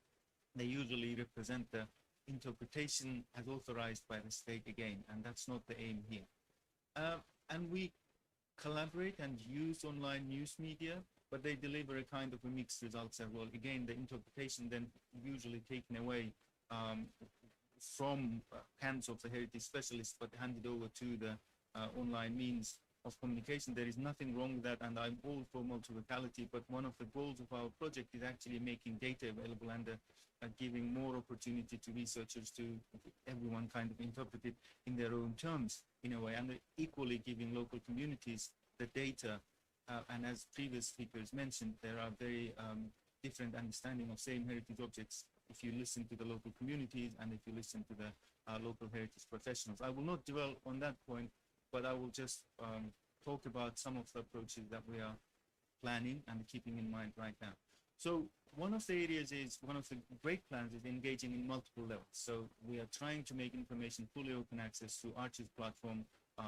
they usually represent the interpretation as authorized by the state again, and that's not the aim here. And we collaborate and use online news media, but they deliver a kind of a mixed results as well. Again, the interpretation then usually taken away from hands of the heritage specialists, but handed over to the online means of communication. There is nothing wrong with that, and I'm all for multi-locality, but one of the goals of our project is actually making data available and giving more opportunity to researchers, to everyone kind of interpret it in their own terms in a way, and equally giving local communities the data. And as previous speakers mentioned, there are very different understanding of same heritage objects if you listen to the local communities and if you listen to the local heritage professionals. I will not dwell on that point, but I will just talk about some of the approaches that we are planning and keeping in mind right now. So one of the areas is, one of the great plans is engaging in multiple levels. So we are trying to make information fully open access through Archiv's platform,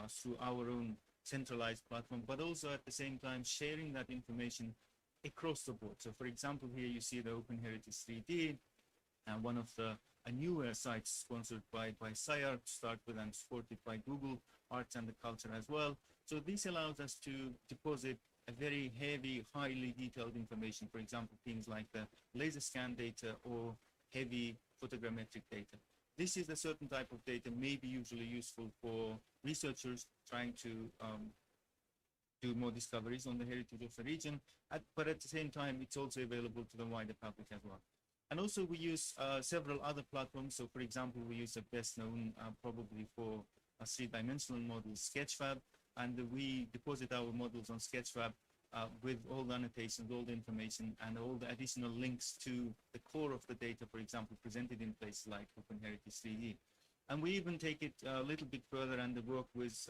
through our own centralized platform, but also at the same time sharing that information across the board. So for example, here you see the Open Heritage 3D, and one of the newer sites sponsored by SIAR to start with and supported by Google Arts and the Culture as well. So this allows us to deposit a very heavy, highly detailed information, for example, things like the laser scan data or heavy photogrammetric data. This is a certain type of data may be usually useful for researchers trying to do more discoveries on the heritage of the region, but at the same time, it's also available to the wider public as well. And also we use several other platforms. So for example, we use the best known probably for three-dimensional models, Sketchfab, and we deposit our models on Sketchfab with all the annotations, all the information, and all the additional links to the core of the data, for example, presented in places like Open Heritage 3D. And we even take it a little bit further and work with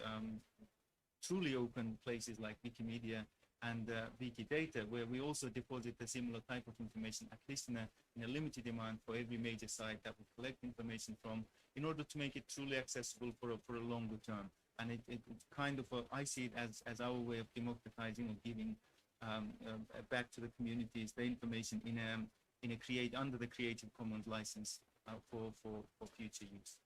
truly open places like Wikimedia and Wikidata, where we also deposit a similar type of information, at least in a limited amount for every major site that we collect information from, in order to make it truly accessible for a longer term. And it kind of, I see it as our way of democratizing or giving back to the communities the information under the Creative Commons license for future use.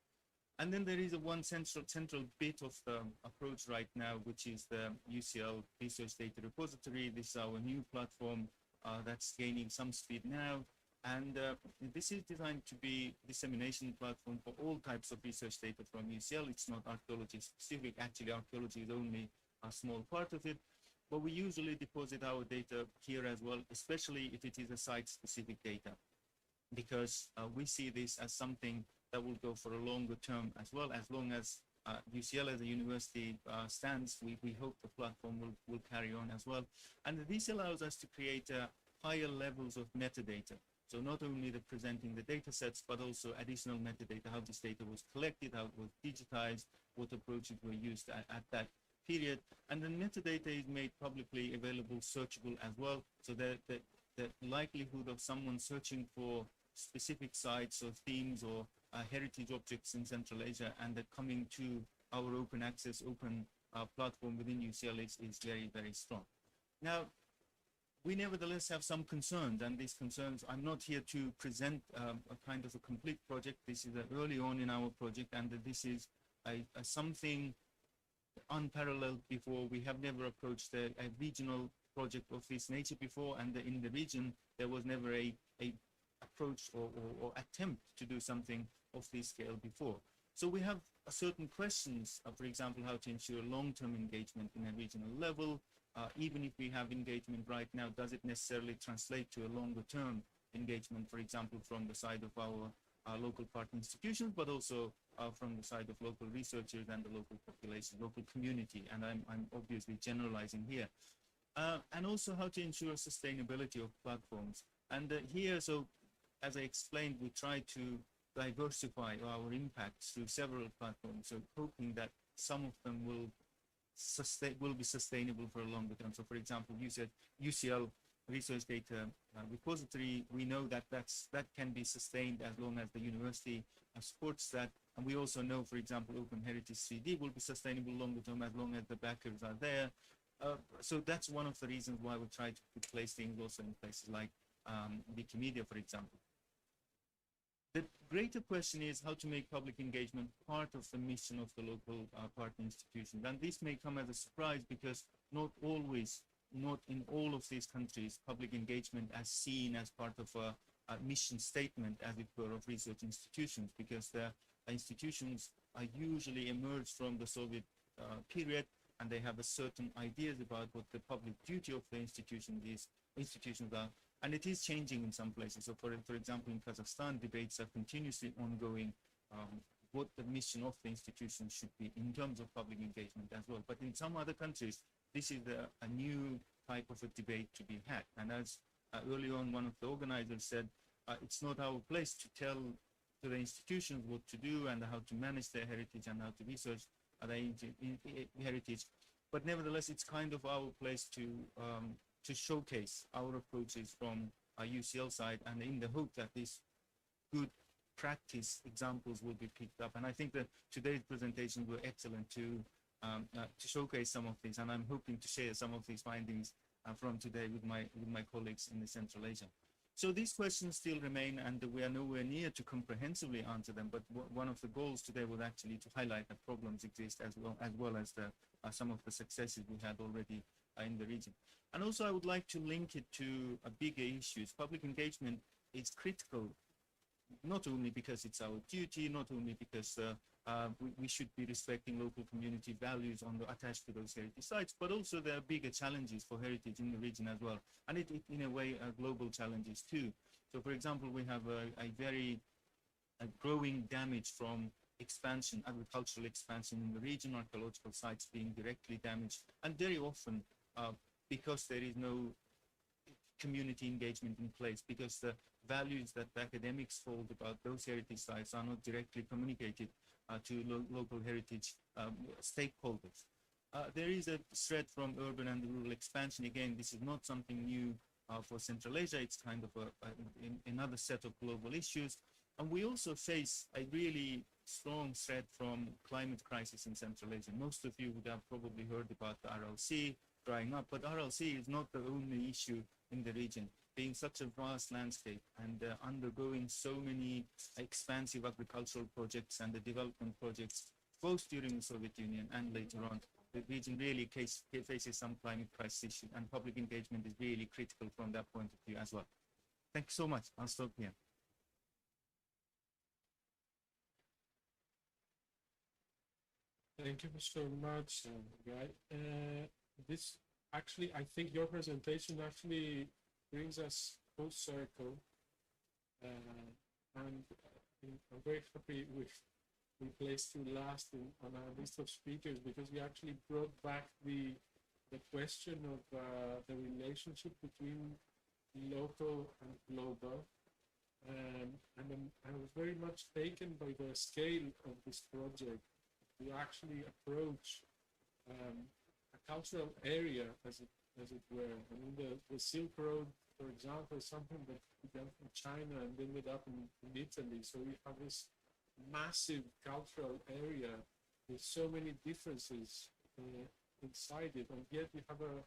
And then there is one central bit of the approach right now, which is the UCL Research Data Repository. This is our new platform that's gaining some speed now. And this is designed to be a dissemination platform for all types of research data from UCL. It's not archaeology specific. Actually, archaeology is only a small part of it. But we usually deposit our data here as well, especially if it is a site-specific data, because we see this as something that will go for a longer term as well. As long as UCL as a university stands, we hope the platform will carry on as well. And this allows us to create higher levels of metadata. So not only the presenting the data sets, but also additional metadata, how this data was collected, how it was digitized, what approaches were used at that period. And then metadata is made publicly available, searchable as well. So that the likelihood of someone searching for specific sites or themes or heritage objects in Central Asia and coming to our open access, open platform within UCL is very, very strong. Now, we nevertheless have some concerns, and these concerns, I'm not here to present a kind of a complete project. This is early on in our project, and this is something unparalleled before. We have never approached a regional project of this nature before, and in the region, there was never a approach or attempt to do something of this scale before. So we have certain questions, for example, how to ensure long-term engagement in a regional level. Even if we have engagement right now, does it necessarily translate to a longer-term engagement, for example, from the side of our local partner institutions, but also from the side of local researchers and the local population, local community, and I'm obviously generalizing here. And also how to ensure sustainability of platforms. And here, so as I explained, we try to diversify our impacts through several platforms, so hoping that some of them will be sustainable for a longer term. So for example, you said UCL Research Data Repository, we know that that can be sustained as long as the university supports that. And we also know, for example, Open Heritage 3D will be sustainable longer term as long as the backers are there. So that's one of the reasons why we try to place things also in places like Wikimedia, for example. The greater question is how to make public engagement part of the mission of the local partner institutions. And this may come as a surprise because not in all of these countries, public engagement as seen as part of a mission statement, as it were, of research institutions, because the institutions are usually emerged from the Soviet period, and they have a certain ideas about what the public duty of the institutions are. And it is changing in some places. So for example, in Kazakhstan, debates are continuously ongoing what the mission of the institution should be in terms of public engagement as well. But in some other countries, this is a new type of a debate to be had. And as early on, one of the organizers said, it's not our place to tell to the institutions what to do and how to manage their heritage and how to research their heritage. But nevertheless, it's kind of our place to showcase our approaches from our UCL side, and in the hope that these good practice examples will be picked up. And I think that today's presentations were excellent to showcase some of these, and I'm hoping to share some of these findings from today with my colleagues in the Central Asia. So these questions still remain, and we are nowhere near to comprehensively answer them. But one of the goals today was actually to highlight that problems exist as well as the, some of the successes we had already in the region. And also, I would like to link it to bigger issues. Public engagement is critical, not only because it's our duty, not only because we should be respecting local community values attached to those heritage sites, but also there are bigger challenges for heritage in the region as well. And it in a way, global challenges too. So for example, we have a very growing damage from expansion, agricultural expansion in the region, archaeological sites being directly damaged, and very often because there is no community engagement in place, because the values that the academics hold about those heritage sites are not directly communicated to local heritage stakeholders. There is a threat from urban and rural expansion. Again, this is not something new for Central Asia. It's kind of another set of global issues. And we also face a really strong threat from climate crisis in Central Asia. Most of you would have probably heard about the RLC drying up, but RLC is not the only issue in the region. Being such a vast landscape and undergoing so many expansive agricultural projects and the development projects, both during the Soviet Union and later on, the region really faces some climate crisis issue, and public engagement is really critical from that point of view as well. Thank you so much. I'll stop here. Thank you so much, Guy. This actually, I think your presentation actually brings us full circle, and I'm very happy we placed you last on our list of speakers, because we actually brought back the question of the relationship between local and global, and I was very much taken by the scale of this project to actually approach a cultural area, as it were. I mean, the Silk Road, for example, is something that began from China and ended up in Italy. So we have this massive cultural area with so many differences inside it, and yet we have a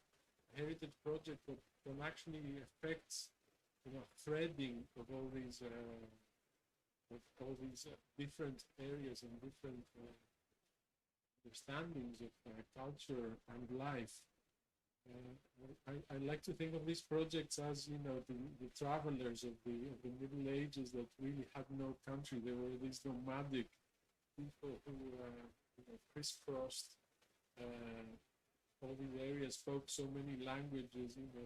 heritage project that actually affects, threading of all these different areas and different understandings of culture and life. I like to think of these projects as, the travelers of the Middle Ages that really had no country. They were these nomadic people who crisscrossed all these areas, spoke so many languages. They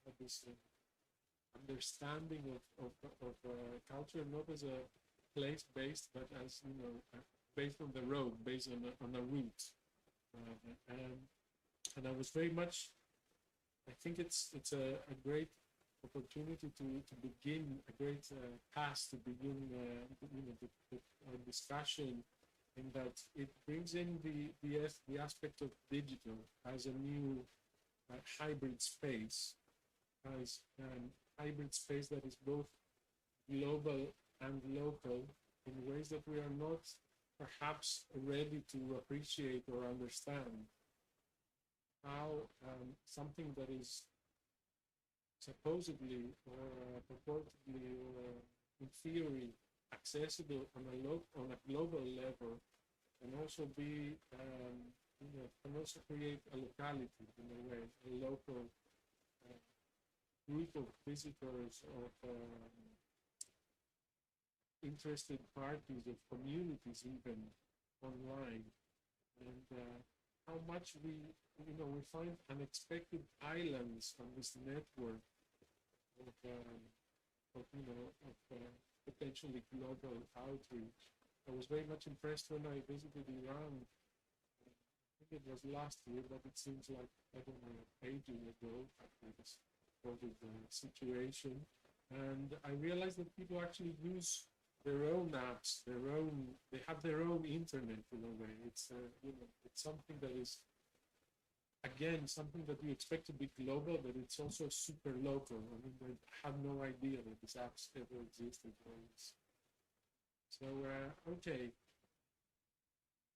had this understanding of culture, not as a place-based, but as, based on the road, based on a route. And I was very much, I think it's a great opportunity to begin, a great task to begin the discussion, in that it brings in the aspect of digital as a new hybrid space, as hybrid space that is both global and local, in ways that we are not perhaps ready to appreciate or understand. How something that is supposedly or purportedly or in theory accessible on a global level can also be can also create a locality, in a way, a local group of visitors, of interested parties, of communities, even online, and how much we find unexpected islands on this network of potentially global outreach. I was very much impressed when I visited Iran. I think it was last year, but it seems like, I don't know, ages ago after this COVID situation. And I realized that people actually use their own apps, they have their own internet in a way. It's it's something that is, again, something that you expect to be global, but it's also super local. I mean, I had no idea that these apps ever existed. So okay,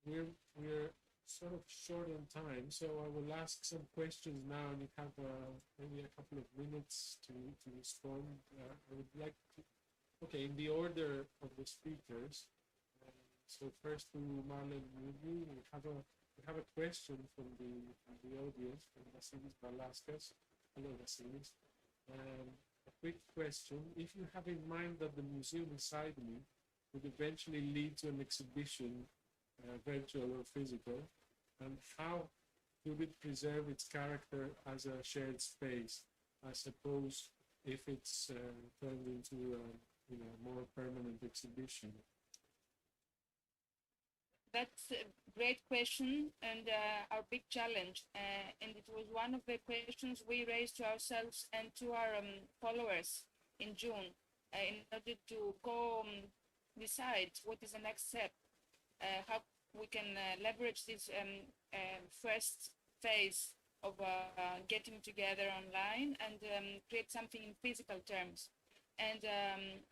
we're sort of short on time, so I will ask some questions now, and you have maybe a couple of minutes to respond. I would like to, okay, in the order of the speakers. So first to Marlon Mugu, we have a question from the audience, from Vasilis Balaskas. Hello, Vasilis. A quick question: if you have in mind that the museum inside me would eventually lead to an exhibition, virtual or physical, and how would it preserve its character as a shared space? I suppose if it's turned into a more permanent exhibition. That's a great question and our big challenge. And it was one of the questions we raised to ourselves and to our followers in June in order to go decide what is the next step, how we can leverage this first phase of getting together online and create something in physical terms. And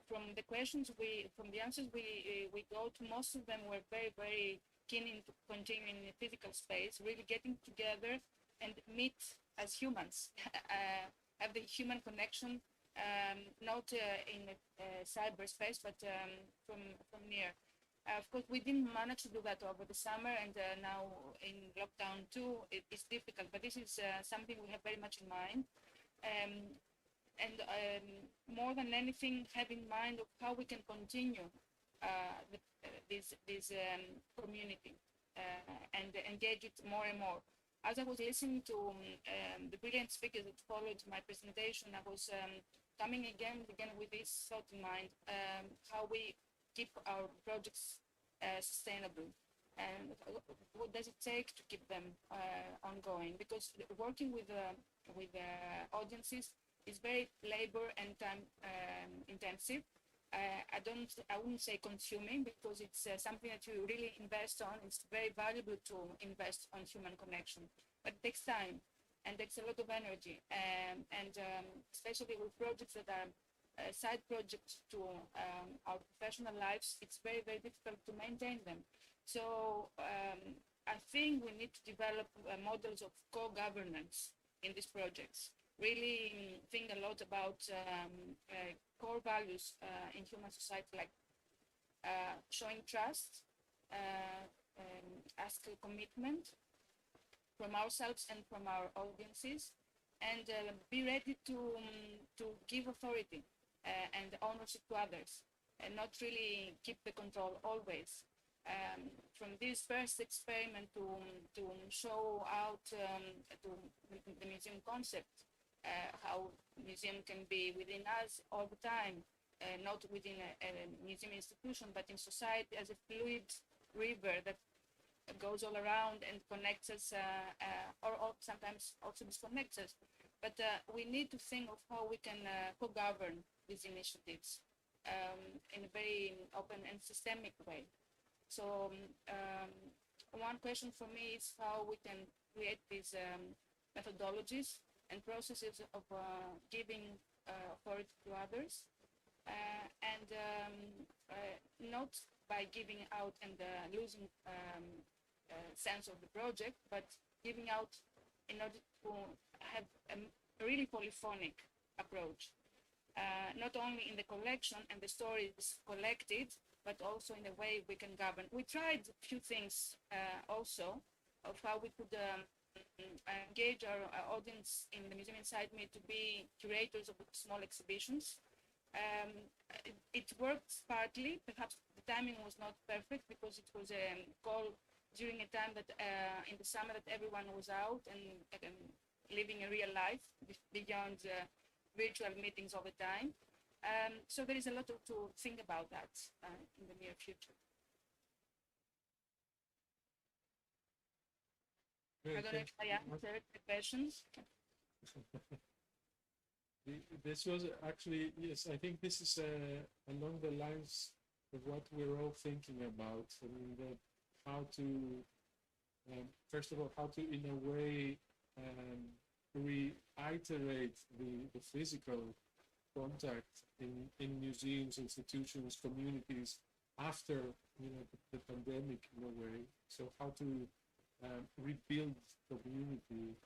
from the questions from the answers we got, most of them were very, very keen in continuing in a physical space, really getting together and meet as humans, have the human connection, not in cyberspace, but from near. Of course, we didn't manage to do that over the summer, and now in lockdown too, it's difficult. But this is something we have very much in mind. And more than anything, have in mind of how we can continue this community and engage it more and more. As I was listening to the brilliant speakers that followed my presentation, I was coming again with this thought in mind, how we keep our projects sustainable. And what does it take to keep them ongoing? Because working with audiences is very labor and time intensive. I wouldn't say consuming, because it's something that you really invest on. It's very valuable to invest on human connection, but it takes time and takes a lot of energy. And especially with projects that are side projects to our professional lives, it's very, very difficult to maintain them. So I think we need to develop models of co-governance in these projects. Really think a lot about core values in human society, like showing trust, ask a commitment from ourselves and from our audiences, and be ready to give authority and ownership to others, and not really keep the control always. From this first experiment to show out to the museum concept, how museum can be within us all the time, not within a museum institution, but in society as a fluid river that goes all around and connects us, or sometimes also disconnects us. But we need to think of how we can co-govern these initiatives in a very open and systemic way. So one question for me is how we can create these methodologies and processes of giving authority to others, and not by giving out and losing sense of the project, but giving out in order to have a really polyphonic approach, not only in the collection and the stories collected, but also in the way we can govern. We tried a few things also of how we could engage our audience in the museum inside me to be curators of small exhibitions. It worked partly. Perhaps the timing was not perfect, because it was a call during a time that in the summer that everyone was out and living a real life beyond virtual meetings all the time. So there is a lot to think about that in the near future. I don't know if I answered the questions. This was actually, yes, I think this is along the lines of what we're all thinking about. I mean, how to, first of all, how to, in a way, reiterate the physical contact in museums, institutions, communities after, the pandemic, in a way. So how to rebuild community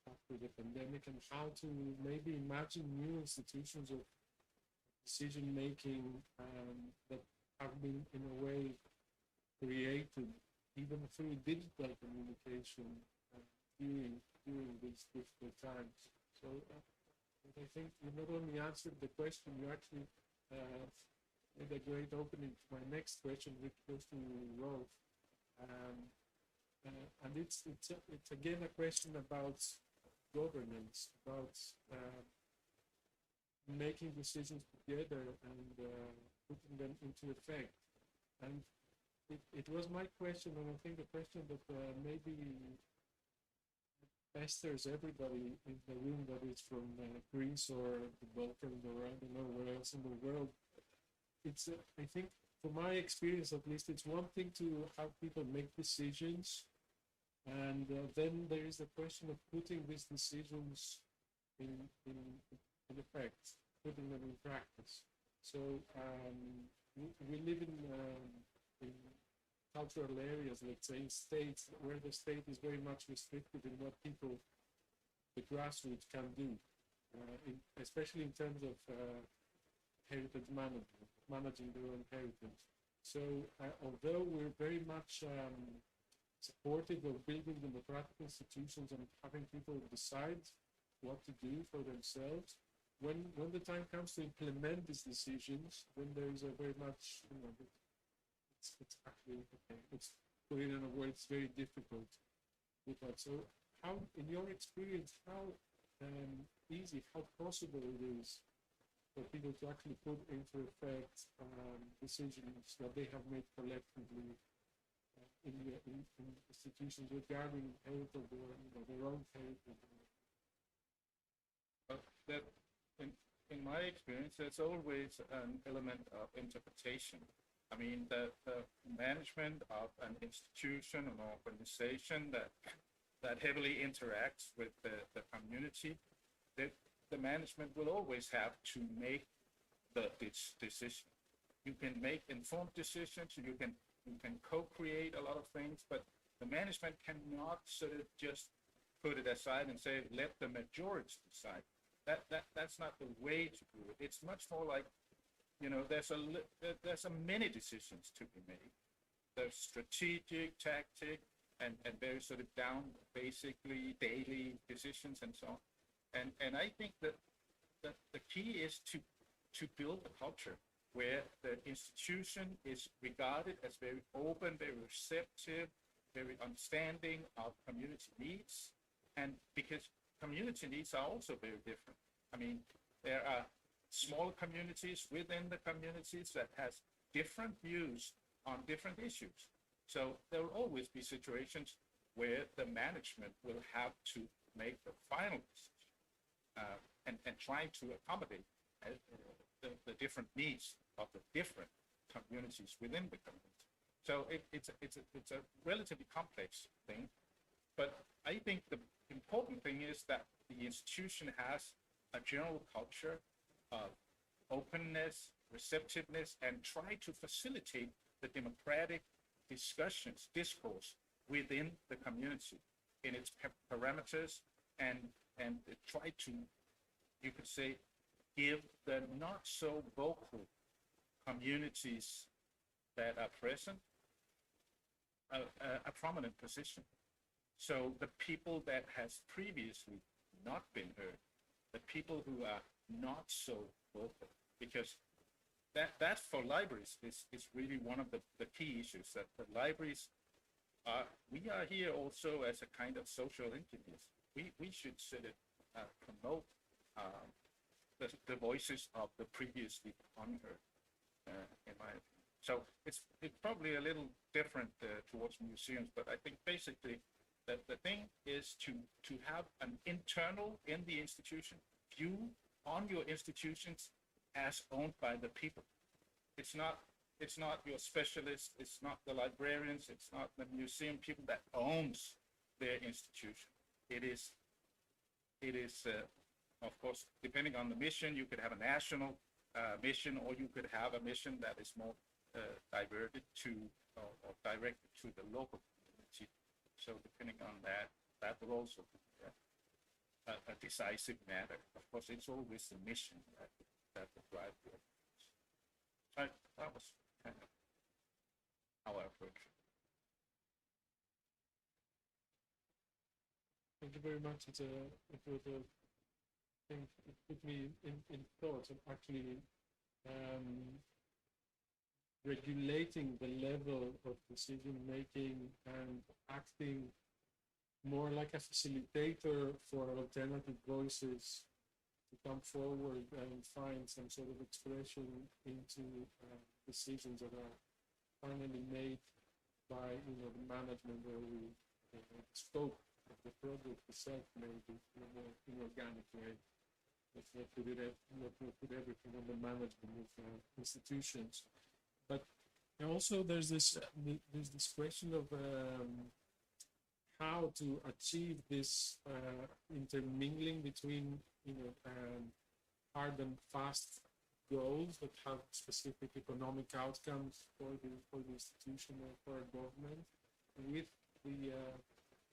after the pandemic, and how to maybe imagine new institutions of decision making that have been in a way created even through digital communication during these difficult times. So I think you not only answered the question, you actually made a great opening to my next question, which goes to Rolf. And it's again a question about governance, about making decisions together and putting them into effect. And it was my question, and I think the question that maybe pesters everybody in the room, that is from Greece or the Balkans or I don't know where else in the world. It's I think, from my experience at least, it's one thing to have people make decisions, and then there is the question of putting these decisions in effect, putting them in practice. So we live in cultural areas, let's say, in states where the state is very much restricted in what people, the grassroots, can do, especially in terms of heritage management, managing their own heritage. So although we're very much supportive of building democratic institutions and having people decide what to do for themselves, when the time comes to implement these decisions, then there is a very much, it's actually, it's put it in a word, it's very difficult with that. So how, in your experience, how easy, how possible it is for people to actually put into effect decisions that they have made collectively in institutions regarding heritage or their own heritage? That in my experience, there's always an element of interpretation. I mean, the management of an institution, an organization that heavily interacts with the community, the management will always have to make this decision. You can make informed decisions, you can co-create a lot of things, but the management cannot sort of just put it aside and say, let the majority decide. That's not the way to do it. It's much more like, there's a many decisions to be made. There's strategic, tactic, and very sort of down, basically daily decisions and so on. And I think that the key is to build a culture where the institution is regarded as very open, very receptive, very understanding of community needs, and because community needs are also very different. I mean, there are small communities within the communities that has different views on different issues. So there will always be situations where the management will have to make the final decision and trying to accommodate the different needs of the different communities within the community. So it's a relatively complex thing, but I think the important thing is that the institution has a general culture of openness, receptiveness, and try to facilitate the democratic discourse within the community in its parameters, and try to, you could say, give the not so vocal communities that are present a prominent position. So the people that has previously not been heard, the people who are not so vocal, because that for libraries is really one of the key issues, that the libraries we are here also as a kind of social entities. We should sort of promote the voices of the previously unheard, in my opinion. So it's probably a little different towards museums, but I think basically that the thing is to have an internal in the institution view on your institutions as owned by the people. It's not your specialists, it's not the librarians, it's not the museum people that owns their institution. It is of course, depending on the mission, you could have a national mission, or you could have a mission that is more diverted to or directed to the local community. So depending on that, that will also be a decisive matter. Of course, it's always the mission that will drive the efforts. So that was kind of how I approach it. Thank you very much. It was a thing. It put me in thought of actually regulating the level of decision making and acting more like a facilitator for alternative voices to come forward and find some sort of expression into decisions that are finally made by the management, or the scope of the project itself, maybe in a more inorganic way. Let's not put everything on the management of institutions. But also there's this question of how to achieve this intermingling between hard and fast goals that have specific economic outcomes for the institution or for a government, with the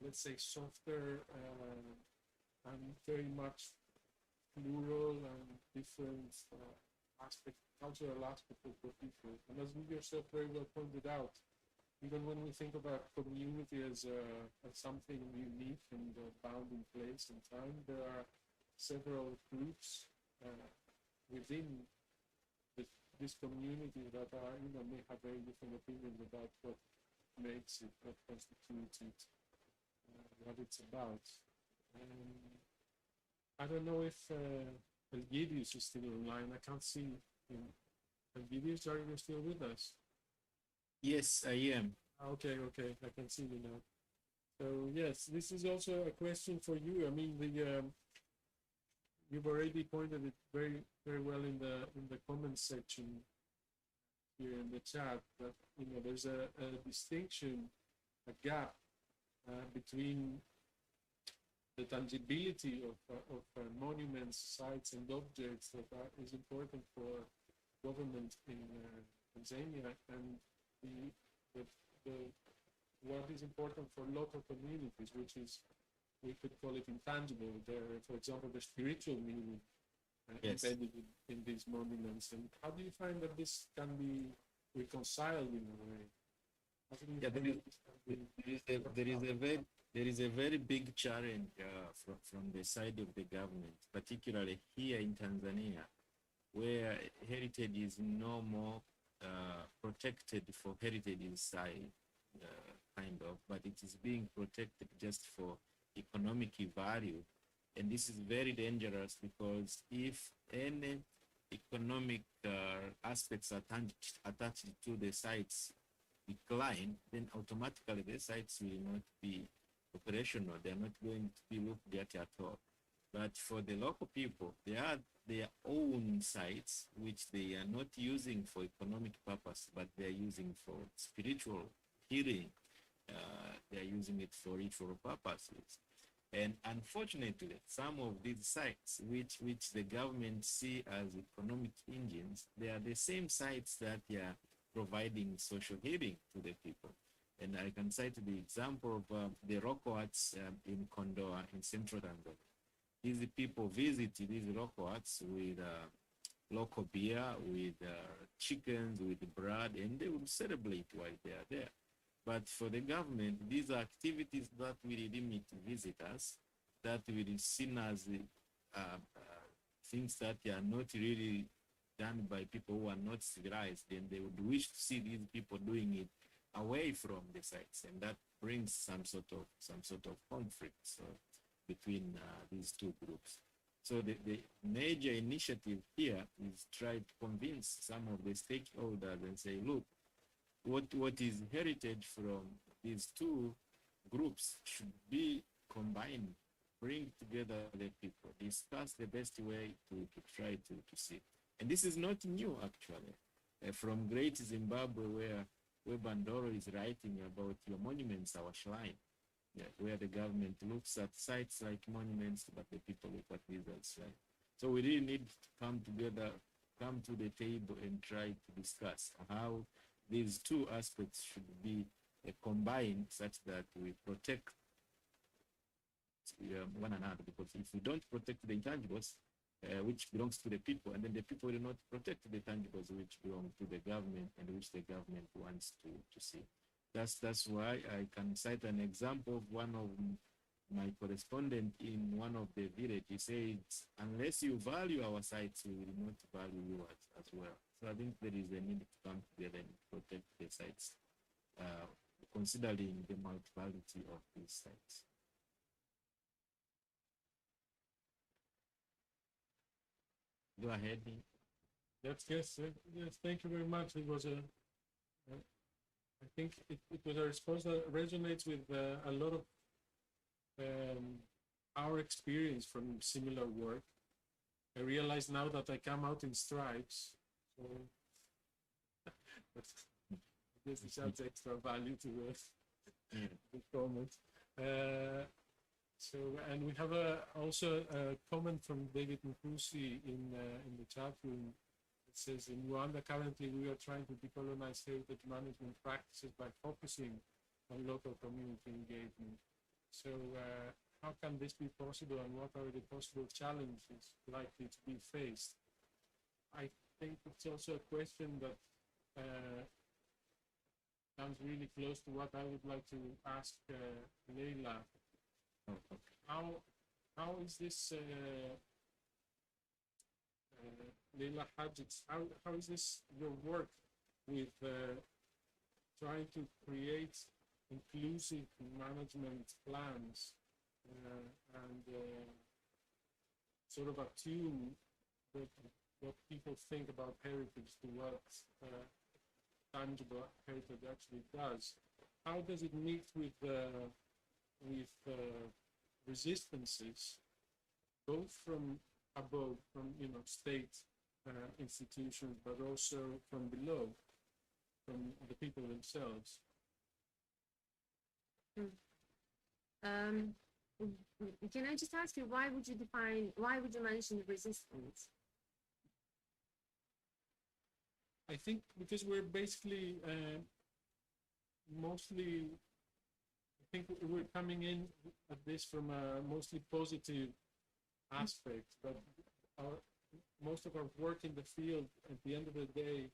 let's say softer and very much plural and different cultural aspect of the people. And as you yourself very well pointed out, even when we think about community as something unique and bound in place and time, there are several groups within this community that are, may have very different opinions about what makes it, what constitutes it, what it's about. I don't know if Elgidius is still online. I can't see him. Elgidius, are you still with us? Yes, I am. Okay, I can see you now. So yes, this is also a question for you. I mean, you've already pointed it very, very well in the comments section here in the chat, that there's a distinction, a gap between the tangibility of monuments, sites, and objects that is important for government in Tanzania, and what is important for local communities, which is, we could call it intangible. There, for example, the spiritual meaning Yes. embedded in these monuments. And how do you find that this can be reconciled in a way? How do you Yeah, find that this can be there is a very big challenge from the side of the government, particularly here in Tanzania, where heritage is no more protected for heritage side, kind of, but it is being protected just for economic value. And this is very dangerous, because if any economic aspects attached to the sites decline, then automatically the sites will not be operational. They're not going to be looked at all. But for the local people, they are their own sites, which they are not using for economic purpose, but they're using for spiritual healing. They're using it for ritual purposes. And unfortunately, some of these sites, which the government see as economic engines, they are the same sites that they are providing social healing to the people. And I can cite the example of the rock arts in Kondoa in central Tanzania. These people visit these rock arts with local beer, with chickens, with bread, and they will celebrate while they are there. But for the government, these are activities that will limit visitors, that will be seen as things that are not really done by people who are not civilized, and they would wish to see these people doing it away from the sites, and that brings some sort of conflict between these two groups. So the major initiative here is try to convince some of the stakeholders and say, look, what is heritage from these two groups should be combined bring together the people, discuss the best way to try to see. And this is not new, actually. From Great Zimbabwe, where Bandoro is writing about your monuments, our shrine, where the government looks at sites like monuments, but the people look at these as shrine. So we really need to come together, come to the table and try to discuss how these two aspects should be combined such that we protect one another, because if we don't protect the intangibles, which belongs to the people, and then the people will not protect the tangibles which belong to the government and which the government wants to see. That's why I can cite an example of one of my correspondent in one of the villages. He says, unless you value our sites, we will not value you as well. So I think there is a need to come together and protect the sites, considering the multiplicity of these sites. Go ahead. Yes. Thank you very much. It was I think it was a response that resonates with a lot of our experience from similar work. I realize now that I come out in stripes, so but this adds extra value to the comment. So, and we have also a comment from David Mkusi in the chat room. It says, in Rwanda currently we are trying to decolonize heritage management practices by focusing on local community engagement. So how can this be possible, and what are the possible challenges likely to be faced? I think it's also a question that comes really close to what I would like to ask Leila. How is this Leila Hadjits, how is this your work with trying to create inclusive management plans and sort of attune what people think about heritage to what tangible heritage actually does? How does it meet with resistances, both from above, from state institutions, but also from below, from the people themselves? Can I just ask you, why would you mention resistance? I think because we're basically mostly, I think we're coming in at this from a mostly positive aspect, but most of our work in the field at the end of the day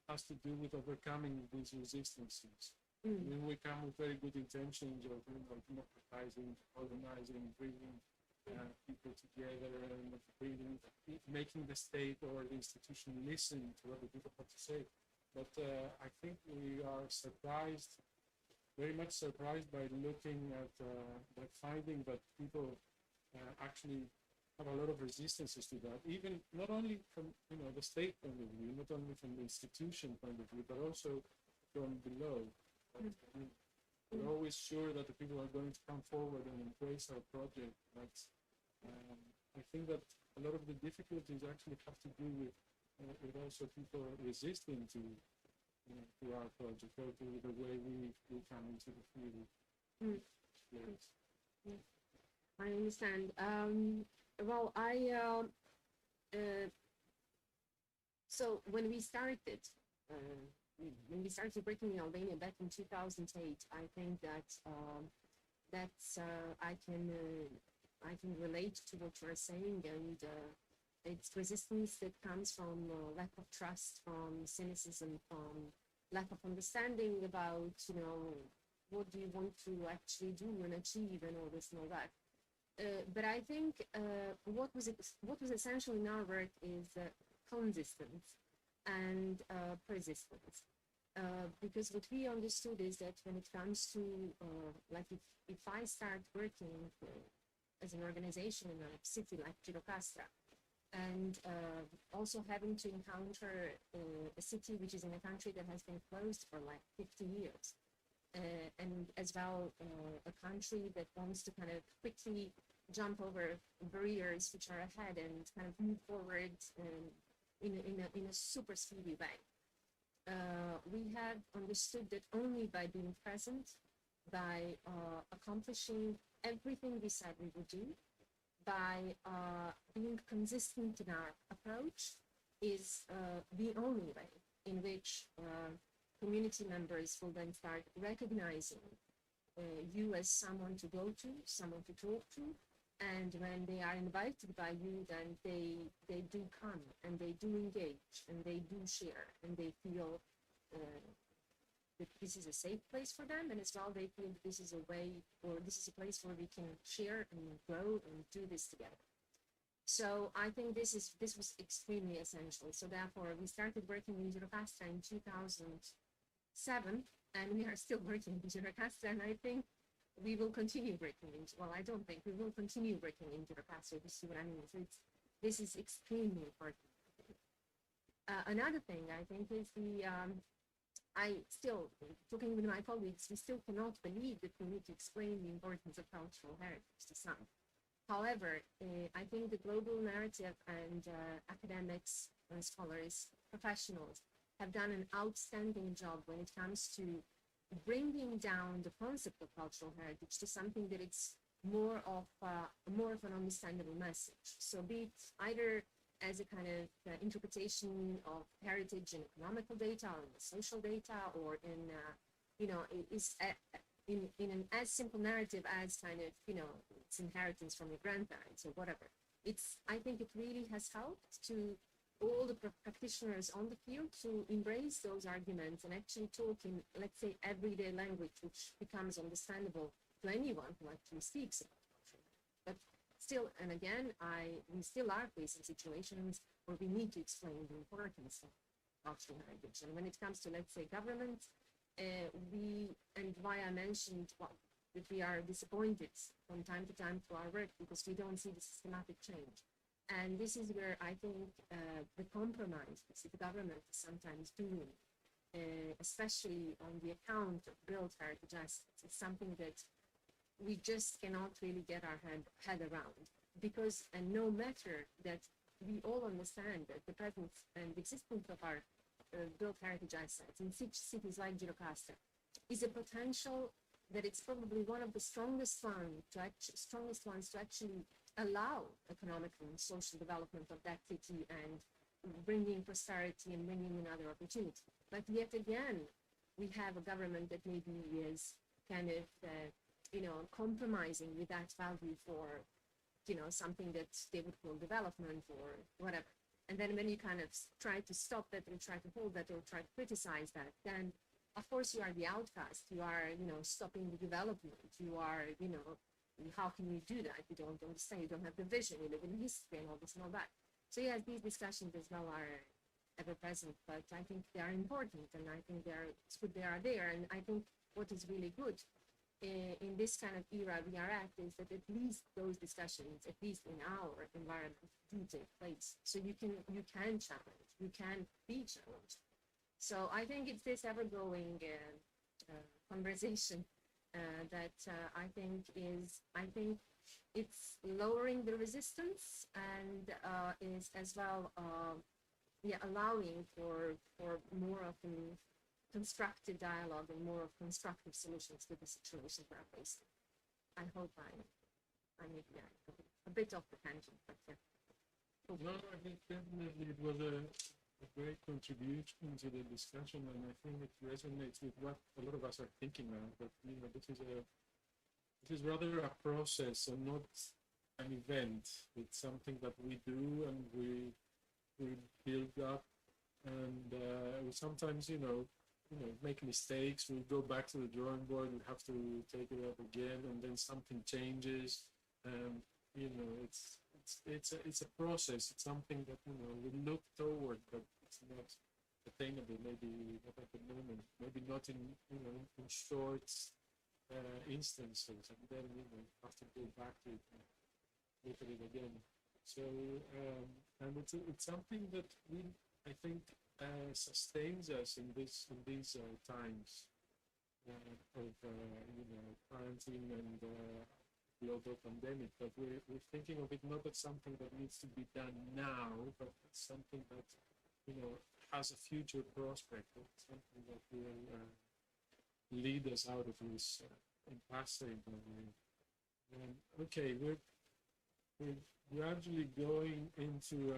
has to do with overcoming these resistances. I mean, we come with very good intentions of democratizing, organizing, bringing people together, and making the state or the institution listen to what the people have to say. But I think we are surprised, very much surprised by looking at, by finding that people actually have a lot of resistances to that, even not only from the state point of view, not only from the institution point of view, but also from below. We're always sure that the people are going to come forward and embrace our project. But I think that a lot of the difficulties actually have to do with also people resisting to our project, or to the way we come into the field. Yes. I understand. Well, so when we started working in Albania back in 2008, I think that I can relate to what you're saying, and it's resistance that comes from lack of trust, from cynicism, from lack of understanding about what do you want to actually do and achieve and all this and all that. But I think what was essential in our work is consistence and persistence. Because what we understood is that when it comes to, like if I start working as an organization in a city like Girocastra, and also having to encounter a city which is in a country that has been closed for like 50 years, and as well a country that wants to kind of quickly jump over barriers which are ahead and kind of move forward in a super speedy way. We have understood that only by being present, by accomplishing everything we said we would do, by being consistent in our approach, is the only way in which community members will then start recognizing you as someone to go to, someone to talk to, and when they are invited by you, then they do come and they do engage and they do share and they feel that this is a safe place for them, and as well they feel that this is a way, or this is a place where we can share and grow and do this together. So I think this was extremely essential. So therefore we started working in Jurokastra in 2007, and we are still working in Jurokastra, and I think we will continue working in, well, I don't think, we will continue working in Jurokastra, you see what I mean? So this is extremely important. Another thing I think is I still, talking with my colleagues, we still cannot believe that we need to explain the importance of cultural heritage to some. However, I think the global narrative and academics, scholars, professionals have done an outstanding job when it comes to bringing down the concept of cultural heritage to something that it's more of an understandable message. So be it either as a kind of interpretation of heritage in economical data or in social data, or in in an as simple narrative as kind of, it's inheritance from your grandparents or whatever. I think it really has helped to all the practitioners on the field to embrace those arguments and actually talk in, let's say, everyday language, which becomes understandable to anyone who actually speaks about culture. But still, and again, we still are facing situations where we need to explain the importance of cultural heritage. And when it comes to, let's say, government, and why I mentioned that we are disappointed from time to time through our work because we don't see the systematic change. And this is where I think the compromise that the government is sometimes doing, especially on the account of built heritage assets, is something that we just cannot really get our head around. Because, and no matter that we all understand that the presence and existence of our built heritage assets in cities like Jurokastra is a potential that it's probably one of the strongest ones to actually allow economic and social development of that city and bringing prosperity and bringing another opportunity. But yet again, we have a government that maybe is kind of, compromising with that value for, something that they would call development or whatever. And then when you kind of try to stop that or try to hold that or try to criticize that, then of course you are the outcast. You are, stopping the development. You are, how can you do that? You don't understand. You don't have the vision. You live in history and all this and all that. So yes, these discussions as well are ever present, but I think they are important, and I think it's good they are there. And I think what is really good in this kind of era we are at is that at least those discussions, at least in our environment, do take place. So you can challenge, you can be challenged. So I think it's this ever-growing conversation that I think it's lowering the resistance and is as well allowing for more of an constructive dialogue and more of constructive solutions to the situation we're facing. I hope I made a bit off the tangent, but yeah. No, I think definitely it was a great contribution to the discussion, and I think it resonates with what a lot of us are thinking now. But this is rather a process and not an event. It's something that we do and we build up, and we sometimes make mistakes. We go back to the drawing board. We have to take it up again, and then something changes. It's a process. It's something that we look toward, but it's not attainable. Maybe not at the moment. Maybe not in short instances, and then have to go back to it and look at it again. So and it's something that I think sustains us in these times of quarantine and global pandemic, but we're thinking of it not as something that needs to be done now, but it's something that, has a future prospect, something that will lead us out of this impasse. Okay, we're gradually going into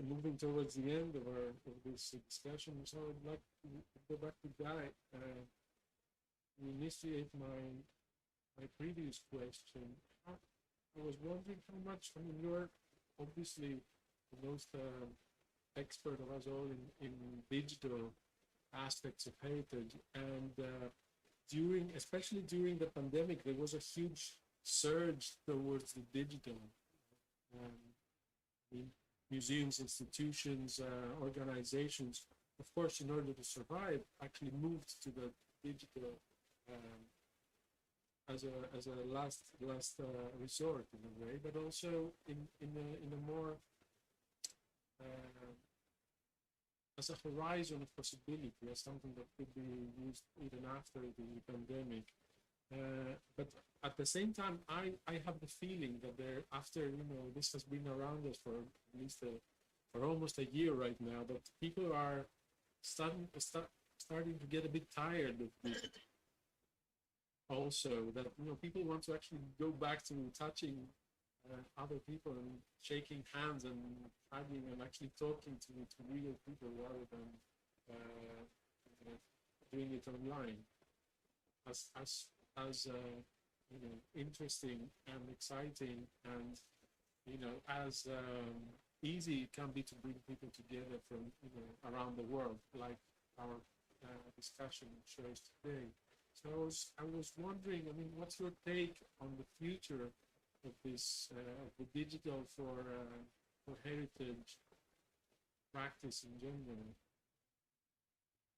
moving towards the end of this discussion. So I'd like to go back to Guy. Initiate my previous question. I was wondering how much. I mean, you're obviously the most expert of us all in digital aspects of heritage, and especially during the pandemic, there was a huge surge towards the digital. Museums, institutions, organizations, of course, in order to survive, actually moved to the digital as a last resort in a way, but also in a more as a horizon of possibility, as something that could be used even after the pandemic. But at the same time, I have the feeling that after this has been around us for at least for almost a year right now, that people are starting to get a bit tired of it. Also, that people want to actually go back to touching other people and shaking hands and hugging and actually talking to real people rather than doing it online. As interesting and exciting and as easy it can be to bring people together from around the world, like our discussion shows today. So I was wondering, I mean, what's your take on the future of this of the digital for heritage practice in general?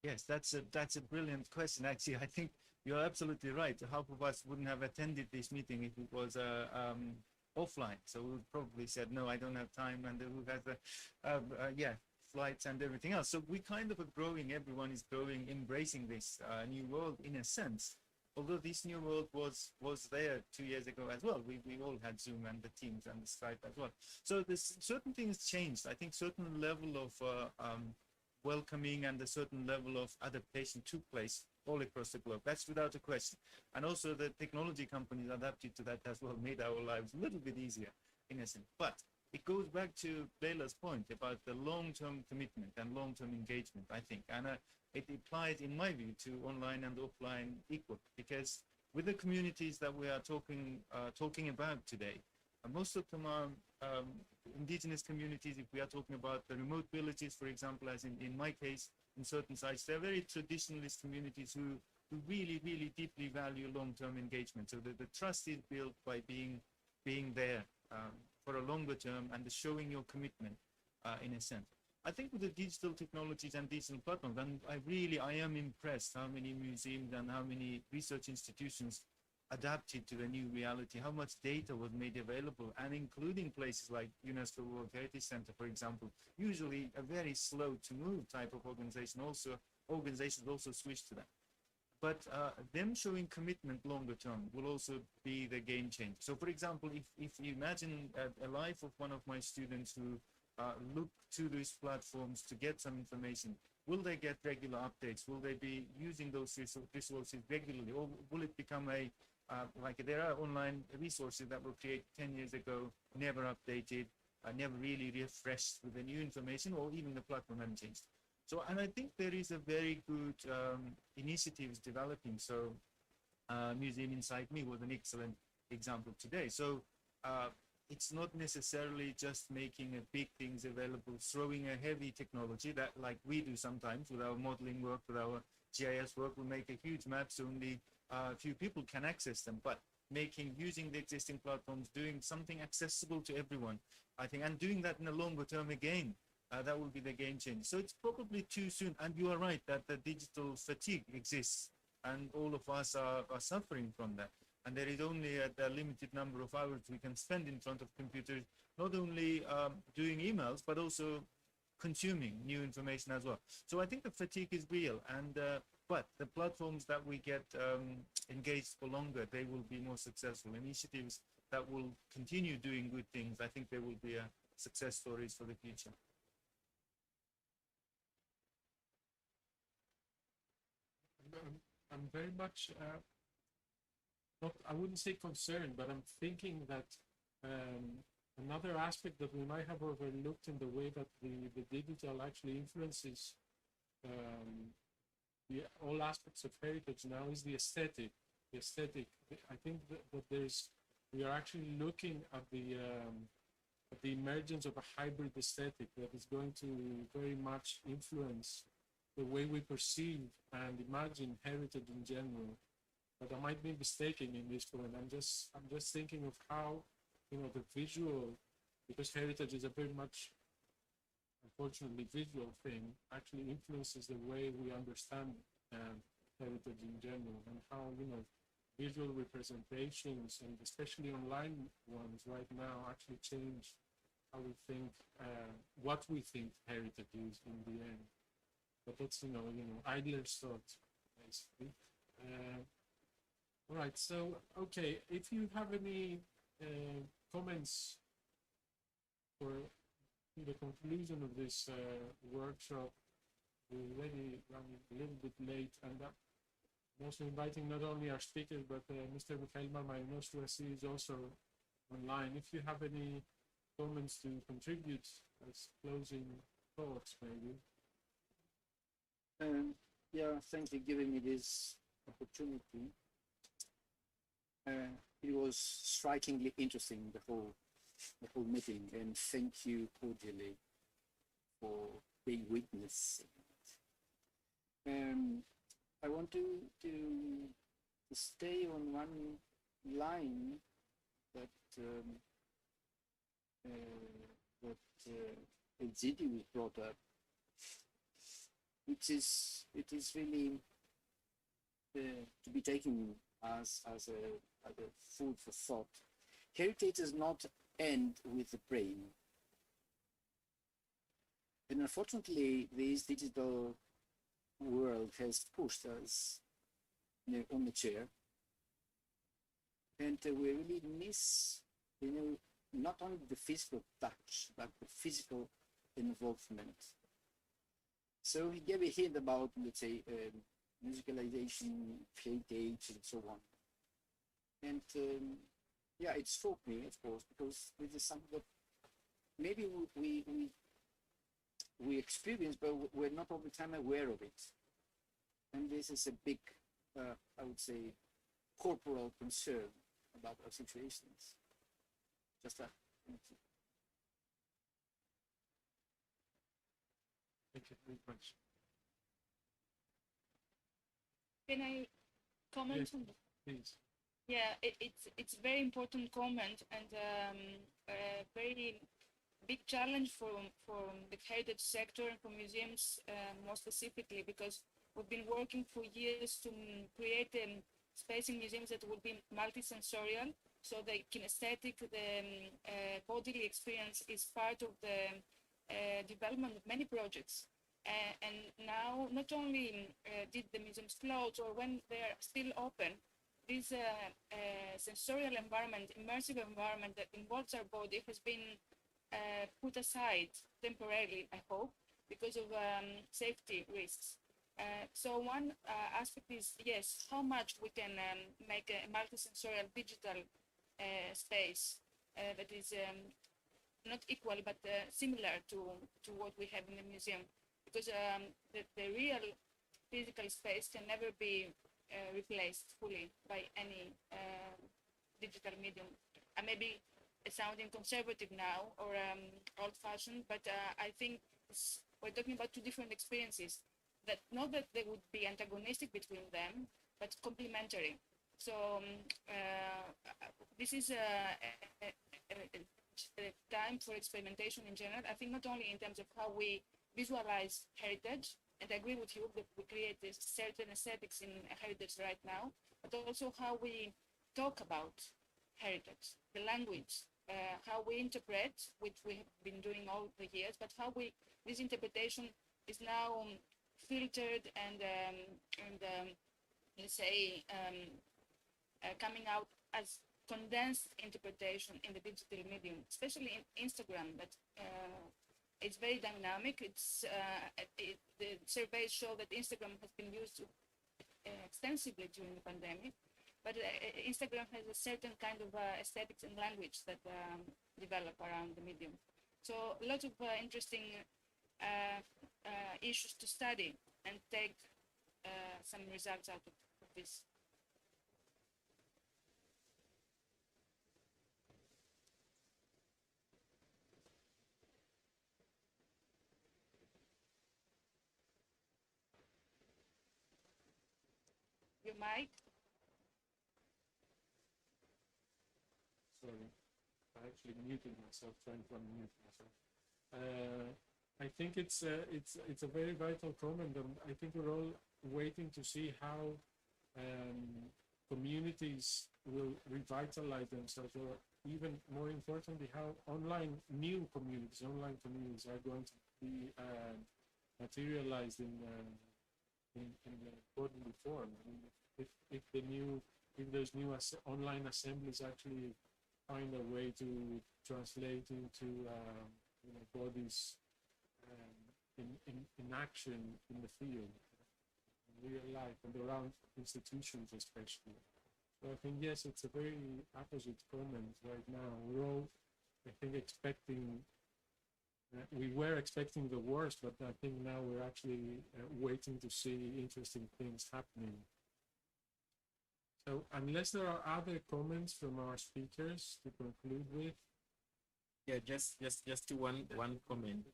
Yes, that's a brilliant question. Actually, I think you're absolutely right. Half of us wouldn't have attended this meeting if it was offline. So we would probably said, no, I don't have time, and who has the flights and everything else. So we kind of are growing. Everyone is growing, embracing this new world in a sense. Although this new world was there 2 years ago as well. We all had Zoom and the Teams and the Skype as well. So there's certain things changed. I think certain level of welcoming and a certain level of adaptation took place all across the globe. That's without a question. And also the technology companies adapted to that as well, made our lives a little bit easier in a sense. But it goes back to Leila's point about the long-term commitment and long-term engagement, I think. And it applies, in my view, to online and offline equal, because with the communities that we are talking about today, most of them are indigenous communities. If we are talking about the remote villages, for example, as in my case, in certain sites, they're very traditionalist communities who really, really deeply value long-term engagement. So the trust is built by being there for a longer term and showing your commitment in a sense. I think with the digital technologies and digital platforms, and I am impressed how many museums and how many research institutions adapted to the new reality, how much data was made available, and including places like UNESCO World Heritage Center, for example, usually a very slow to move type of organizations also switch to that. But them showing commitment longer term will also be the game changer. So for example, if you imagine a life of one of my students who look to these platforms to get some information, will they get regular updates? Will they be using those resources regularly? Or will it become like there are online resources that were created 10 years ago, never updated, never really refreshed with the new information, or even the platform hadn't changed. So, and I think there is a very good initiatives developing. So Museum Inside Me was an excellent example today. So it's not necessarily just making big things available, throwing a heavy technology that like we do sometimes with our modeling work, with our GIS work, we make a huge map so only a few people can access them, but using the existing platforms, doing something accessible to everyone, I think, and doing that in the longer term again, that will be the game changer. So it's probably too soon, and you are right that the digital fatigue exists, and all of us are suffering from that. And there is only a limited number of hours we can spend in front of computers, not only doing emails, but also consuming new information as well. So I think the fatigue is real, But the platforms that we get engaged for longer, they will be more successful. Initiatives that will continue doing good things, I think they will be success stories for the future. I'm very much not, I wouldn't say concerned, but I'm thinking that another aspect that we might have overlooked in the way that the digital actually influences all aspects of heritage now is the aesthetic. The aesthetic. I think that we are actually looking at the emergence of a hybrid aesthetic that is going to very much influence the way we perceive and imagine heritage in general. But I might be mistaken in this point. I'm just thinking of how, the visual, because heritage is a very much, unfortunately, visual thing, actually influences the way we understand heritage in general, and how, visual representations, and especially online ones right now, actually change how we think, what we think heritage is in the end. But that's, Idler's thought, basically. All right, so, okay, if you have any comments for the conclusion of this workshop, we're already running a little bit late, and I'm also inviting not only our speakers, but Mr. Mikhail Marmarinos, who I see is also online. If you have any comments to contribute as closing thoughts, maybe. Yeah, thanks for giving me this opportunity. It was strikingly interesting, the whole meeting, and thank you cordially for being witness. I want to stay on one line that Egidius brought up. It is really to be taken as a food for thought. Heritage does not end with the brain. And unfortunately, this digital world has pushed us on the chair. And we really miss, not only the physical touch, but the physical involvement. So he gave a hint about, let's say, musicalization, heritage, and so on. And yeah, it struck me, of course, because this is something that maybe we experience, but we're not all the time aware of it. And this is a big, I would say, corporal concern about our situations. Just that. Thank you very much. Can I comment Yes, on that? please. Yeah, it's a very important comment, and a very big challenge for the heritage sector and for museums more specifically, because we've been working for years to create a space in museums that would be multisensorial, so the kinesthetic, the bodily experience is part of the development of many projects. And now, not only did the museums close, or when they are still open, this sensorial environment, immersive environment that involves our body has been put aside temporarily, I hope, because of safety risks. So one aspect is, yes, how much we can make a multisensorial digital space that is not equal, but similar to what we have in the museum. Because the real physical space can never be replaced fully by any digital medium. I may be sounding conservative now or old-fashioned, but I think we're talking about two different experiences. That not that they would be antagonistic between them, but complementary. So this is a time for experimentation in general. I think not only in terms of how we visualize heritage, and I agree with you that we create this certain aesthetics in heritage right now, but also how we talk about heritage, the language, how we interpret, which we have been doing all the years, but how this interpretation is now filtered and let's say coming out as condensed interpretation in the digital medium, especially in Instagram. But it's very dynamic. The surveys show that Instagram has been used extensively during the pandemic, but Instagram has a certain kind of aesthetics and language that develop around the medium. So a lot of interesting issues to study and take some results out of this. Your mic? Sorry, I actually muted myself, trying to unmute myself. I think it's a very vital comment, and I think we're all waiting to see how communities will revitalize themselves, or even more importantly, how new communities are going to be materialized in the quarterly form. I mean, if those new online assemblies actually find a way to translate into bodies in action in the field, in real life, and around institutions especially. So I think, yes, it's a very opposite comment right now. We're all, I think, we were expecting the worst, but I think now we're actually waiting to see interesting things happening. So unless there are other comments from our speakers to conclude with. Yeah, just one comment.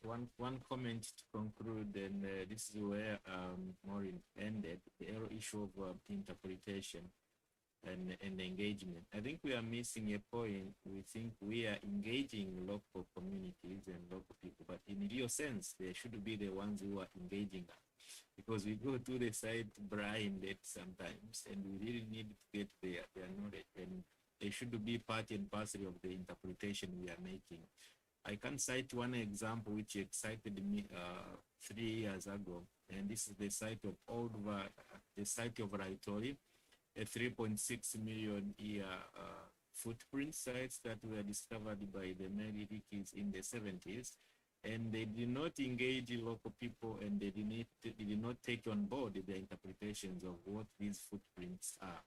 One comment to conclude, and this is where Maureen ended, the issue of interpretation and engagement. I think we are missing a point. We think we are engaging local communities and local people, but in real sense, they should be the ones who are engaging us, because we go to the site blinded sometimes, and we really need to get their knowledge, and they should be part and parcel of the interpretation we are making. I can cite one example which excited me 3 years ago, and this is the site of Raitori, a 3.6 million year footprint sites that were discovered by the Meririkis in the 70s, and they did not engage local people, and they did not take on board the interpretations of what these footprints are.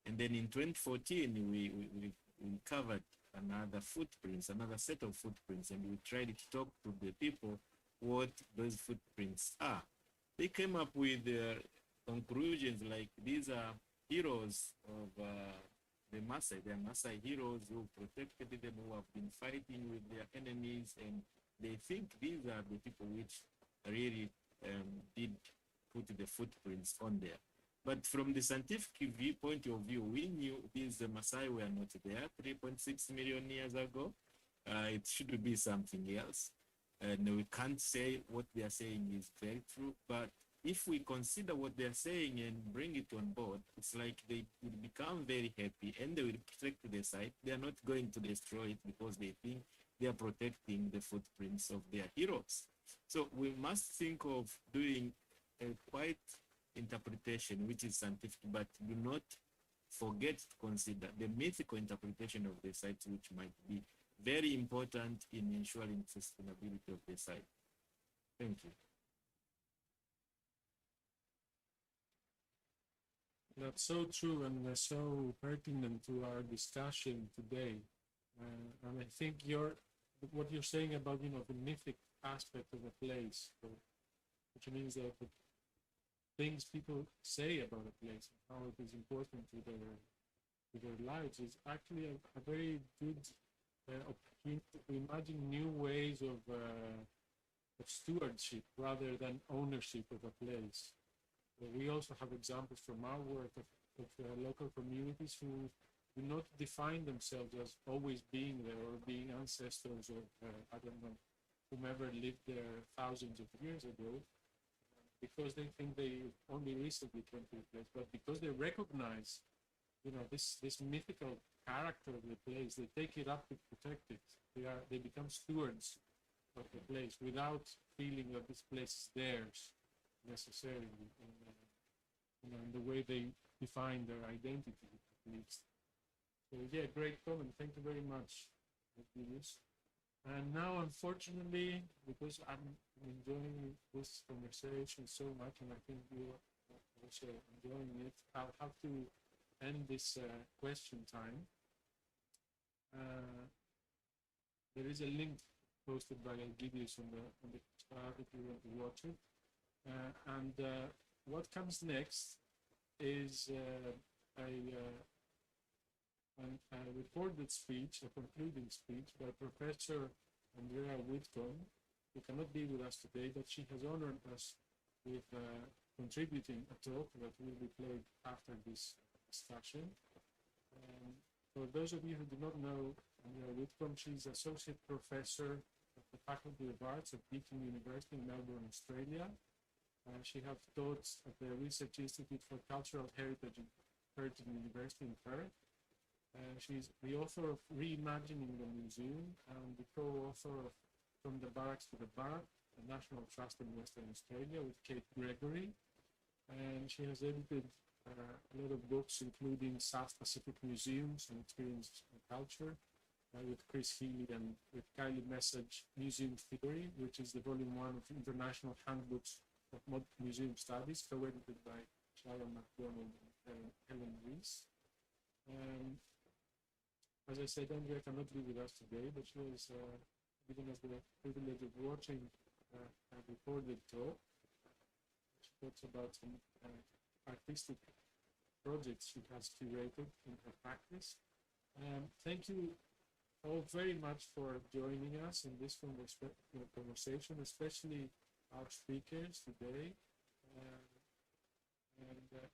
And then in 2014, we covered another set of footprints, and we tried to talk to the people what those footprints are. They came up with conclusions like these are heroes of the Maasai. They are Maasai heroes who protected them, who have been fighting with their enemies, and they think these are the people which really did put the footprints on there. But from the scientific point of view, we knew these Maasai were not there 3.6 million years ago. It should be something else. And we can't say what they are saying is very true. But if we consider what they are saying and bring it on board, it's like they will become very happy and they will protect the site. They are not going to destroy it because they think they are protecting the footprints of their heroes. So we must think of doing a quite interpretation which is scientific, but do not forget to consider the mythical interpretation of the sites, which might be very important in ensuring sustainability of the site. Thank you. That's so true and so pertinent to our discussion today. And I think what you're saying about the mythic aspect of a place, which means that the things people say about a place and how it is important to their lives is actually a very good opportunity to imagine new ways of stewardship rather than ownership of a place. We also have examples from our work of local communities who do not define themselves as always being there or being ancestors of, I don't know, whomever lived there thousands of years ago, because they think they only recently came to the place, but because they recognize, this mythical character of the place, they take it up to protect it. They become stewards of the place without feeling that this place is theirs. necessarily in the way they define their identity, at least. So yeah, great comment. Thank you very much, Julius. And now, unfortunately, because I'm enjoying this conversation so much, and I think you are also enjoying it, I'll have to end this question time. There is a link posted by Elgidius on the chat if you want to watch it. And what comes next is a recorded speech, a concluding speech by Professor Andrea Whitcomb, who cannot be with us today, but she has honored us with contributing a talk that will be played after this discussion. For those of you who do not know Andrea Whitcomb, she's Associate Professor of the Faculty of Arts at Deakin University in Melbourne, Australia. She has taught at the Research Institute for Cultural Heritage at Curtin University in Perth. She's the author of Reimagining the Museum and the co-author of From the Barracks to the Bar, the National Trust in Western Australia with Kate Gregory. And she has edited a lot of books, including South Pacific Museums and Experience and Culture, with Chris Healy and with Kylie Message, Museum Theory, which is the volume 1 of International Handbooks of Museum Studies, co-edited by Sharon McDonald and Helen Rees. As I said, Andrea cannot be with us today, but she was giving us the privilege of watching a recorded talk. She talks about some artistic projects she has curated in her practice. Thank you all very much for joining us in this conversation, especially our speakers today.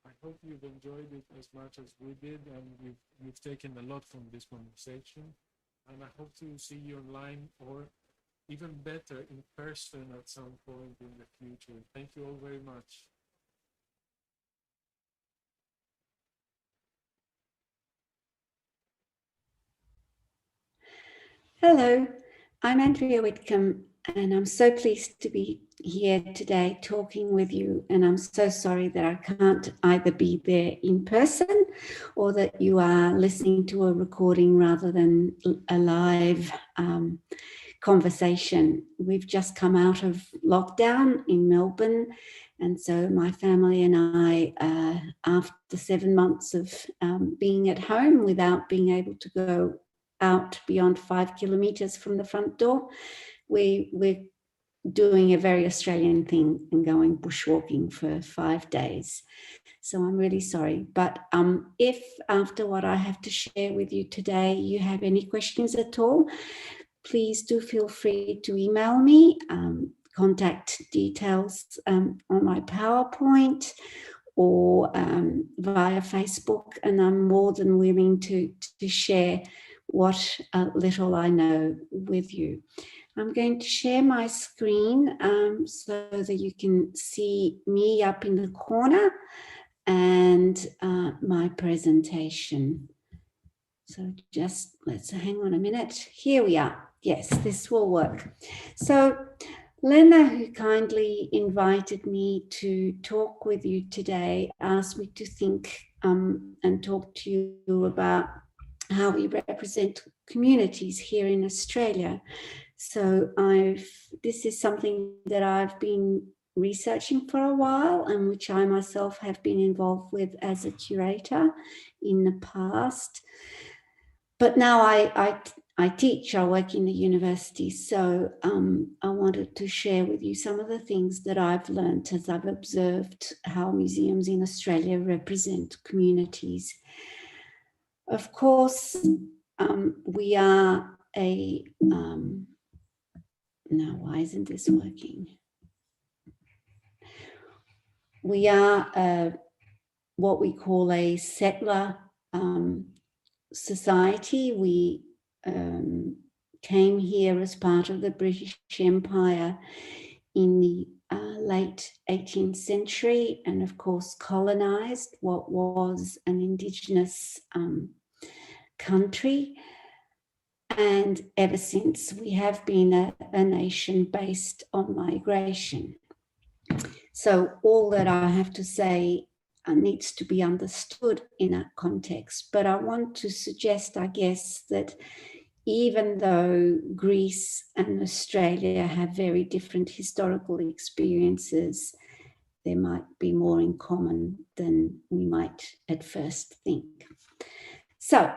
I hope you've enjoyed it as much as we did, and you've taken a lot from this conversation. And I hope to see you online, or even better, in person at some point in the future. Thank you all very much. Hello, I'm Andrea Whitcomb, and I'm so pleased to be here today talking with you. And I'm so sorry that I can't either be there in person or that you are listening to a recording rather than a live conversation. We've just come out of lockdown in Melbourne. And so my family and I, after 7 months of being at home without being able to go out beyond 5 kilometres from the front door, we're doing a very Australian thing and going bushwalking for 5 days. So I'm really sorry. But if after what I have to share with you today, you have any questions at all, please do feel free to email me. Contact details on my PowerPoint or via Facebook, and I'm more than willing to share what little I know with you. I'm going to share my screen so that you can see me up in the corner and my presentation. So just let's hang on a minute. Here we are. Yes, this will work. So Lena, who kindly invited me to talk with you today, asked me to think and talk to you about how we represent communities here in Australia. So this is something that I've been researching for a while, and which I myself have been involved with as a curator in the past. But now I teach, I work in the university, so I wanted to share with you some of the things that I've learned as I've observed how museums in Australia represent communities. Of course, we are a, now why isn't this working? We are what we call a settler society. We came here as part of the British Empire in the late 18th century, and of course colonized what was an indigenous country. And ever since, we have been a nation based on migration. So all that I have to say needs to be understood in that context. But I want to suggest, I guess, that even though Greece and Australia have very different historical experiences, there might be more in common than we might at first think. So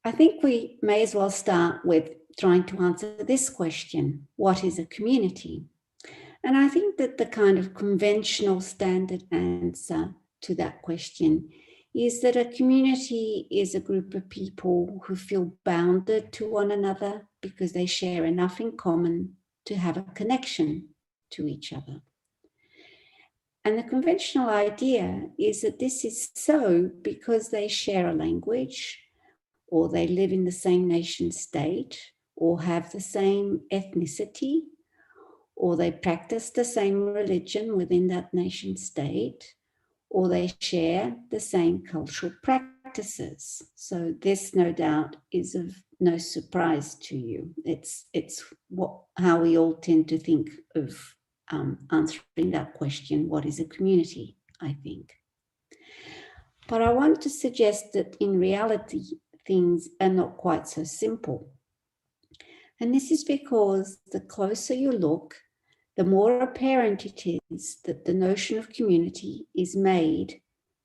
I think we may as well start with trying to answer this question: what is a community? And I think that the kind of conventional standard answer to that question is that a community is a group of people who feel bounded to one another because they share enough in common to have a connection to each other. And the conventional idea is that this is so because they share a language, or they live in the same nation state, or have the same ethnicity, or they practice the same religion within that nation state, or they share the same cultural practices. So this, no doubt, is of no surprise to you. It's how we all tend to think of answering that question: what is a community? I think. But I want to suggest that in reality, things are not quite so simple. And this is because the closer you look, the more apparent it is that the notion of community is made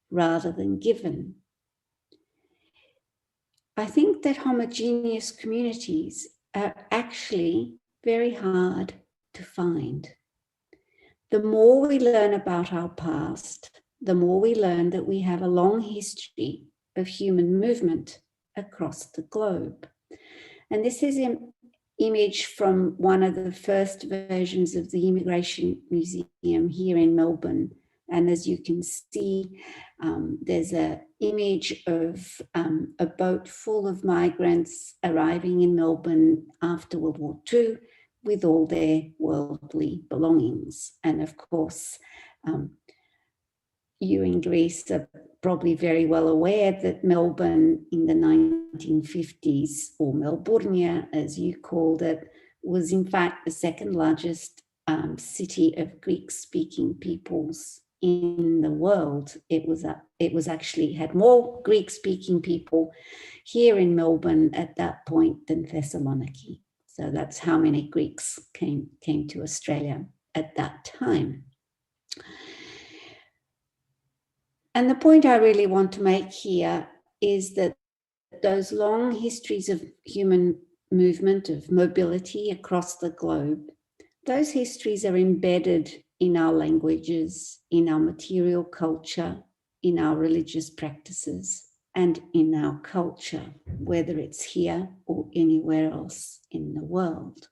rather than given. I think that homogeneous communities are actually very hard to find. The more we learn about our past, the more we learn that we have a long history of human movement across the globe. And this is an image from one of the first versions of the Immigration Museum here in Melbourne. And as you can see, there's an image of a boat full of migrants arriving in Melbourne after World War II with all their worldly belongings. And of course, you in Greece are probably very well aware that Melbourne in the 1950s, or Melbournia as you called it, was in fact the second largest city of Greek-speaking peoples in the world. It was actually had more Greek-speaking people here in Melbourne at that point than Thessaloniki. So that's how many Greeks came to Australia at that time. And the point I really want to make here is that those long histories of human movement, of mobility across the globe, those histories are embedded in our languages, in our material culture, in our religious practices, and in our culture, whether it's here or anywhere else in the world.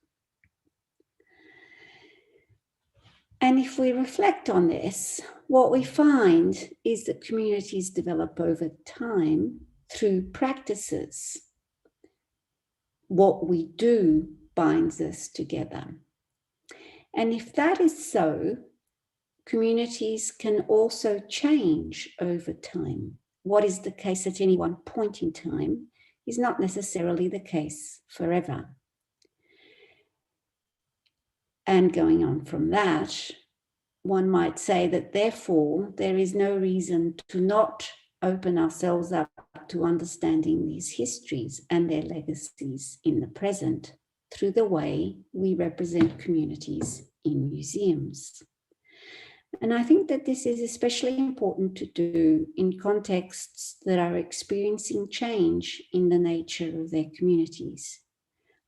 And if we reflect on this, what we find is that communities develop over time through practices. What we do binds us together. And if that is so, communities can also change over time. What is the case at any one point in time is not necessarily the case forever. And going on from that, one might say that therefore there is no reason to not open ourselves up to understanding these histories and their legacies in the present through the way we represent communities in museums. And I think that this is especially important to do in contexts that are experiencing change in the nature of their communities.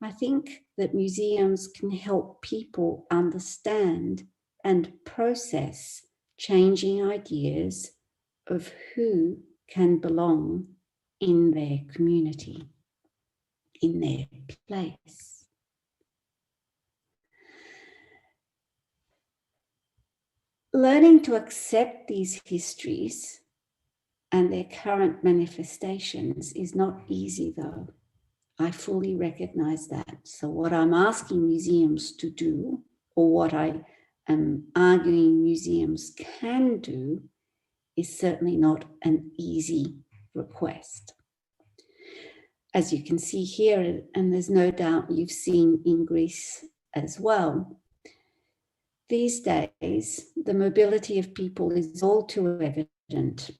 I think that museums can help people understand and process changing ideas of who can belong in their community, in their place. Learning to accept these histories and their current manifestations is not easy, though. I fully recognize that. So what I'm asking museums to do, or what I am arguing museums can do, is certainly not an easy request. As you can see here, and there's no doubt you've seen in Greece as well, these days, the mobility of people is all too evident,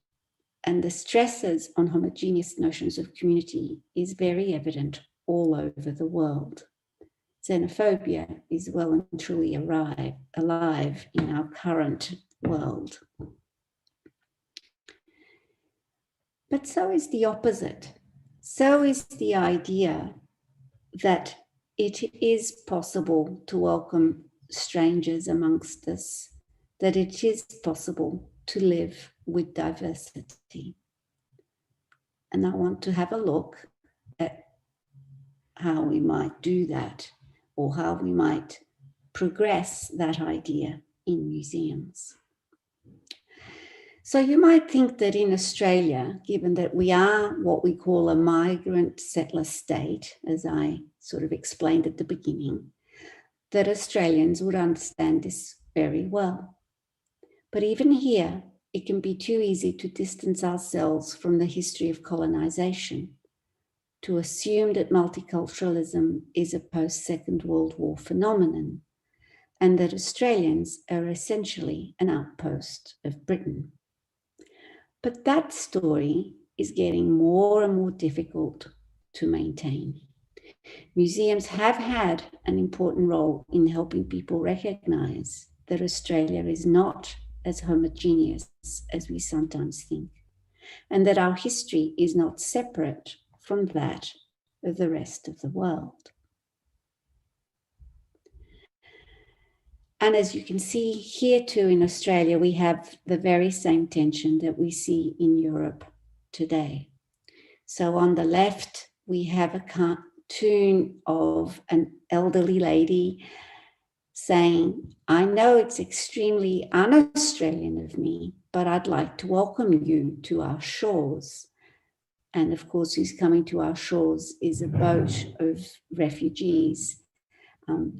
and the stresses on homogeneous notions of community is very evident all over the world. Xenophobia is well and truly alive in our current world. But so is the opposite. So is the idea that it is possible to welcome strangers amongst us, that it is possible to live with diversity. And I want to have a look at how we might do that, or how we might progress that idea in museums. So you might think that in Australia, given that we are what we call a migrant settler state, as I sort of explained at the beginning, that Australians would understand this very well. But even here, it can be too easy to distance ourselves from the history of colonisation, to assume that multiculturalism is a post-Second World War phenomenon, and that Australians are essentially an outpost of Britain. But that story is getting more and more difficult to maintain. Museums have had an important role in helping people recognise that Australia is not as homogeneous as we sometimes think, and that our history is not separate from that of the rest of the world. And as you can see here too in Australia, we have the very same tension that we see in Europe today. So on the left, we have a cartoon of an elderly lady saying, "I know it's extremely un-Australian of me, but I'd like to welcome you to our shores." And of course, who's coming to our shores is a boat of refugees.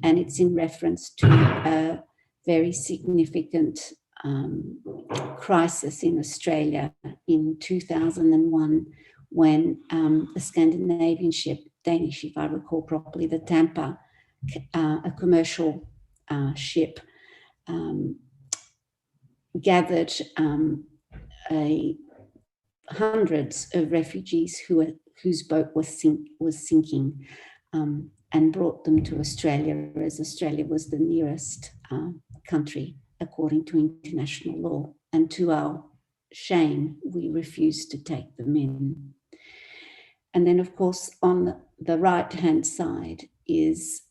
And it's in reference to a very significant crisis in Australia in 2001, when the Scandinavian ship, Danish if I recall properly, the Tampa, a commercial ship, gathered hundreds of refugees whose boat was sinking, and brought them to Australia, as Australia was the nearest country according to international law. And to our shame, we refused to take them in. And then, of course, on the right-hand side is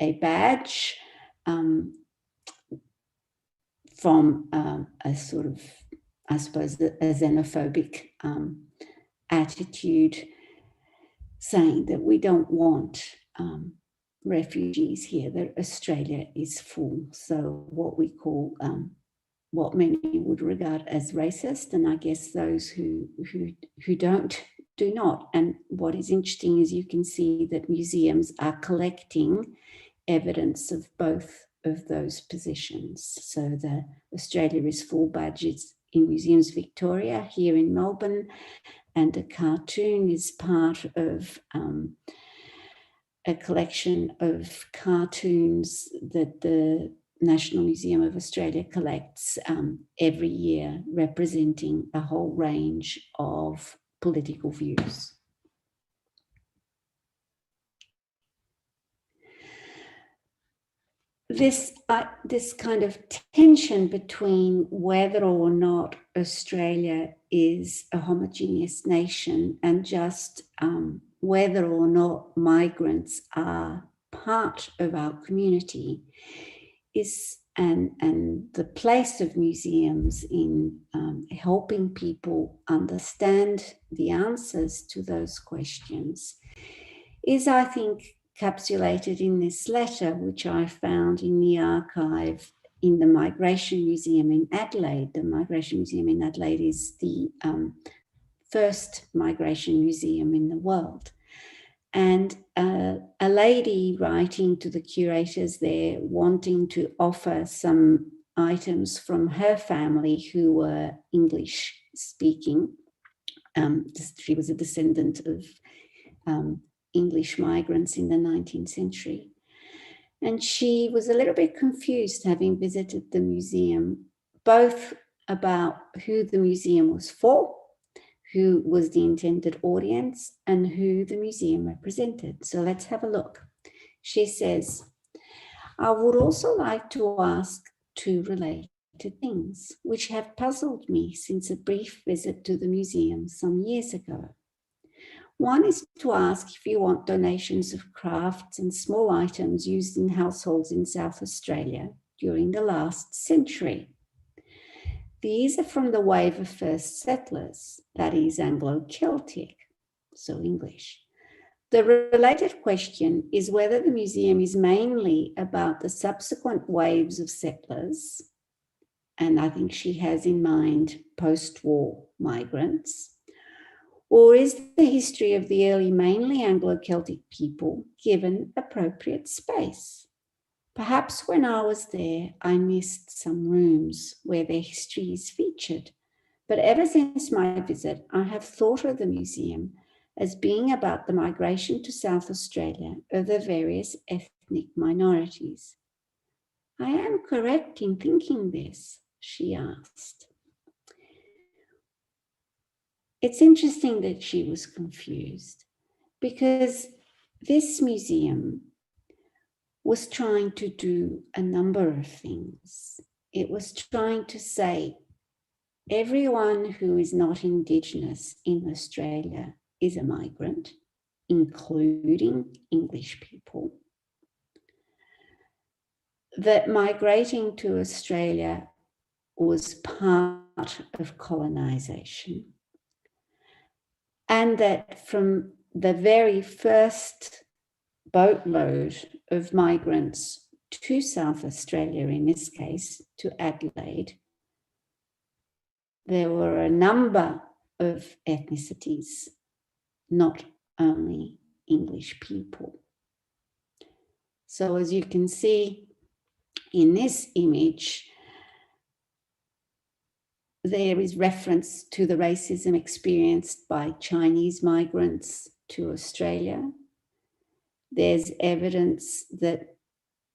a badge from a sort of, I suppose, a xenophobic attitude, saying that we don't want refugees here, that Australia is full. So what we call, what many would regard as racist, and I guess those who don't, do not. And what is interesting is you can see that museums are collecting evidence of both of those positions. So the Australia is full badges in Museums Victoria here in Melbourne, and a cartoon is part of a collection of cartoons that the National Museum of Australia collects every year, representing a whole range of political views. This kind of tension between whether or not Australia is a homogeneous nation and just whether or not migrants are part of our community is, and the place of museums in helping people understand the answers to those questions is, I think, encapsulated in this letter, which I found in the archive in the Migration Museum in Adelaide. The Migration Museum in Adelaide is the first migration museum in the world. And a lady writing to the curators there, wanting to offer some items from her family who were English speaking. She was a descendant of English migrants in the 19th century. And she was a little bit confused, having visited the museum, both about who the museum was for, who was the intended audience, and who the museum represented. So let's have a look. She says, I would also like to ask two related things which have puzzled me since a brief visit to the museum some years ago. One is to ask if you want donations of crafts and small items used in households in South Australia during the last century. These are from the wave of first settlers, that is Anglo-Celtic, so English. The related question is whether the museum is mainly about the subsequent waves of settlers, and I think she has in mind post-war migrants, or is the history of the early mainly Anglo-Celtic people given appropriate space? Perhaps when I was there, I missed some rooms where their history is featured, but ever since my visit, I have thought of the museum as being about the migration to South Australia of the various ethnic minorities. I am correct in thinking this, she asked. It's interesting that she was confused because this museum was trying to do a number of things. It was trying to say everyone who is not Indigenous in Australia is a migrant, including English people. That migrating to Australia was part of colonisation. And that from the very first boatload of migrants to South Australia, in this case, to Adelaide, there were a number of ethnicities, not only English people. So as you can see in this image, there is reference to the racism experienced by Chinese migrants to Australia. There's evidence that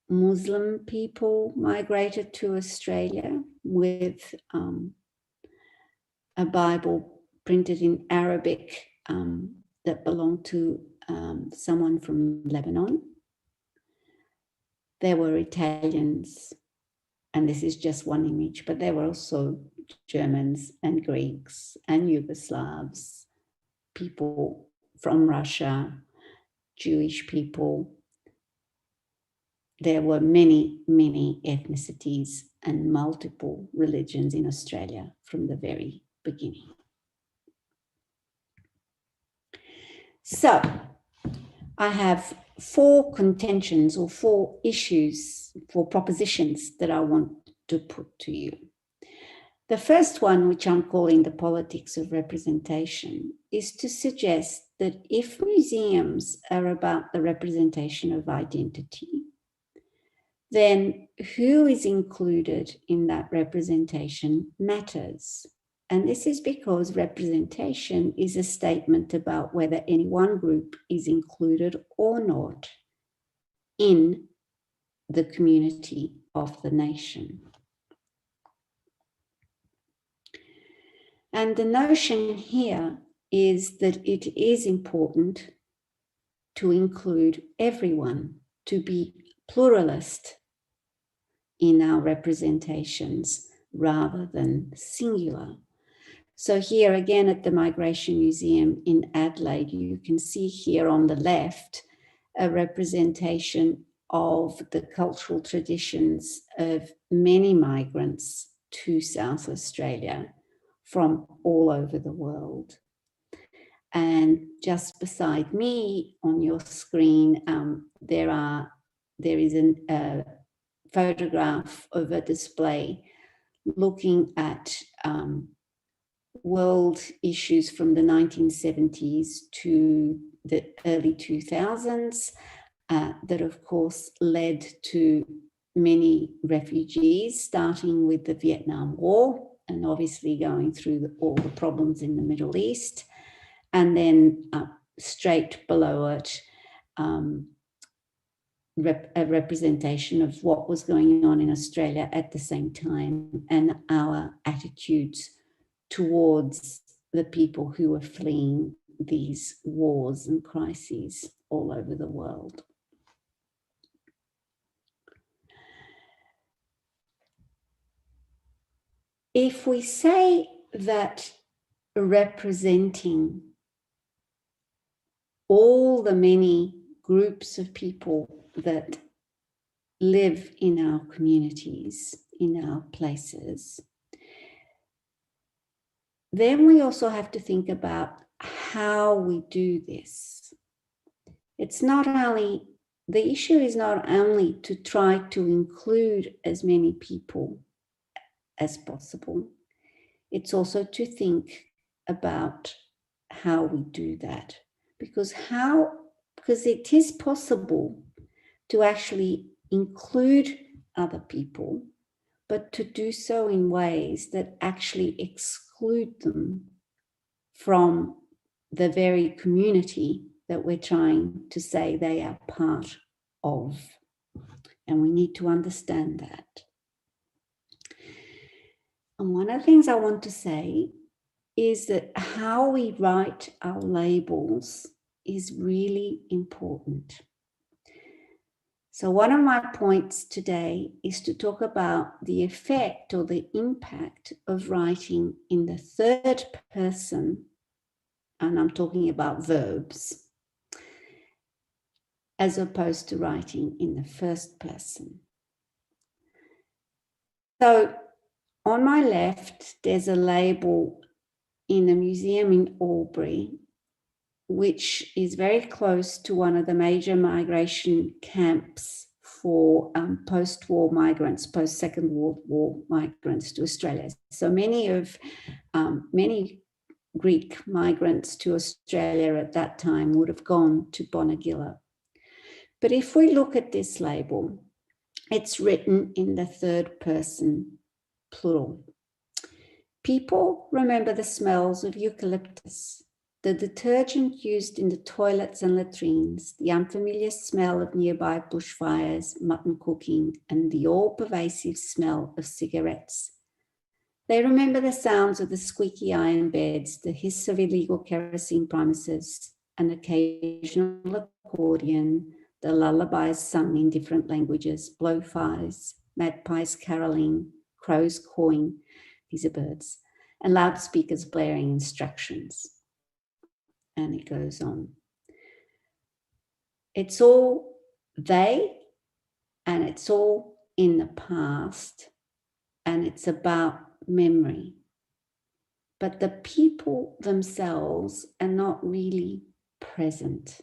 Muslim people migrated to Australia with a Bible printed in Arabic that belonged to someone from Lebanon. There were Italians, and this is just one image, but there were also Germans and Greeks and Yugoslavs, people from Russia, Jewish people. There were many, many ethnicities and multiple religions in Australia from the very beginning. So I have 4 contentions or 4 issues, 4 propositions that I want to put to you. The first one, which I'm calling the politics of representation, is to suggest that if museums are about the representation of identity, then who is included in that representation matters. And this is because representation is a statement about whether any one group is included or not in the community of the nation. And the notion here is that it is important to include everyone, to be pluralist in our representations rather than singular. So here again at the Migration Museum in Adelaide, you can see here on the left a representation of the cultural traditions of many migrants to South Australia from all over the world. And just beside me on your screen, there is a photograph of a display looking at world issues from the 1970s to the early 2000s that of course led to many refugees, starting with the Vietnam War and obviously going through all the problems in the Middle East. And then straight below it, a representation of what was going on in Australia at the same time, and our attitudes towards the people who were fleeing these wars and crises all over the world. If we say that representing all the many groups of people that live in our communities, in our places, then we also have to think about how we do this. It's not only, the issue is not only to try to include as many people as possible, it's also to think about how we do that. Because it is possible to actually include other people, but to do so in ways that actually exclude them from the very community that we're trying to say they are part of. And we need to understand that. And one of the things I want to say is that how we write our labels is really important. So one of my points today is to talk about the effect or the impact of writing in the third person, and I'm talking about verbs, as opposed to writing in the first person. So on my left, there's a label in a museum in Albury, which is very close to one of the major migration camps for post-war migrants, post-Second World War migrants to Australia. So many Greek migrants to Australia at that time would have gone to Bonegilla. But if we look at this label, it's written in the third person, plural. People remember the smells of eucalyptus, the detergent used in the toilets and latrines, the unfamiliar smell of nearby bushfires, mutton cooking, and the all-pervasive smell of cigarettes. They remember the sounds of the squeaky iron beds, the hiss of illegal kerosene primuses, an occasional accordion, the lullabies sung in different languages, blowflies, magpies caroling, crows cawing, these are birds, and loudspeakers blaring instructions. And it goes on. It's all they, and it's all in the past, and it's about memory. But the people themselves are not really present.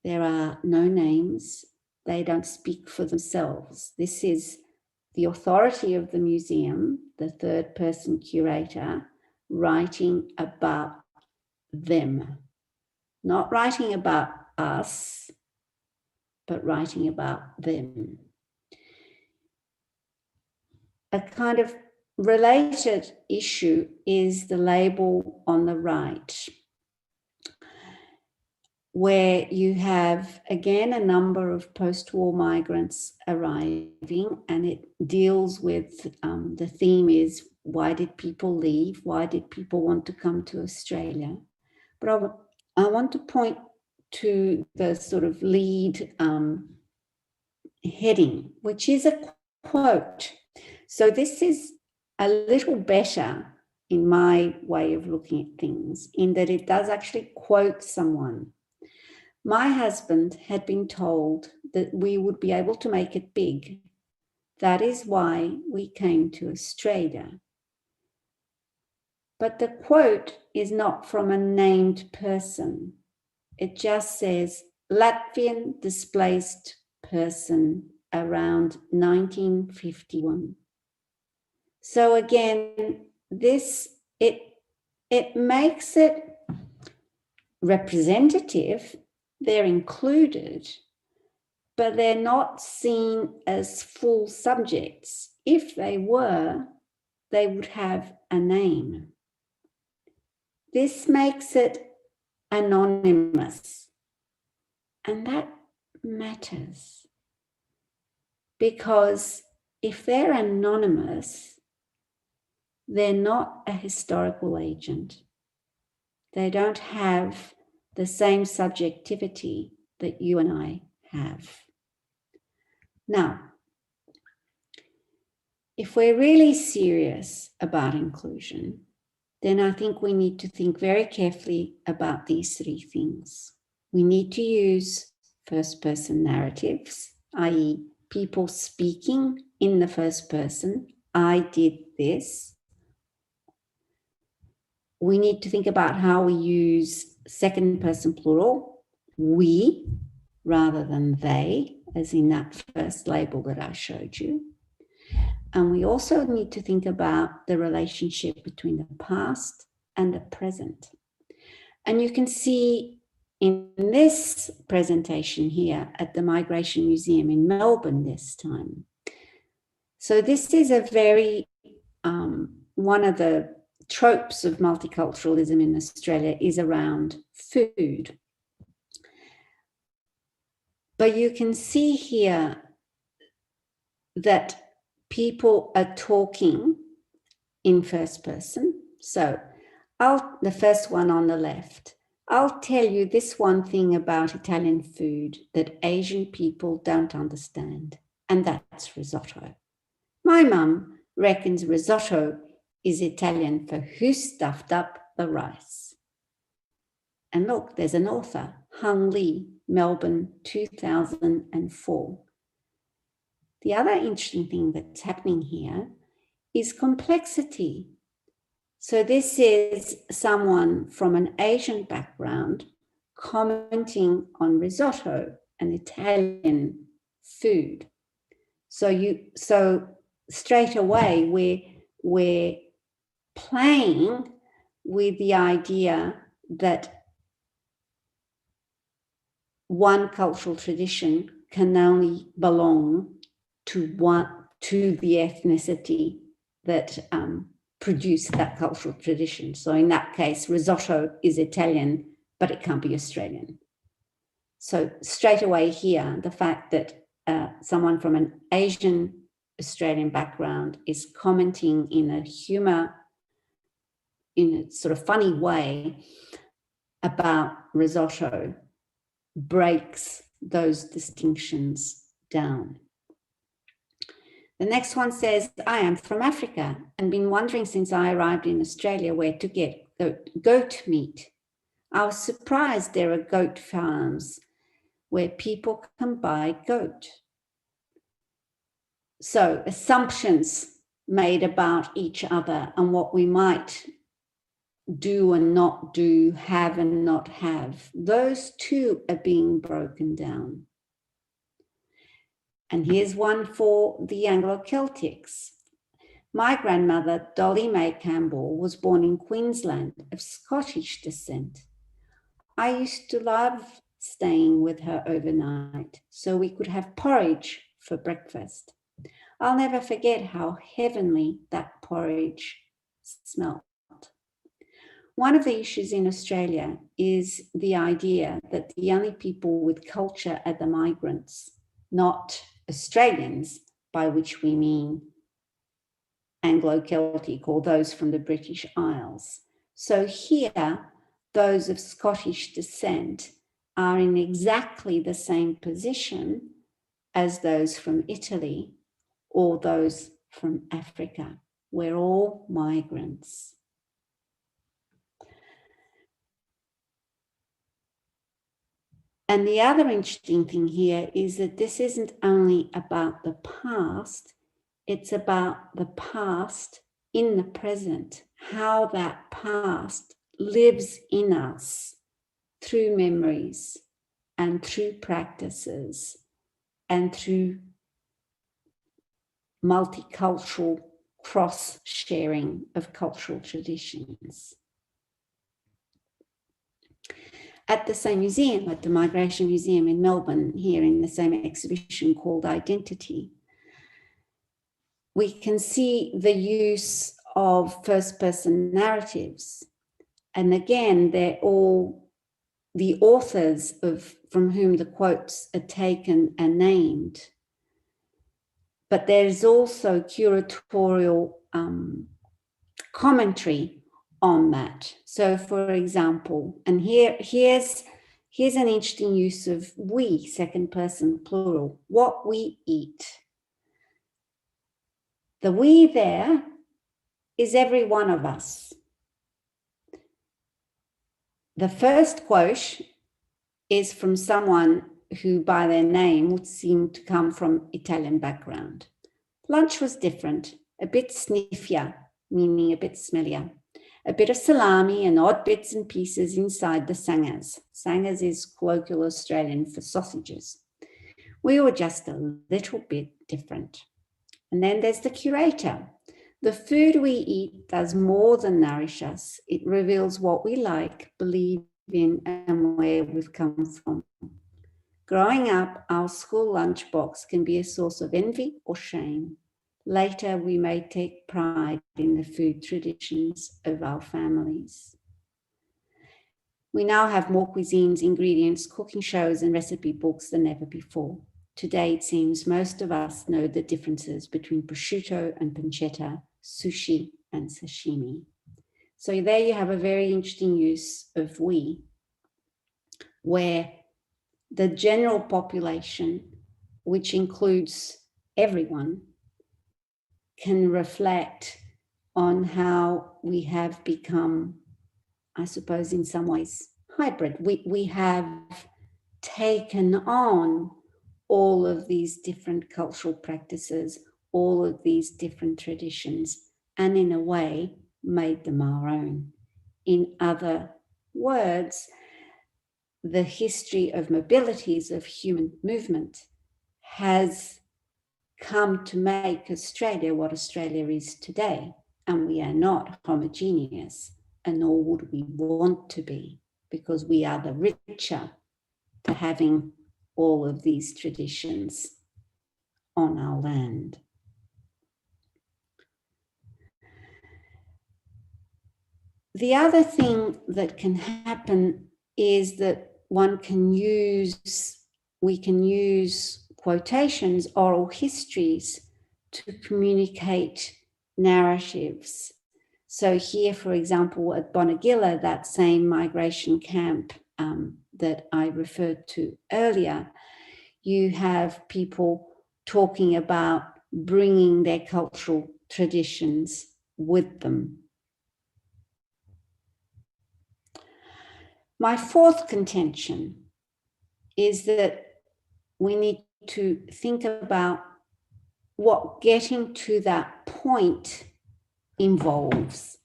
There are no names. They don't speak for themselves. This is the authority of the museum, the third person curator, writing about them. Not writing about us, but writing about them. A kind of related issue is the label on the right, where you have, again, a number of post-war migrants arriving, and it deals with, the theme is, why did people leave? Why did people want to come to Australia? But I want to point to the sort of lead heading, which is a quote. So this is a little better in my way of looking at things, in that it does actually quote someone. My husband had been told that we would be able to make it big. That is why we came to Australia. But the quote is not from a named person. It just says Latvian displaced person around 1951. So again, it makes it representative. They're included, but they're not seen as full subjects. If they were, they would have a name. This makes it anonymous, and that matters. because if they're anonymous, they're not a historical agent. They don't have the same subjectivity that you and I have. Now, if we're really serious about inclusion, then I think we need to think very carefully about these three things. We need to use first-person narratives, i.e., people speaking in the first person, I did this. We need to think about how we use second-person plural, we, rather than they, as in that first label that I showed you. And we also need to think about the relationship between the past and the present. And you can see in this presentation here at the Migration Museum in Melbourne this time. So this is a very, one of the tropes of multiculturalism in Australia is around food. But you can see here that people are talking in first person. So the first one on the left, I'll tell you this one thing about Italian food that Asian people don't understand, and that's risotto. My mum reckons risotto is Italian for who stuffed up the rice. And look, there's an author, Hung Lee, Melbourne, 2004. The other interesting thing that's happening here is complexity. So this is someone from an Asian background commenting on risotto, an Italian food. So straight away we're playing with the idea that one cultural tradition can only belong to the ethnicity that produced that cultural tradition. So in that case, risotto is Italian, but it can't be Australian. So straight away here, the fact that someone from an Asian Australian background is commenting in a sort of funny way about risotto breaks those distinctions down. The next one says, I am from Africa and been wondering since I arrived in Australia where to get goat meat. I was surprised there are goat farms where people can buy goat. So assumptions made about each other and what we might do and not do, have and not have, those two are being broken down. And here's one for the Anglo-Celtics. My grandmother, Dolly May Campbell, was born in Queensland of Scottish descent. I used to love staying with her overnight so we could have porridge for breakfast. I'll never forget how heavenly that porridge smelt. One of the issues in Australia is the idea that the only people with culture are the migrants, not Australians, by which we mean Anglo-Celtic or those from the British Isles. So here, those of Scottish descent are in exactly the same position as those from Italy or those from Africa. We're all migrants. And the other interesting thing here is that this isn't only about the past, it's about the past in the present, how that past lives in us through memories and through practices and through multicultural cross-sharing of cultural traditions. At the same museum, at the Migration Museum in Melbourne, here in the same exhibition called Identity, we can see the use of first-person narratives. And again, they're all the authors from whom the quotes are taken are named. but there's also curatorial commentary on that. So, for example, and here's an interesting use of we, second person plural, what we eat. The we there is every one of us. The first quote is from someone who by their name would seem to come from Italian background. Lunch was different, a bit sniffier, meaning a bit smellier, a bit of salami and odd bits and pieces inside the sangers. Sangers is colloquial Australian for sausages. We were just a little bit different. And then there's the curator. The food we eat does more than nourish us. It reveals what we like, believe in, and where we've come from. Growing up, our school lunchbox can be a source of envy or shame. Later, we may take pride in the food traditions of our families. We now have more cuisines, ingredients, cooking shows, and recipe books than ever before. Today, it seems most of us know the differences between prosciutto and pancetta, sushi and sashimi. So there you have a very interesting use of we, where the general population, which includes everyone, can reflect on how we have become, I suppose, in some ways, hybrid. We have taken on all of these different cultural practices, all of these different traditions, and in a way, made them our own. In other words, the history of mobilities of human movement has come to make Australia what Australia is today. And we are not homogeneous, and nor would we want to be, because we are the richer for having all of these traditions on our land. The other thing that can happen is that we can use quotations, oral histories, to communicate narratives. So here, for example, at Bonegilla, that same migration camp that I referred to earlier, you have people talking about bringing their cultural traditions with them. My fourth contention is that we need to think about what getting to that point involves.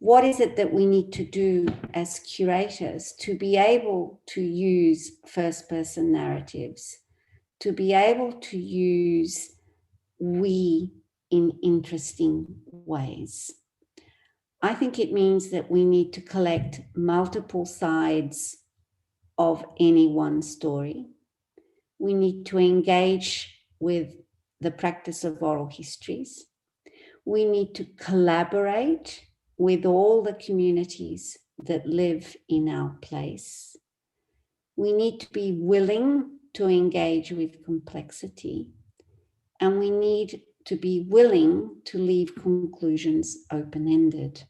What is it that we need to do as curators to be able to use first-person narratives, to be able to use we in interesting ways? I think it means that we need to collect multiple sides of any one story. We need to engage with the practice of oral histories. We need to collaborate with all the communities that live in our place. We need to be willing to engage with complexity, and we need to be willing to leave conclusions open-ended.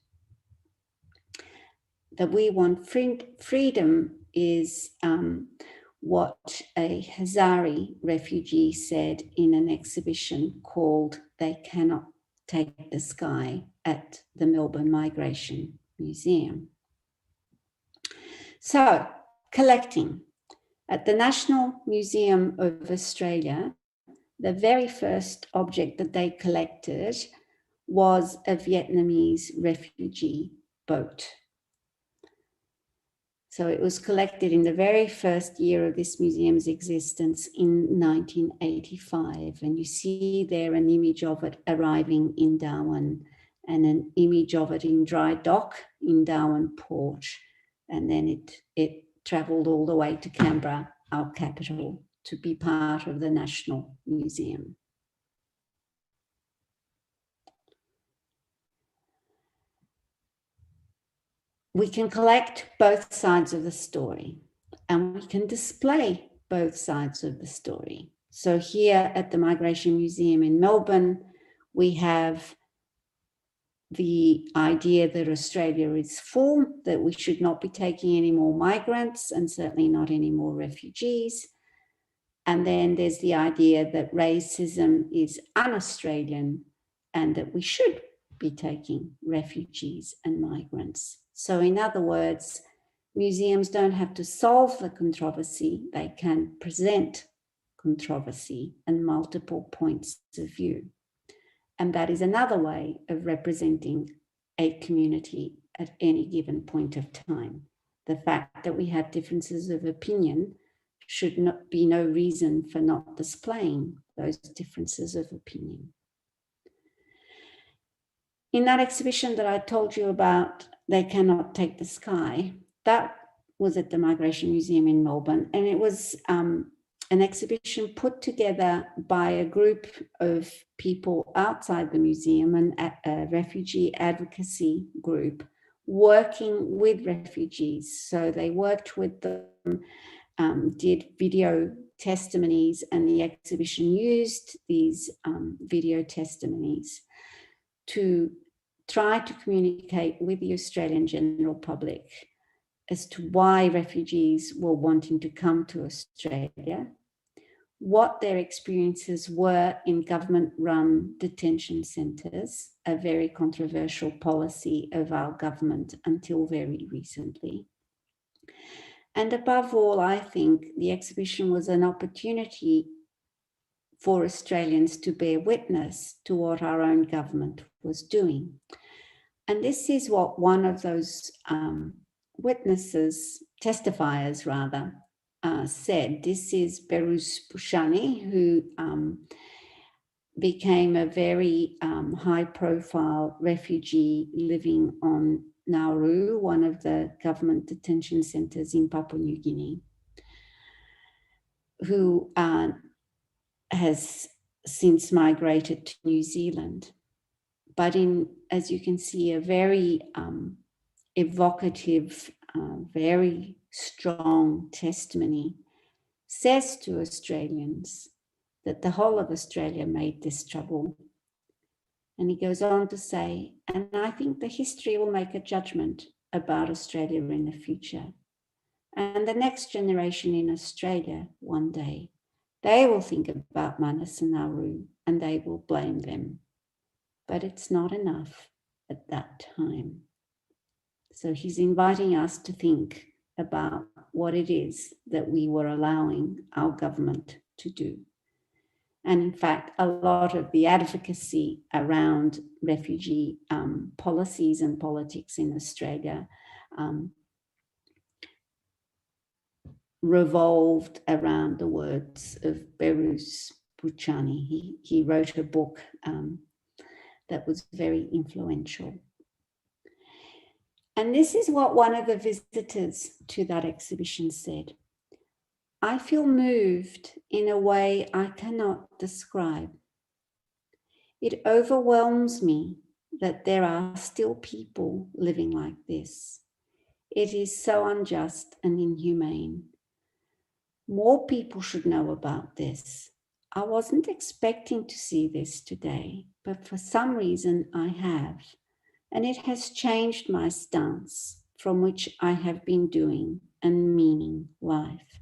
That we want freedom is what a Hazari refugee said in an exhibition called "They Cannot Take the Sky" at the Melbourne Migration Museum. So, collecting. At the National Museum of Australia, the very first object that they collected was a Vietnamese refugee boat. So it was collected in the very first year of this museum's existence in 1985. And you see there an image of it arriving in Darwin and an image of it in dry dock in Darwin Port. And then it traveled all the way to Canberra, our capital, to be part of the National Museum. We can collect both sides of the story, and we can display both sides of the story. So here at the Migration Museum in Melbourne, we have the idea that Australia is full, that we should not be taking any more migrants and certainly not any more refugees. And then there's the idea that racism is un-Australian and that we should be taking refugees and migrants. So in other words, museums don't have to solve the controversy, they can present controversy and multiple points of view. And that is another way of representing a community at any given point of time. The fact that we have differences of opinion should not be no reason for not displaying those differences of opinion. In that exhibition that I told you about, They Cannot Take the Sky, that was at the Migration Museum in Melbourne, and it was an exhibition put together by a group of people outside the museum, a refugee advocacy group working with refugees. So they worked with them, did video testimonies, and the exhibition used these video testimonies to try to communicate with the Australian general public as to why refugees were wanting to come to Australia, what their experiences were in government-run detention centres, a very controversial policy of our government until very recently. And above all, I think the exhibition was an opportunity for Australians to bear witness to what our own government was doing. And this is what one of those testifiers rather, said. This is Behrooz Boochani, who became a very high-profile refugee living on Nauru, one of the government detention centres in Papua New Guinea, who has since migrated to New Zealand. But in, as you can see, a very evocative, very strong testimony, says to Australians that the whole of Australia made this trouble. And he goes on to say, and I think the history will make a judgment about Australia in the future. And the next generation in Australia one day, they will think about Manus and Nauru and they will blame them. But it's not enough at that time. So he's inviting us to think about what it is that we were allowing our government to do. And in fact, a lot of the advocacy around refugee policies and politics in Australia revolved around the words of Behrooz Boochani. He wrote a book that was very influential. And this is what one of the visitors to that exhibition said. I feel moved in a way I cannot describe. It overwhelms me that there are still people living like this. It is so unjust and inhumane. More people should know about this. I wasn't expecting to see this today, but for some reason I have. And it has changed my stance from which I have been doing and meaning life.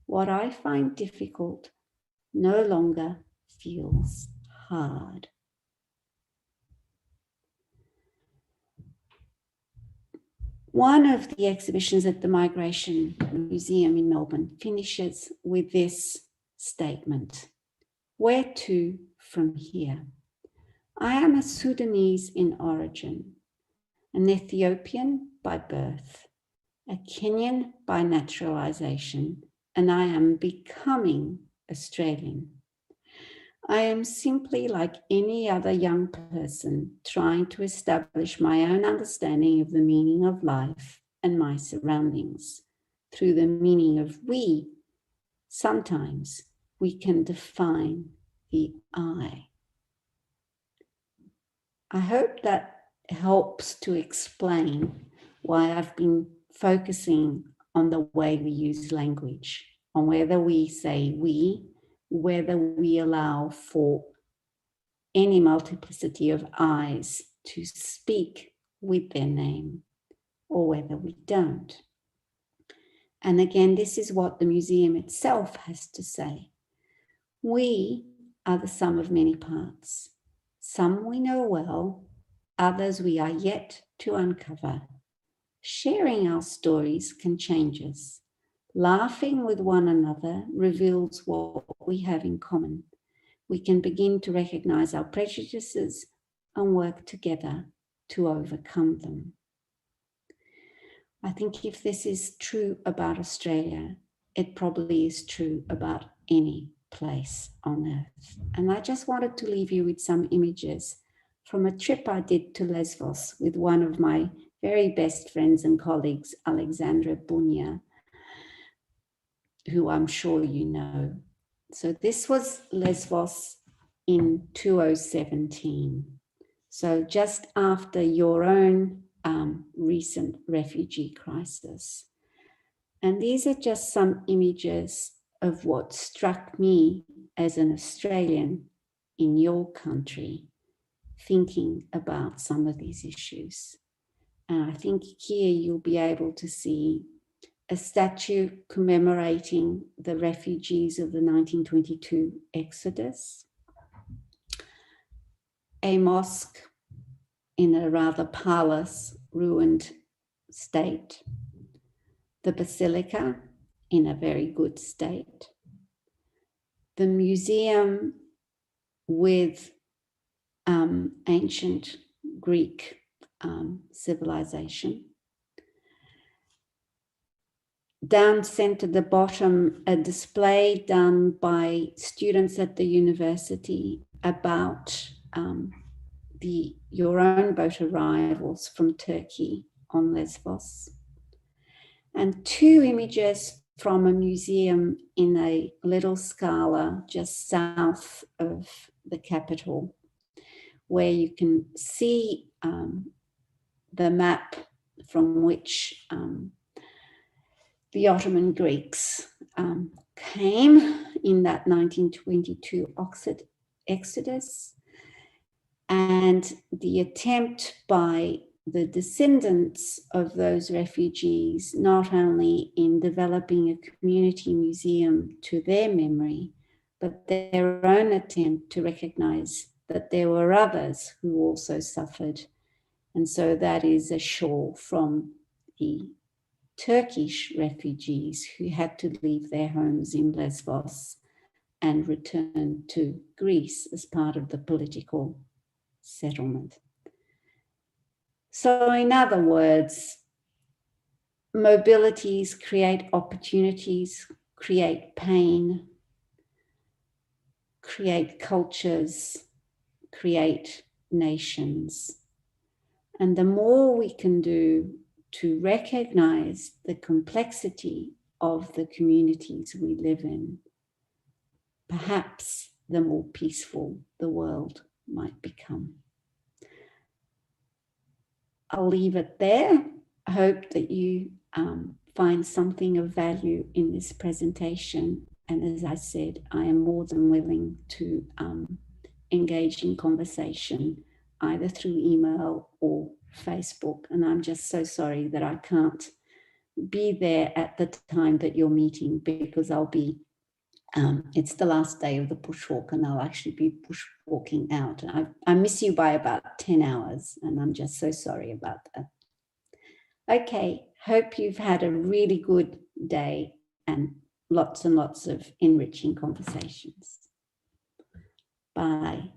What I find difficult no longer feels hard. One of the exhibitions at the Migration Museum in Melbourne finishes with this statement. Where to from here? I am a Sudanese in origin, an Ethiopian by birth, a Kenyan by naturalization, and I am becoming Australian. I am simply like any other young person trying to establish my own understanding of the meaning of life and my surroundings. Through the meaning of we, sometimes we can define the I. I hope that helps to explain why I've been focusing on the way we use language, on whether we say we whether we allow for any multiplicity of eyes to speak with their name or whether we don't. And again, this is what the museum itself has to say. We are the sum of many parts. Some we know well, others we are yet to uncover. Sharing our stories can change us. Laughing with one another reveals what we have in common. We can begin to recognize our prejudices and work together to overcome them. I think if this is true about Australia, it probably is true about any place on earth. And I just wanted to leave you with some images from a trip I did to Lesbos with one of my very best friends and colleagues, Alexandra Bunia, who I'm sure you know. So this was Lesbos in 2017. So just after your own recent refugee crisis. And these are just some images of what struck me as an Australian in your country, thinking about some of these issues. And I think here you'll be able to see a statue commemorating the refugees of the 1922 Exodus, a mosque in a rather parlous, ruined state, the basilica in a very good state, the museum with ancient Greek civilization. Down center, the bottom, a display done by students at the university about your own boat arrivals from Turkey on Lesbos. And two images from a museum in a little scala just south of the capital, where you can see the map from which the Ottoman Greeks came in that 1922 Exodus, and the attempt by the descendants of those refugees, not only in developing a community museum to their memory, but their own attempt to recognize that there were others who also suffered. And so that is a shawl from the Turkish refugees who had to leave their homes in Lesbos and return to Greece as part of the political settlement. So in other words, mobilities create opportunities, create pain, create cultures, create nations. And the more we can do to recognize the complexity of the communities we live in, perhaps the more peaceful the world might become. I'll leave it there. I hope that you find something of value in this presentation. And as I said, I am more than willing to engage in conversation, either through email or Facebook. And I'm just so sorry that I can't be there at the time that you're meeting, because I'll be, it's the last day of the bushwalk and I'll actually be bushwalking out. I miss you by about 10 hours and I'm just so sorry about that. Okay, hope you've had a really good day and lots of enriching conversations. Bye.